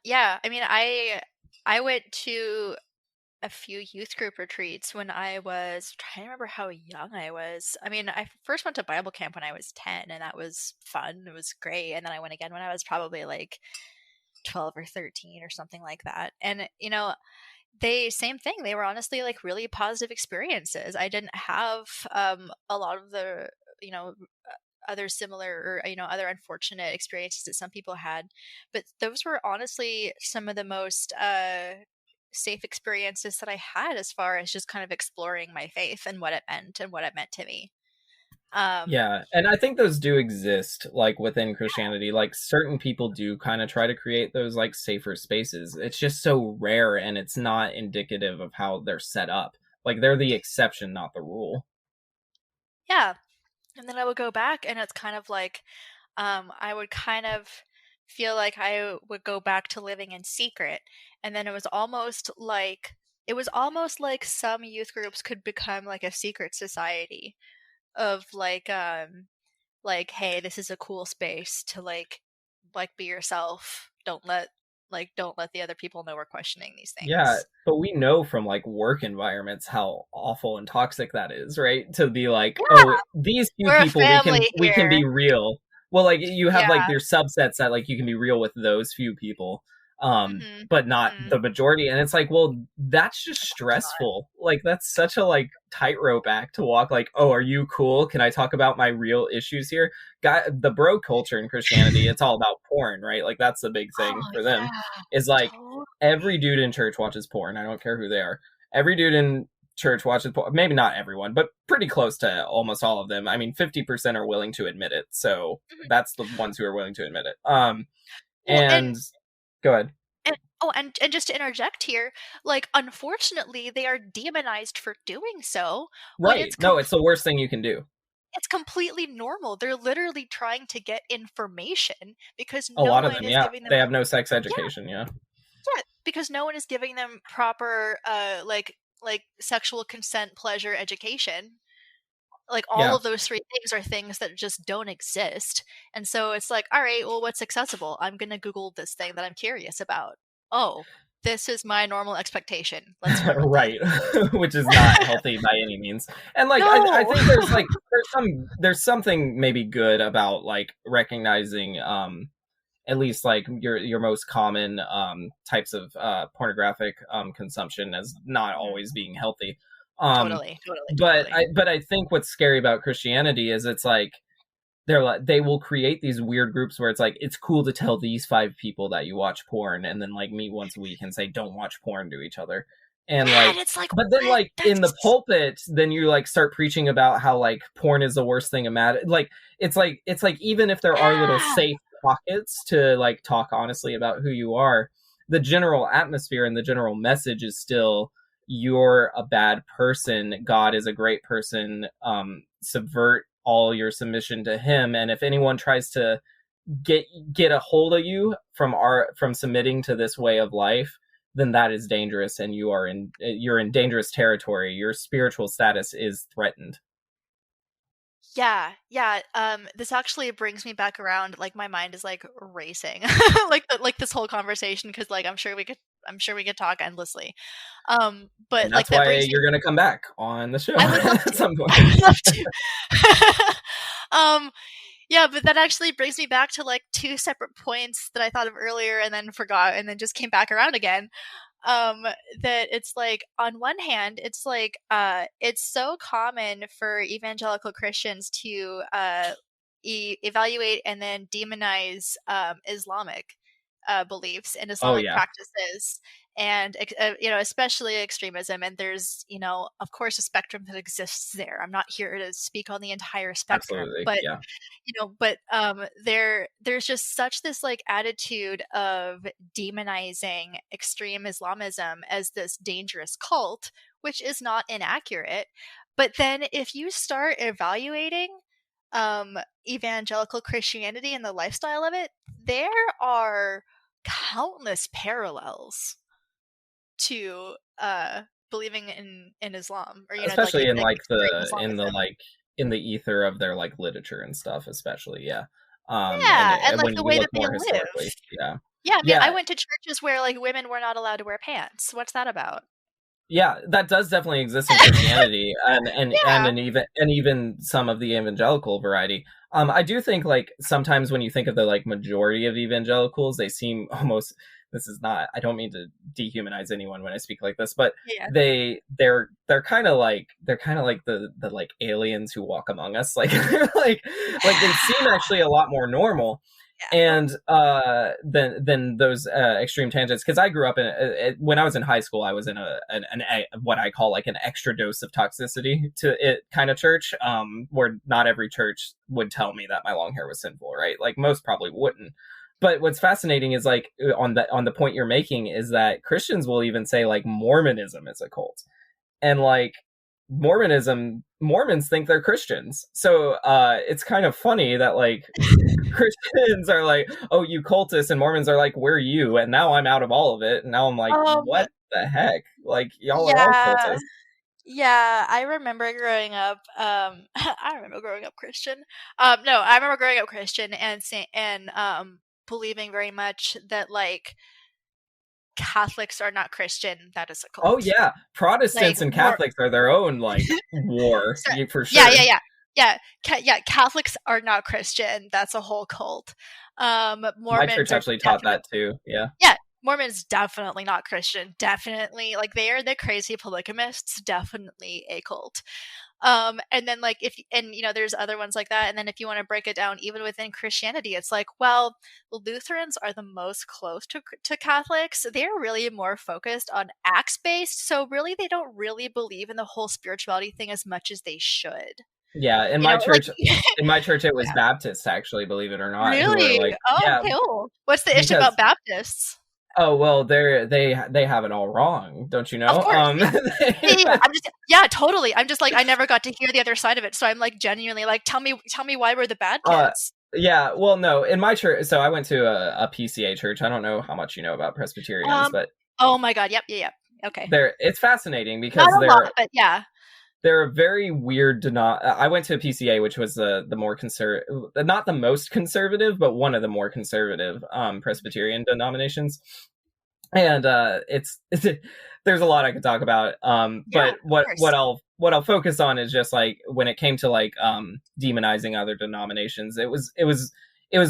Speaker 2: Yeah, I mean I went to a few youth group retreats when I was trying to remember how young I was. I mean, I first went to Bible camp when I was 10 and that was fun. It was great. And then I went again when I was probably like 12 or 13 or something like that. And you know, they same thing. They were honestly like really positive experiences. I didn't have a lot of the, you know, other similar or you know other unfortunate experiences that some people had, but those were honestly some of the most safe experiences that I had as far as just kind of exploring my faith and what it meant and what it meant to me. Um,
Speaker 1: Yeah, and I think those do exist like within Christianity. Like certain people do kind of try to create those like safer spaces. It's just so rare and it's not indicative of how they're set up. Like they're the exception, not the rule.
Speaker 2: yeah, and then I would go back and it's kind of like I would kind of feel like I would go back to living in secret, and then it was almost like some youth groups could become like a secret society of like hey, this is a cool space to like be yourself. Don't let the other people know we're questioning these
Speaker 1: Yeah,
Speaker 2: things.
Speaker 1: but we know from like work environments how awful and toxic that is, right? To be like, oh,
Speaker 2: Yeah,
Speaker 1: these few
Speaker 2: we're a
Speaker 1: people
Speaker 2: family
Speaker 1: we can
Speaker 2: here.
Speaker 1: be real. Well, like you have like
Speaker 2: Yeah.
Speaker 1: their subsets that like you can be real with those few people,
Speaker 2: Mhm.
Speaker 1: but not
Speaker 2: Mhm.
Speaker 1: the majority. And it's like, well, that's just
Speaker 2: Of course not.
Speaker 1: stressful. Like that's such a like tightrope act to walk. Like, oh, are you cool? Can I talk about my real issues here? The bro culture in Christianity, it's all about porn, right? Like that's the big thing
Speaker 2: Oh
Speaker 1: for them.
Speaker 2: yeah.
Speaker 1: Is like
Speaker 2: Totally.
Speaker 1: every dude in church watches porn. I don't care who they are. Every dude in church watches porn. Maybe not everyone, but pretty close to almost all of them. I mean, 50% are willing to admit it. So
Speaker 2: Mhm.
Speaker 1: that's the ones who are willing to admit it.
Speaker 2: Well,
Speaker 1: And go ahead.
Speaker 2: and just to interject here, like unfortunately, they are demonized for doing so when
Speaker 1: Right. No, it's the worst thing you can do.
Speaker 2: it's completely normal. They're literally trying to get information because
Speaker 1: A
Speaker 2: no
Speaker 1: lot of
Speaker 2: one
Speaker 1: them,
Speaker 2: is
Speaker 1: yeah.
Speaker 2: giving them
Speaker 1: They have no sex
Speaker 2: yeah,
Speaker 1: education, yeah.
Speaker 2: yeah, because no one is giving them proper like sexual consent pleasure education. Like all
Speaker 1: Yeah.
Speaker 2: of those three things are things that just don't exist. And so it's like, all right, well, what's accessible? I'm going to Google this thing that I'm curious about. Oh, this is my normal expectation. Let's run with
Speaker 1: Right. Which is not
Speaker 2: it.
Speaker 1: healthy by any means. And like I
Speaker 2: No.
Speaker 1: think there's something maybe good about like recognizing at least like your most common types of pornographic consumption as not always being healthy. Um
Speaker 2: Totally, totally, totally.
Speaker 1: but I think what's scary about Christianity is it's like they will create these weird groups where it's like it's cool to tell these 5 people that you watch porn and then like meet once a week and say don't watch porn to each other. And
Speaker 2: Yeah, and
Speaker 1: like
Speaker 2: it's like,
Speaker 1: but then
Speaker 2: what?
Speaker 1: like in the
Speaker 2: That's
Speaker 1: pulpit then you like start preaching about how like porn is the worst thing about like it's like even if there are little
Speaker 2: yeah.
Speaker 1: safe pockets to like talk honestly about who you are, the general atmosphere and the general message is still you're a bad person, God is a great person, subvert all your submission to him, and if anyone tries to get a hold of you from submitting to this way of life, then that is dangerous and you're in dangerous territory. Your spiritual status is threatened.
Speaker 2: Yeah, yeah. This actually brings me back around. Like my mind is like racing, like this whole conversation because like I'm sure we could talk endlessly.
Speaker 1: And
Speaker 2: But like
Speaker 1: that's
Speaker 2: that
Speaker 1: why
Speaker 2: brings me.
Speaker 1: you're going to come back on the show
Speaker 2: I would love
Speaker 1: at
Speaker 2: to.
Speaker 1: some point.
Speaker 2: I would love to. um, yeah, but that actually brings me back to like two separate points that I thought of earlier and then forgot and then just came back around again. um that it's like on one hand it's like it's so common for evangelical Christians to evaluate and then demonize Islamic beliefs and
Speaker 1: Oh
Speaker 2: Islamic
Speaker 1: yeah,
Speaker 2: practices and especially extremism, and there's of course a spectrum that exists there. I'm not here to speak on the entire spectrum,
Speaker 1: absolutely.
Speaker 2: but
Speaker 1: Yeah.
Speaker 2: there's just such this like attitude of demonizing extreme Islamism as this dangerous cult, which is not inaccurate. But then if you start evaluating evangelical Christianity and the lifestyle of it, there are countless parallels to believing in Islam, or like
Speaker 1: Especially in like
Speaker 2: extreme
Speaker 1: the
Speaker 2: Islamism.
Speaker 1: like in the ether of their like literature and stuff, especially. Yeah.
Speaker 2: Yeah, and
Speaker 1: And
Speaker 2: like
Speaker 1: when
Speaker 2: the
Speaker 1: you
Speaker 2: way
Speaker 1: look
Speaker 2: that they
Speaker 1: more
Speaker 2: live.
Speaker 1: historically, yeah.
Speaker 2: Yeah, I mean, I
Speaker 1: Yeah,
Speaker 2: went to churches where like women were not allowed to wear pants. What's that about?
Speaker 1: yeah, that does definitely exist in Christianity
Speaker 2: Yeah.
Speaker 1: and even some of the evangelical variety. I do think like sometimes when you think of the like majority of evangelicals, they seem almost this is not I don't mean to dehumanize anyone when I speak like this, but
Speaker 2: Yeah.
Speaker 1: they're kind of like the like aliens who walk among us. Like like they seem
Speaker 2: Yeah.
Speaker 1: actually a lot more normal
Speaker 2: Yeah.
Speaker 1: and than those extreme tangents because I grew up in when I was in high school I was in a what I call like an extra dose of toxicity to it kind of church where not every church would tell me that my long hair was sinful, right? Like most probably wouldn't. But what's fascinating is like on the point you're making is that Christians will even say like Mormonism is a cult, and like Mormons think they're Christians, so it's kind of funny that like Christians are like, oh, you cultists, and Mormons are like, we're you, and now I'm out of all of it, and now I'm like,
Speaker 2: Um,
Speaker 1: what the heck? Like, y'all are all
Speaker 2: yeah.
Speaker 1: cultists.
Speaker 2: Yeah, I remember growing up, I remember growing up Christian. No, I remember growing up Christian and believing very much that like Catholics are not Christian, that is a
Speaker 1: Oh
Speaker 2: cult.
Speaker 1: yeah,
Speaker 2: Like
Speaker 1: Protestants and
Speaker 2: more
Speaker 1: Catholics are their own like war,
Speaker 2: so,
Speaker 1: for
Speaker 2: yeah, yeah,
Speaker 1: sure.
Speaker 2: yeah. Yeah, yeah, Catholics are not Christian. That's a whole cult.
Speaker 1: My
Speaker 2: Mormons
Speaker 1: church
Speaker 2: are
Speaker 1: actually taught
Speaker 2: definitely
Speaker 1: that too. Yeah,
Speaker 2: yeah, Mormons definitely not Christian. Definitely, like they are the crazy polygamists. Definitely a cult. And then like if and there's other ones like that, and then if you want to break it down even within Christianity, it's like, well, Lutherans are the most close to Catholics. They're really more focused on acts based, so really they don't really believe in the whole spirituality thing as much as they should.
Speaker 1: yeah.
Speaker 2: Like
Speaker 1: In my church, it was
Speaker 2: yeah.
Speaker 1: Baptists actually, believe it or not, who were
Speaker 2: Really?
Speaker 1: like,
Speaker 2: Oh,
Speaker 1: yeah,
Speaker 2: cool. What's the issue
Speaker 1: because
Speaker 2: about Baptists?
Speaker 1: oh well, they have it all wrong, don't you
Speaker 2: Of
Speaker 1: know?
Speaker 2: course, yeah. Yeah, yeah, yeah. I'm just yeah, totally. I'm just like I never got to hear the other side of it, so I'm like genuinely like, tell me why we're the bad
Speaker 1: uh,
Speaker 2: kids.
Speaker 1: yeah, well, no, in my church, so I went to a PCA church. I don't know how much you know about Presbyterians,
Speaker 2: Um,
Speaker 1: but
Speaker 2: oh my god, yep, yeah, yeah. Okay.
Speaker 1: they're it's fascinating
Speaker 2: Not
Speaker 1: because
Speaker 2: a lot, but yeah.
Speaker 1: they're a very weird I went to a PCA, which was the more conservative, not the most conservative, but one of the more conservative Presbyterian denominations. And it's there's a lot I could talk about.
Speaker 2: Yeah,
Speaker 1: But
Speaker 2: of course.
Speaker 1: what I'll focus on is just like when it came to like demonizing other denominations, it was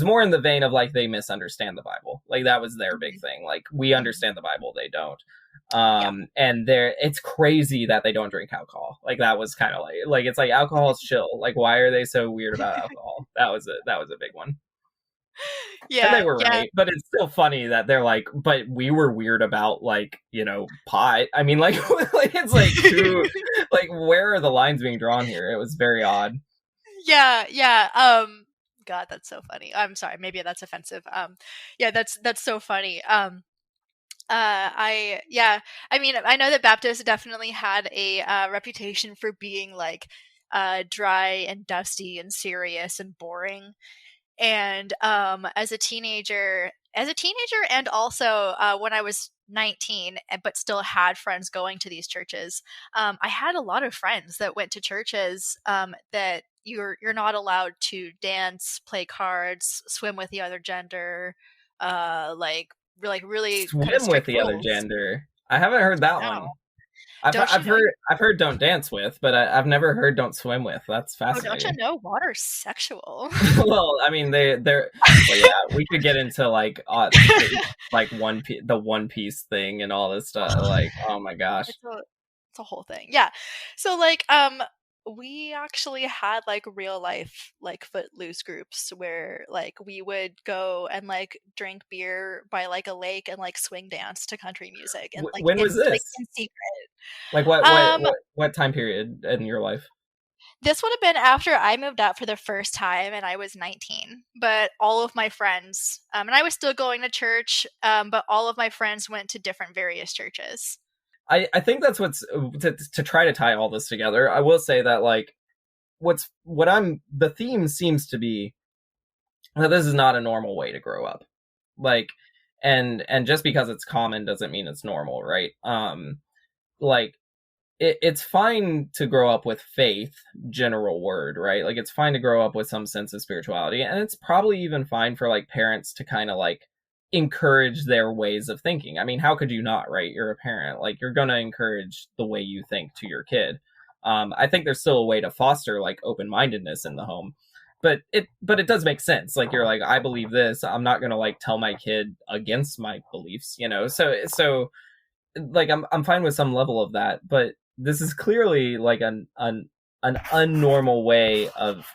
Speaker 1: more in the vein of like they misunderstand the Bible. Like that was their big
Speaker 2: Mhm.
Speaker 1: thing. Like we
Speaker 2: Mhm.
Speaker 1: understand the Bible, they don't.
Speaker 2: Yeah.
Speaker 1: And it's crazy that they don't drink alcohol. Like that was kind of like it's like alcohol is chill. Like why are they so weird about alcohol? That was a big one. And they
Speaker 2: Yeah,
Speaker 1: were
Speaker 2: yeah.
Speaker 1: right, but it's still funny that they're like, but we were weird about like, you know, pot. I mean, like, like it's like who, like, where are the lines being drawn here? It was very odd.
Speaker 2: Yeah, yeah. God, that's so funny. I'm sorry, maybe that's offensive. Yeah, that's so funny. I mean, I know that Baptists definitely had a reputation for being like dry and dusty and serious and boring. And as a teenager, and also when I was 19, but still had friends going to these churches, I had a lot of friends that went to churches that you're not allowed to dance, play cards, swim with the other gender, like really kind of
Speaker 1: Swim with
Speaker 2: strict
Speaker 1: the other
Speaker 2: rules.
Speaker 1: gender. I haven't heard that
Speaker 2: No,
Speaker 1: one.
Speaker 2: don't you know?
Speaker 1: I've heard don't dance with, but I've never heard don't swim with. That's
Speaker 2: Oh, don't you
Speaker 1: fascinating.
Speaker 2: know? Water's sexual.
Speaker 1: Well, I mean, they're well, yeah. We could get into like like the One Piece thing and all this stuff. Like, oh my gosh.
Speaker 2: It's a it's a whole thing. Yeah. So like we actually had like real life like footloose groups where like we would go and like drink beer by like a lake and like swing dance to country music and
Speaker 1: When was this?
Speaker 2: in secret.
Speaker 1: Like
Speaker 2: Um
Speaker 1: what time period in your life?
Speaker 2: this would have been after I moved out for the first time and I was 19. But all of my friends and I was still going to church, but all of my friends went to different various churches.
Speaker 1: I think that's what's to try to tie all this together. I will say that like what I'm the theme seems to be that this is not a normal way to grow up. Like and just because it's common doesn't mean it's normal, right? Like it's fine to grow up with faith, general word, right? Like it's fine to grow up with some sense of spirituality, and it's probably even fine for like parents to kind of like encourage their ways of thinking. I mean, how could you not, right? You're a parent, like you're gonna encourage the way you think to your kid. I think there's still a way to foster like open-mindedness in the home, but it does make sense. Like you're like, I believe this. I'm not gonna like tell my kid against my beliefs, you know. So like I'm fine with some level of that, but this is clearly like an unnormal way of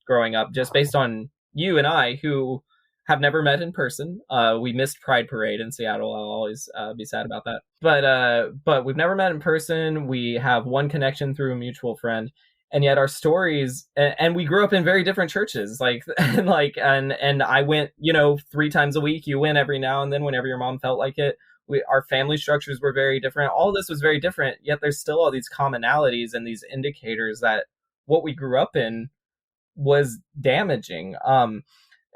Speaker 1: growing up, just based on you and I who have never met in person. We missed Pride Parade in Seattle. I'll always be sad about that. But we've never met in person. We have one connection through a mutual friend, and yet our stories and we grew up in very different churches. Like and I went, you know, 3 times a week. You went every now and then whenever your mom felt like it. Our family structures were very different. All this was very different, yet there's still all these commonalities and these indicators that what we grew up in was damaging.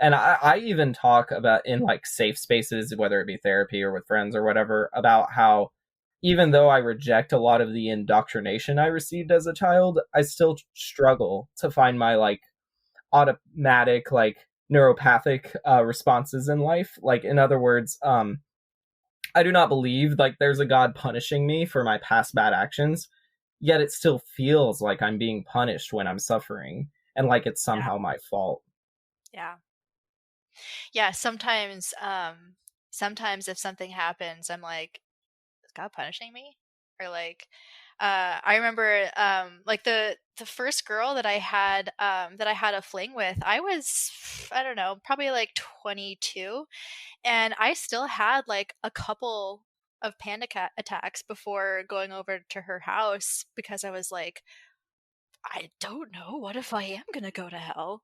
Speaker 1: And I even talk about in like safe spaces, whether it be therapy or with friends or whatever, about how even though I reject a lot of the indoctrination I received as a child, I still struggle to find my like automatic like neuropathic responses in life. Like in other words, I do not believe like there's a God punishing me for my past bad actions, yet it still feels like I'm being punished when I'm suffering and like it's
Speaker 2: Yeah.
Speaker 1: somehow my fault.
Speaker 2: Yeah. Yeah, sometimes if something happens, I'm like, is God punishing me? Or like I remember like the first girl that I had a fling with, I was I don't know, probably like 22, and I still had like a couple of panic attacks before going over to her house because I was like, I don't know, what if I am going to go to hell?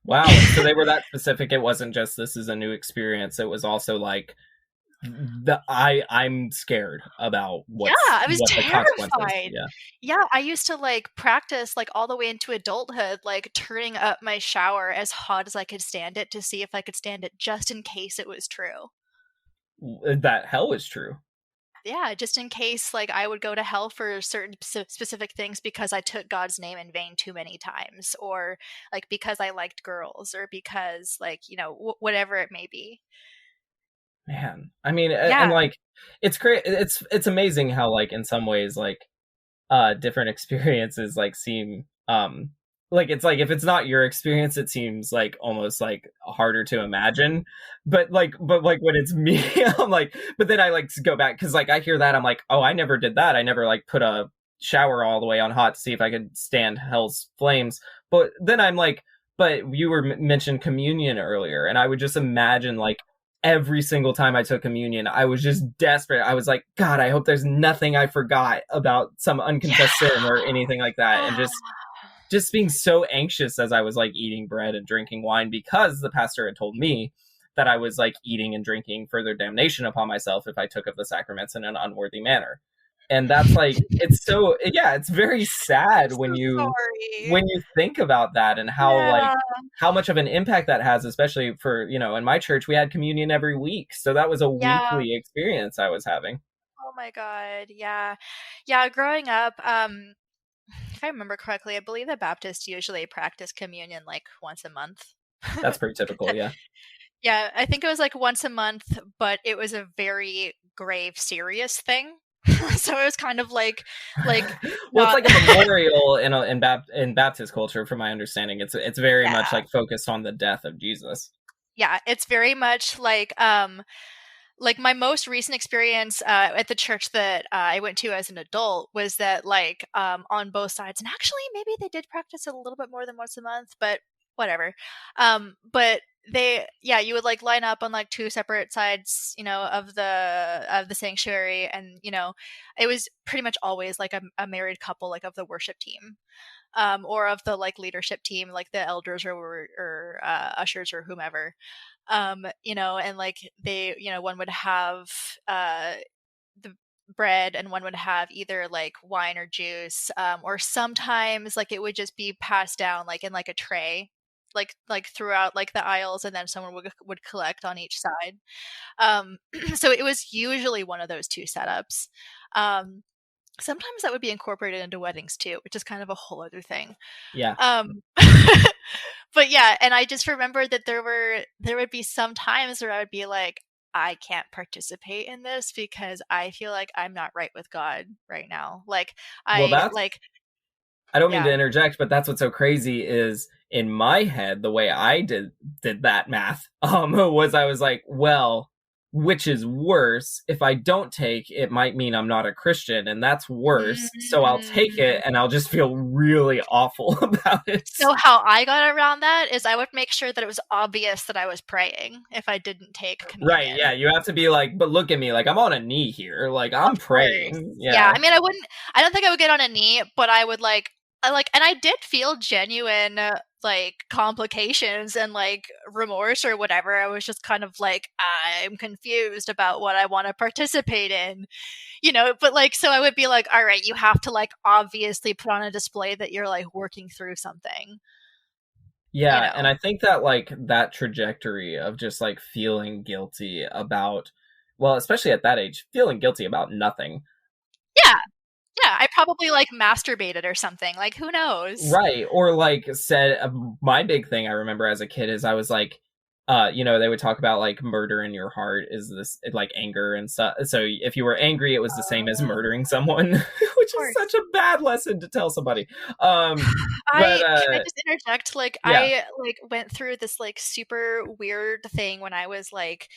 Speaker 1: Wow, so they were that specific. It wasn't just this is a new experience. It was also like I'm scared about
Speaker 2: Yeah, I was
Speaker 1: what the consequences.
Speaker 2: terrified.
Speaker 1: Yeah.
Speaker 2: Yeah, I used to like practice like all the way into adulthood, like turning up my shower as hot as I could stand it to see if I could stand it just in case it was true.
Speaker 1: That hell is true.
Speaker 2: Yeah, just in case like I would go to hell for certain specific things because I took God's name in vain too many times, or like because I liked girls, or because like, you know, whatever it may be.
Speaker 1: Man, I mean, and
Speaker 2: Yeah.
Speaker 1: like, it's great. It's amazing how like in some ways like different experiences like seem like it's like if it's not your experience it seems like almost like harder to imagine, but like when it's me I'm like, but then I like to go back because like I hear that I'm like, oh, I never did that. I never like put a shower all the way on hot to see if I could stand hell's flames. But then I'm like, but you were mentioned communion earlier, and I would just imagine like every single time I took communion, I was just desperate. I was like, God, I hope there's nothing I forgot about some unconfessed sin or anything like that. And
Speaker 2: Yeah.
Speaker 1: just being so anxious as I was like eating bread and drinking wine because the pastor had told me that I was like eating and drinking further damnation upon myself if I took of the sacraments in an unworthy manner. And that's like, it's so, yeah, it's very
Speaker 2: I'm
Speaker 1: sad
Speaker 2: so
Speaker 1: when
Speaker 2: sorry.
Speaker 1: you think about that and how like
Speaker 2: Yeah.
Speaker 1: how much of an impact that has, especially for, you know, in my church we had communion every week, so that was a
Speaker 2: Yeah.
Speaker 1: weekly experience I was having.
Speaker 2: Oh my God. Yeah. Yeah. Growing up, if I remember correctly, I believe the Baptists usually practice communion like once a month.
Speaker 1: That's pretty typical, yeah.
Speaker 2: Yeah, I think it was like once a month, but it was a very grave, serious thing. So it was kind of like
Speaker 1: Well, it's
Speaker 2: not
Speaker 1: like a memorial in Baptist culture, from my understanding. It's very much
Speaker 2: yeah.
Speaker 1: like focused on the death of Jesus.
Speaker 2: Yeah, it's very much like my most recent experience at the church that I went to as an adult was that like on both sides, and actually maybe they did practice a little bit more than once a month, but whatever. But they, yeah, you would like line up on like two separate sides, you know, of the sanctuary, and you know, it was pretty much always like a married couple, like of the worship team. Or of the like leadership team, like the elders or ushers or whomever, you know, and like they, you know, one would have the bread and one would have either like wine or juice, or sometimes like it would just be passed down like in like a tray, like throughout like the aisles, and then someone would collect on each side. So it was usually one of those two setups. Um, Sometimes that would be incorporated into weddings too, which is kind of a whole other thing.
Speaker 1: Yeah.
Speaker 2: Um, but yeah, and I just remember that there would be some times where I would be like, I can't participate in this because I feel like I'm not right with God right now. Like
Speaker 1: Well,
Speaker 2: I
Speaker 1: that's
Speaker 2: like
Speaker 1: I don't mean to
Speaker 2: yeah.
Speaker 1: interject, but that's what's so crazy is in my head, the way I did that math, was I was like, well, which is worse? If I don't take, it might mean I'm not a Christian, and that's worse. So I'll take
Speaker 2: Mm.
Speaker 1: it, and I'll just feel really awful about it.
Speaker 2: So how I got around that is I would make sure that it was obvious that I was praying if I didn't take
Speaker 1: Right? Yeah,
Speaker 2: communion.
Speaker 1: you have to be like, but look at me, like I'm on a knee here, like
Speaker 2: Of
Speaker 1: I'm
Speaker 2: course.
Speaker 1: praying.
Speaker 2: Yeah,
Speaker 1: Yeah.
Speaker 2: I mean, I don't think I would get on a knee, but I would like I like and I did feel genuine like complications and like remorse or whatever. I was just kind of like I'm confused about what I want to participate in, you know, but like so I would be like, all right, you have to like obviously put on a display that you're like working through something, you
Speaker 1: Yeah, and
Speaker 2: know.
Speaker 1: I think that like that trajectory of just like feeling guilty about, well, especially at that age, feeling guilty about nothing.
Speaker 2: Yeah. Yeah, I probably like masturbated or something. Like who knows?
Speaker 1: Right. Or like said, my big thing I remember as a kid is I was like, you know, they would talk about like murder in your heart is this like anger and stuff. So if you were angry, it was the same as
Speaker 2: Oh,
Speaker 1: murdering someone,
Speaker 2: of
Speaker 1: which is
Speaker 2: course.
Speaker 1: such a bad lesson to tell somebody. But
Speaker 2: I Can I just interject? Like
Speaker 1: yeah.
Speaker 2: I like went through this like super weird thing when I was like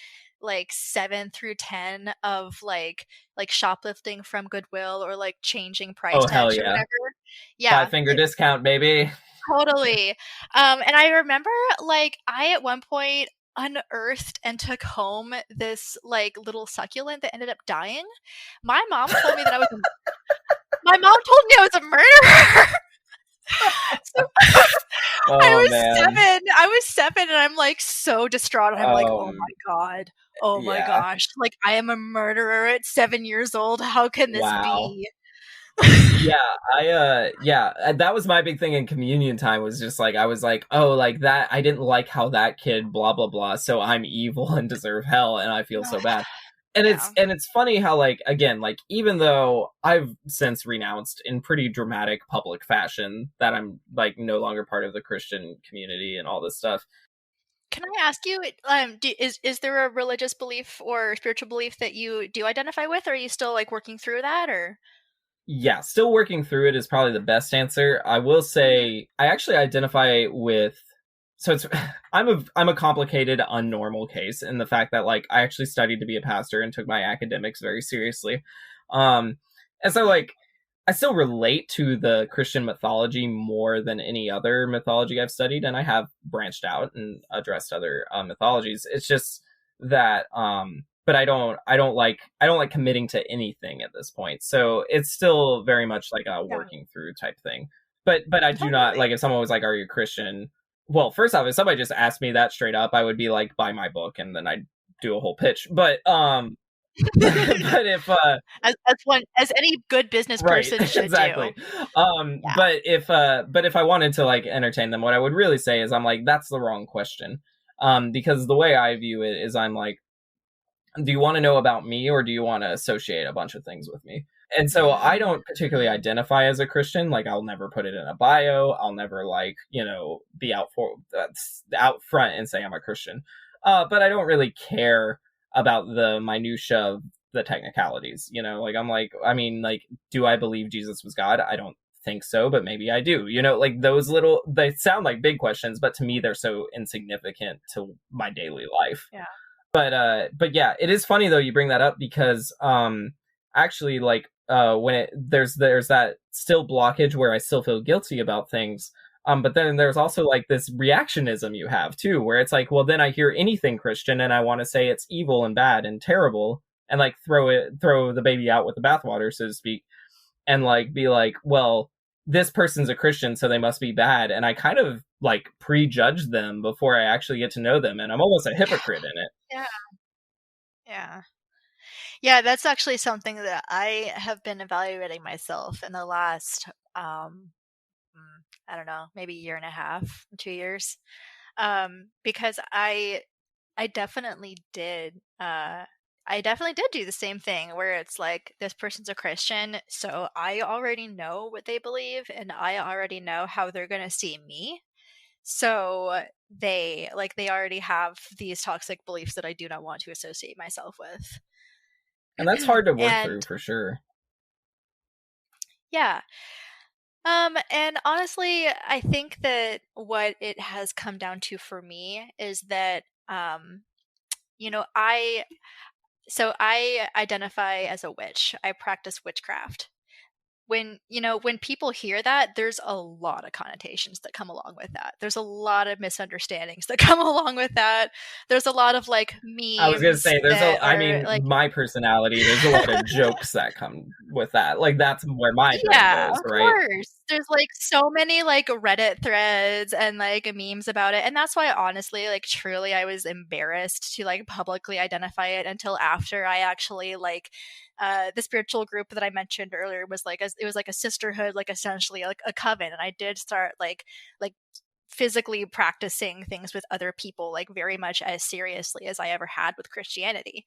Speaker 2: 7 through 10 of like shoplifting from Goodwill or like changing price
Speaker 1: Oh hell
Speaker 2: tags or
Speaker 1: yeah.
Speaker 2: whatever. Yeah,
Speaker 1: 5 finger discount, baby.
Speaker 2: totally. And I remember like I at one point unearthed and took home this like little succulent that ended up dying. My mom told me that my mom told me I was a murderer. So I
Speaker 1: Oh
Speaker 2: was
Speaker 1: man.
Speaker 2: 7. I was 7 and I'm, like, so distraught, and I'm like, "Oh
Speaker 1: Um
Speaker 2: my god. Oh my
Speaker 1: yeah.
Speaker 2: gosh. Like, I am a murderer at 7 years old. How can this
Speaker 1: Wow.
Speaker 2: be?"
Speaker 1: Yeah, that was my big thing in communion time was just like I was like, "Oh, like that I didn't like how that kid blah blah blah, so I'm evil and deserve hell and I feel so bad."
Speaker 2: Yeah.
Speaker 1: and it's funny how, like, again, like, even though I've since renounced in pretty dramatic public fashion that I'm like no longer part of the Christian community and all this stuff.
Speaker 2: Can I ask you, is there a religious belief or spiritual belief that you do identify with? Or are you still like working through that, or?
Speaker 1: Yeah, still working through it is probably the best answer. I will say I actually identify with, so it's I'm a complicated unnormal case in the fact that, like, I actually studied to be a pastor and took my academics very seriously. Um and so, like, I still relate to the Christian mythology more than any other mythology I've studied, and I have branched out and addressed other mythologies. It's just that but I don't like committing to anything at this point. So it's still very much like a
Speaker 2: Yeah,
Speaker 1: working through type thing. But I do not,
Speaker 2: totally.
Speaker 1: like, if someone was like, "Are you a Christian?" Well, first off, if somebody just asked me that straight up, I would be like, "Buy my book," and then I'd do a whole pitch. But but if
Speaker 2: As any good business
Speaker 1: right,
Speaker 2: person should do.
Speaker 1: exactly.
Speaker 2: Yeah.
Speaker 1: But if I wanted to, like, entertain them, what I would really say is, I'm like, that's the wrong question. Because the way I view it is, I'm like, do you want to know about me, or do you want to associate a bunch of things with me? And so I don't particularly
Speaker 2: Mm-hmm.
Speaker 1: identify as a Christian. Like, I'll never put it in a bio. I'll never, like, be out front and say I'm a Christian. But I don't really care about the minutia of the technicalities. Like, I'm like, I mean, like, do I believe Jesus was God? I don't think so, but maybe I do. Like, those little, they sound like big questions, but to me they're so insignificant to my daily life.
Speaker 2: Yeah.
Speaker 1: But yeah, it is funny though you bring that up, because actually, like, when there's that still blockage where I still feel guilty about things. But then there's also, like, this reactionism you have too, where it's like, well, then I hear anything Christian and I want to say it's evil and bad and terrible, and, like, throw the baby out with the bathwater, so to speak, and, like, be like, well, this person's a Christian, so they must be bad, and I kind of, like, prejudge them before I actually get to know them, and I'm almost a hypocrite in it.
Speaker 2: Yeah. Yeah. Yeah, that's actually something that I have been evaluating myself in the last, I don't know, maybe year and a half, 2 years. Because I definitely did, I definitely did do the same thing where it's like, this person's a Christian, so I already know what they believe and I already know how they're gonna see me. So they already have these toxic beliefs that I do not want to associate myself with.
Speaker 1: And that's hard to work through
Speaker 2: And
Speaker 1: for sure.
Speaker 2: yeah. And honestly, I think that what it has come down to for me is that, you know, I identify as a witch. I practice witchcraft. When people hear that, there's a lot of connotations that come along with that. There's a lot of misunderstandings that come along with that. There's a lot of like
Speaker 1: I was gonna
Speaker 2: memes
Speaker 1: say,
Speaker 2: that
Speaker 1: I
Speaker 2: are
Speaker 1: mean,
Speaker 2: like,
Speaker 1: my personality, there's a lot of jokes that come with that. Like, that's where my brain
Speaker 2: yeah,
Speaker 1: goes,
Speaker 2: of
Speaker 1: right?
Speaker 2: course. There's like so many like Reddit threads and like memes about it. And that's why honestly, like truly I was embarrassed to like publicly identify it until after I actually like the spiritual group that I mentioned earlier was like it was like a sisterhood, like essentially like a coven. And I did start like physically practicing things with other people like very much as seriously as I ever had with Christianity.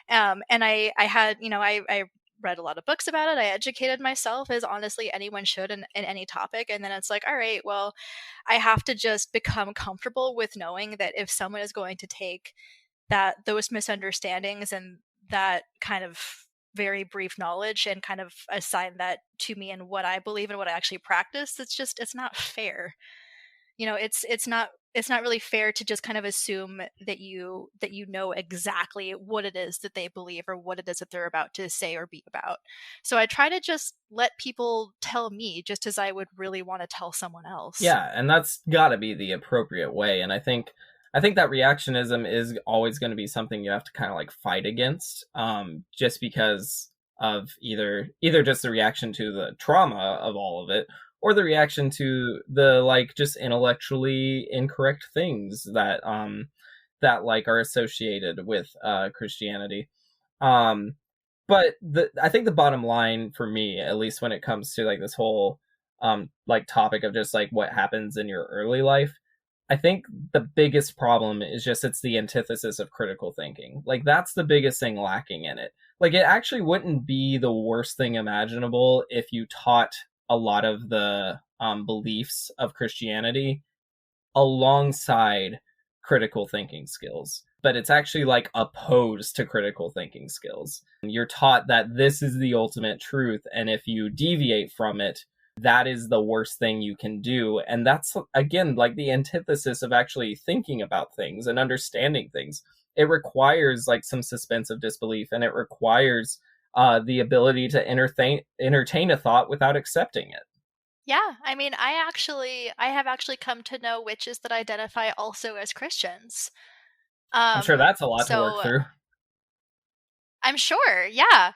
Speaker 2: And I had, I read a lot of books about it. I educated myself as honestly anyone should in any topic. And then it's like, all right, well, I have to just become comfortable with knowing that if someone is going to take those misunderstandings and that kind of very brief knowledge and kind of assign that to me and what I believe and what I actually practice, it's not fair. It's not really fair to just kind of assume that you know exactly what it is that they believe or what it is that they're about to say or be about. So I try to just let people tell me just as I would really want to tell someone else.
Speaker 1: Yeah, and that's got to be the appropriate way. And I think that reactionism is always going to be something you have to kind of, like, fight against, just because of either just the reaction to the trauma of all of it, or the reaction to the, like, just intellectually incorrect things that, like, are associated with Christianity. Um, but I think the bottom line for me, at least when it comes to, like, this whole like, topic of just, like, what happens in your early life, I think the biggest problem is just it's the antithesis of critical thinking. Like that's the biggest thing lacking in it. Like it actually wouldn't be the worst thing imaginable if you taught a lot of the beliefs of Christianity alongside critical thinking skills. But it's actually like opposed to critical thinking skills. You're taught that this is the ultimate truth, and if you deviate from it, that is the worst thing you can do. And that's, again, like the antithesis of actually thinking about things and understanding things. It requires like some suspense of disbelief, and it requires the ability to entertain a thought without accepting it.
Speaker 2: Yeah, I mean, I have actually come to know witches that identify also as Christians.
Speaker 1: I'm sure that's a lot to work
Speaker 2: So
Speaker 1: through.
Speaker 2: I'm sure, yeah.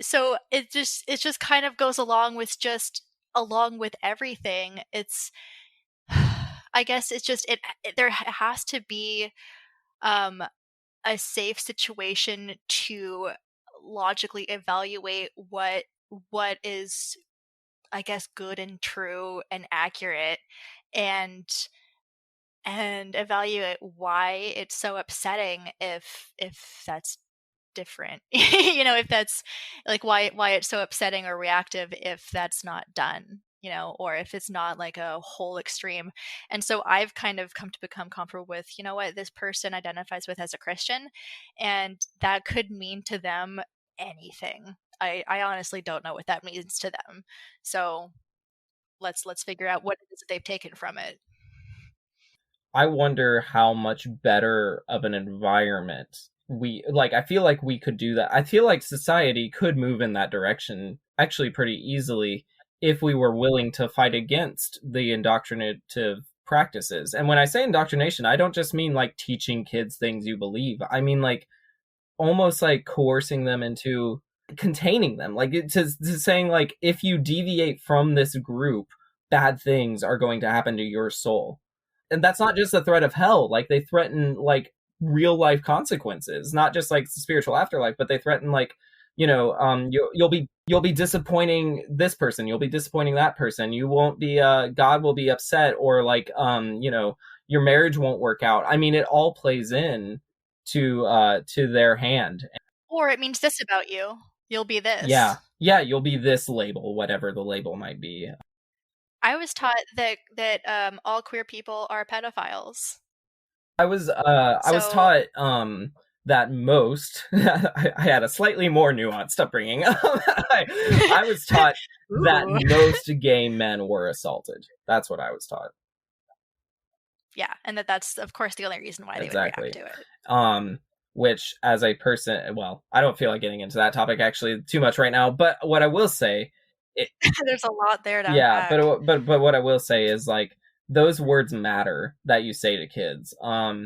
Speaker 2: So it just kind of goes along with everything. It's I guess it's just there has to be um a safe situation to logically evaluate what is, I guess, good and true and accurate, and evaluate why it's so upsetting if that's different. If that's like why it's so upsetting or reactive if that's not done, or if it's not like a whole extreme. And so I've kind of come to become comfortable with, what this person identifies with as a Christian, and that could mean to them anything. I honestly don't know what that means to them. So let's figure out what it is that they've taken from it.
Speaker 1: I wonder how much better of an environment we like. I feel like we could do that. I feel like society could move in that direction actually pretty easily if we were willing to fight against the indoctrinative practices. And when I say indoctrination, I don't just mean like teaching kids things you believe. I mean like almost like coercing them into containing them, like to saying like if you deviate from this group, bad things are going to happen to your soul. And that's not just a threat of hell, like they threaten like real life consequences, not just like spiritual afterlife, but they threaten like you'll be disappointing this person, you'll be disappointing that person, you won't be God will be upset, or like your marriage won't work out. I mean, it all plays in to their hand.
Speaker 2: Or it means this about you. You'll be
Speaker 1: Yeah,
Speaker 2: this.
Speaker 1: yeah, you'll be this label, whatever the label might be.
Speaker 2: I was taught that all queer people are pedophiles.
Speaker 1: I was
Speaker 2: So
Speaker 1: taught that most I had a slightly more nuanced upbringing. I was taught that
Speaker 2: ooh.
Speaker 1: most gay men were assaulted. That's what I was taught.
Speaker 2: Yeah, and that's of course the only reason why they would react
Speaker 1: Exactly.
Speaker 2: to it.
Speaker 1: Which as a person, well, I don't feel like getting into that topic actually too much right now, but what I will say, it,
Speaker 2: There's a lot there to
Speaker 1: yeah,
Speaker 2: unpack.
Speaker 1: but what I will say is like those words matter that you say to kids.
Speaker 2: Yeah.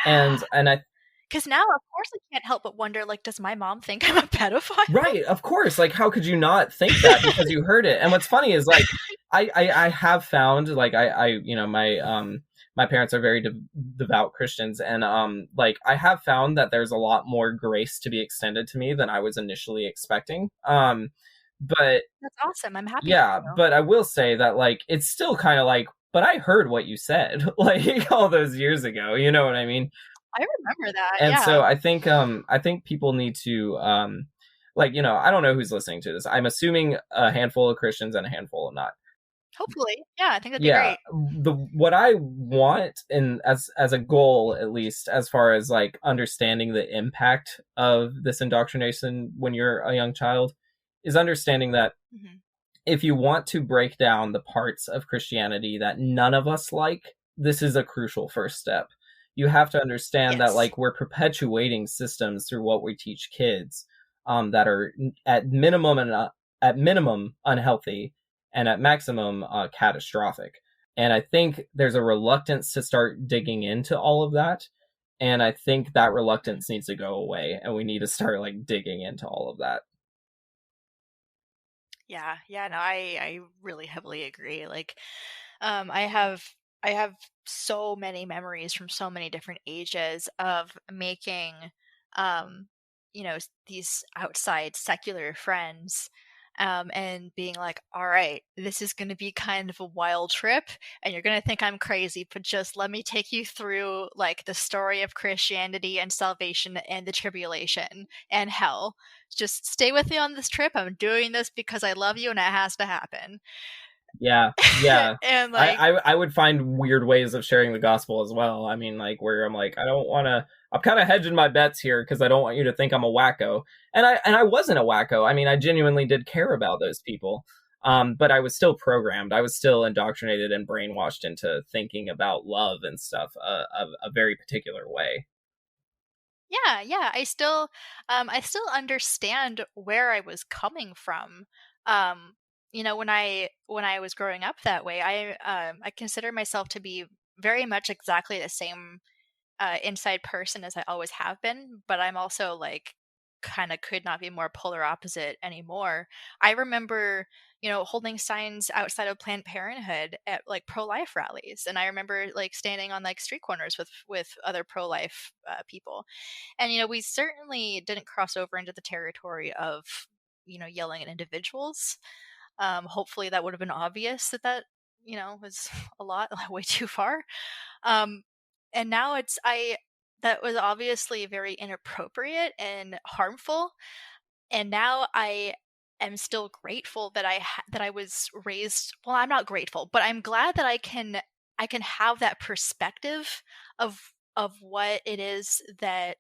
Speaker 1: And I
Speaker 2: Because now, of course, I can't help but wonder, like, does my mom think I'm a pedophile?
Speaker 1: right, of course, like how could you not think that because you heard it? And what's funny is like I have found like my parents are very devout Christians, and like I have found that there's a lot more grace to be extended to me than I was initially expecting. But
Speaker 2: That's awesome. I'm happy for
Speaker 1: yeah,
Speaker 2: you.
Speaker 1: but I will say that like it's still kind of like, but I heard what you said like all those years ago. You know what I mean?
Speaker 2: I remember that.
Speaker 1: And so
Speaker 2: Yeah.
Speaker 1: I think people need to like I don't know who's listening to this. I'm assuming a handful of Christians and a handful of not.
Speaker 2: Hopefully. Yeah, I think that'd be
Speaker 1: Yeah,
Speaker 2: great.
Speaker 1: the what I want, and as a goal at least, as far as like understanding the impact of this indoctrination when you're a young child, is understanding that
Speaker 2: Hmm.
Speaker 1: if you want to break down the parts of Christianity that none of us like, this is a crucial first step. You have to understand that
Speaker 2: Yes.
Speaker 1: like we're perpetuating systems through what we teach kids, that are at minimum at minimum unhealthy, and at maximum catastrophic. And I think there's a reluctance to start digging into all of that. And I think that
Speaker 2: Mhm.
Speaker 1: reluctance needs to go away, and we need to start like digging into all of that.
Speaker 2: Yeah. Yeah. No, I really heavily agree. Like, I have so many memories from so many different ages of making, these outside secular friends, and being like, all right, this is going to be kind of a wild trip, and you're going to think I'm crazy, but just let me take you through like the story of Christianity and salvation and the tribulation and hell. Just stay with me on this trip. I'm doing this because I love you and it has to happen.
Speaker 1: Yeah, yeah.
Speaker 2: And like,
Speaker 1: I would find weird ways of sharing the gospel as well. I mean, like where I'm like, I don't want to. I'm kind of hedging my bets here because I don't want you to think I'm a wacko, and I wasn't a wacko. I mean, I genuinely did care about those people, but I was still programmed. I was still indoctrinated and brainwashed into thinking about love and stuff a very particular way.
Speaker 2: yeah, I still understand where I was coming from. When I was growing up that way, I consider myself to be very much exactly the same inside person as I always have been, but I'm also like kind of could not be more polar opposite anymore. I remember, holding signs outside of Planned Parenthood at like pro-life rallies, and I remember like standing on like street corners with other pro-life people. And we certainly didn't cross over into the territory of yelling at individuals. Hopefully that would have been obvious that was a lot way too far. Um, and now that was obviously very inappropriate and harmful. And now I am still grateful that I was raised. Well, I'm not grateful, but I'm glad that I can have that perspective of what it is that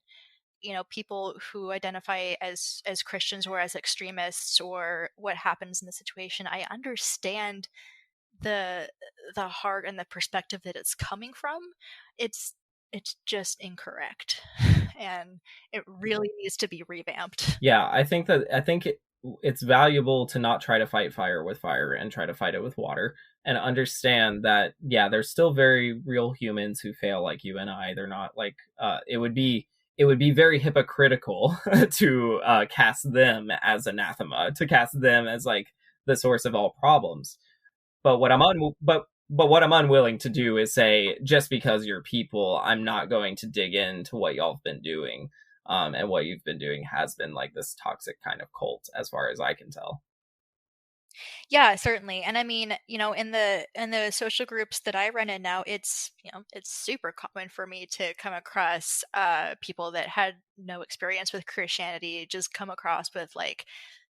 Speaker 2: people who identify as Christians or as extremists or what happens in the situation. I understand the heart and the perspective that it's coming from. It's just incorrect, and it really needs to be revamped.
Speaker 1: Yeah, I think it's valuable to not try to fight fire with fire and try to fight it with water, and understand that yeah, there's still very real humans who fail like you and I. They're not like it would be very hypocritical to cast them as anathema, to cast them as like the source of all problems. But what I'm unwilling to do is say just because you're people, I'm not going to dig into what y'all have been doing. And what you've been doing has been like this toxic kind of cult, as far as I can tell.
Speaker 2: Yeah, certainly. And I mean, in the social groups that I run in now, it's super common for me to come across people that had no experience with Christianity, just come across with like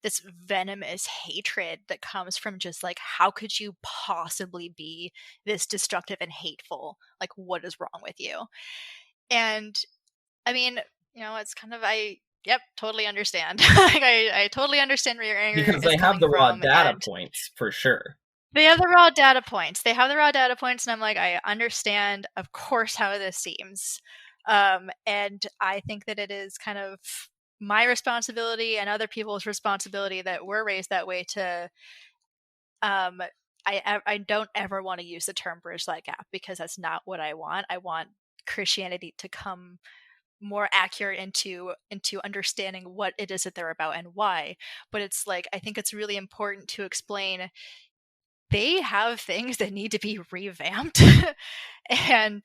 Speaker 2: this venomous hatred that comes from just like, how could you possibly be this destructive and hateful? Like, what is wrong with you? And I mean, it's kind of yep, totally understand. Like, I totally understand where your anger
Speaker 1: Because
Speaker 2: is
Speaker 1: they have
Speaker 2: coming
Speaker 1: the raw
Speaker 2: from,
Speaker 1: data
Speaker 2: and
Speaker 1: points for sure.
Speaker 2: they have the raw data points. They have the raw data points, and I'm like, I understand, of course, how this seems. And I think that it is kind of my responsibility and other people's responsibility that were raised that way to. I don't ever want to use the term bridge that gap, because that's not what I want. I want Christianity to come more accurate into understanding what it is that they're about and why. But it's like, I think it's really important to explain they have things that need to be revamped. And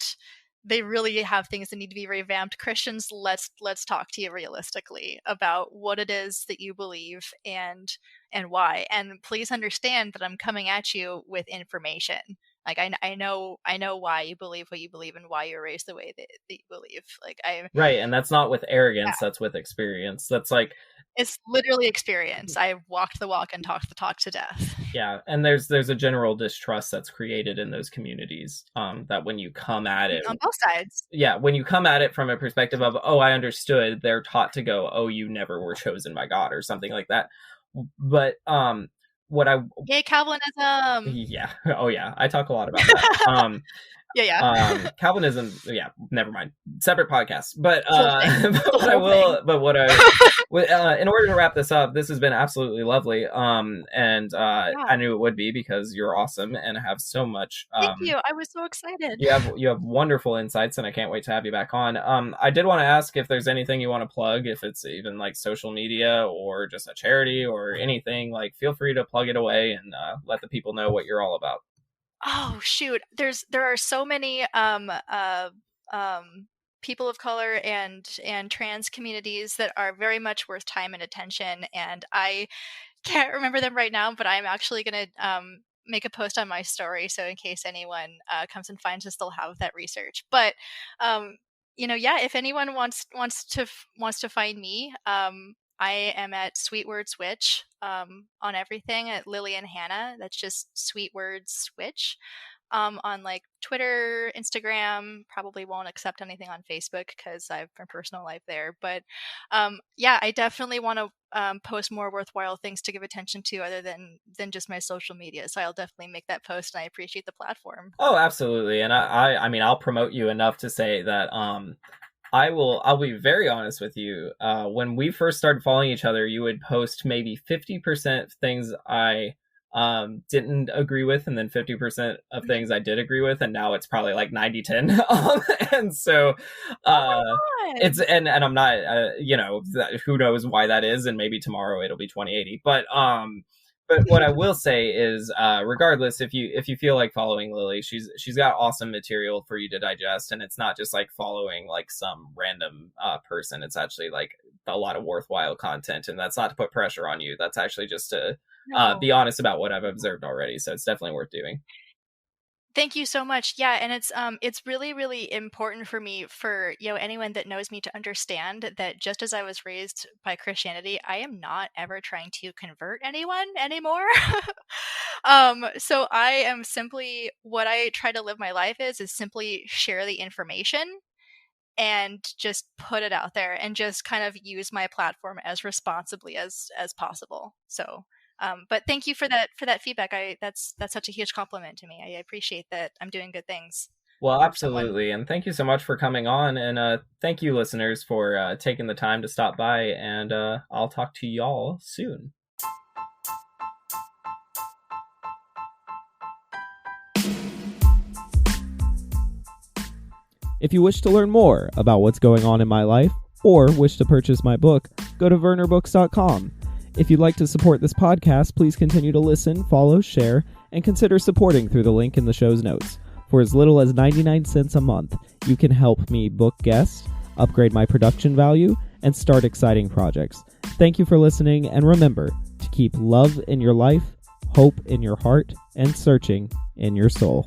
Speaker 2: they really have things that need to be revamped. Christians, let's talk to you realistically about what it is that you believe and why. And please understand that I'm coming at you with information. Like, I know why you believe what you believe and why you're raised the way that you believe. Like,
Speaker 1: Right, and that's not with arrogance,
Speaker 2: yeah,
Speaker 1: that's with experience. That's like
Speaker 2: it's literally experience. I've walked the walk and talked the talk to death.
Speaker 1: yeah, and there's a general distrust that's created in those communities, that when you come at it,
Speaker 2: On both sides.
Speaker 1: yeah, when you come at it from a perspective of, oh, I understood, they're taught to go, oh, you never were chosen by God or something like that. But what I
Speaker 2: Yay, Calvinism.
Speaker 1: yeah, oh yeah, I talk a lot about that.
Speaker 2: Yeah.
Speaker 1: Calvinism, yeah, never mind, separate podcast. But
Speaker 2: Whole thing.
Speaker 1: but I
Speaker 2: Whole
Speaker 1: will,
Speaker 2: thing.
Speaker 1: but what I in order to wrap this up, this has been absolutely lovely. And
Speaker 2: Yeah.
Speaker 1: I knew it would be because you're awesome and have so much.
Speaker 2: Thank you. I was so excited.
Speaker 1: You have wonderful insights, and I can't wait to have you back on. I did want to ask if there's anything you want to plug, if it's even like social media or just a charity or anything. Like, feel free to plug it away and let the people know what you're all about.
Speaker 2: Oh shoot. There are so many people of color and trans communities that are very much worth time and attention. And I can't remember them right now, but I'm actually going to make a post on my story, so in case anyone comes and finds us, they'll have that research. But yeah, if anyone wants to find me, I am at Sweet Word Switch on everything, at Lilly and Hannah. That's just Sweet Word Switch. On like Twitter, Instagram. Probably won't accept anything on Facebook because I have my personal life there. But yeah, I definitely want to post more worthwhile things to give attention to other than just my social media. So I'll definitely make that post, and I appreciate the platform.
Speaker 1: Oh, absolutely. And I mean, I'll promote you enough to say that I'll be very honest with you. When we first started following each other, you would post maybe 50% things I didn't agree with, and then 50% of things I did agree with, and now it's probably like 90-10. And so it's and I'm not who knows why that is, and maybe tomorrow it'll be 20-80. But what I will say is, regardless, if you feel like following Lilly, she's got awesome material for you to digest, and it's not just like following like some random person. It's actually like a lot of worthwhile content, and that's not to put pressure on you. That's actually just to be honest about what I've observed already. So it's definitely worth doing.
Speaker 2: Thank you so much. Yeah, and it's really, really important for me, for anyone that knows me, to understand that just as I was raised by Christianity, I am not ever trying to convert anyone anymore. So I am simply, what I try to live my life is simply share the information and just put it out there, and just kind of use my platform as responsibly as possible. So but thank you for that feedback. That's such a huge compliment to me. I appreciate that I'm doing good things.
Speaker 1: Well, absolutely. And thank you so much for coming on. And thank you, listeners, for taking the time to stop by. And I'll talk to y'all soon. If you wish to learn more about what's going on in my life, or wish to purchase my book, go to vernerbooks.com. If you'd like to support this podcast, please continue to listen, follow, share, and consider supporting through the link in the show's notes. For as little as 99 cents a month, you can help me book guests, upgrade my production value, and start exciting projects. Thank you for listening, and remember to keep love in your life, hope in your heart, and searching in your soul.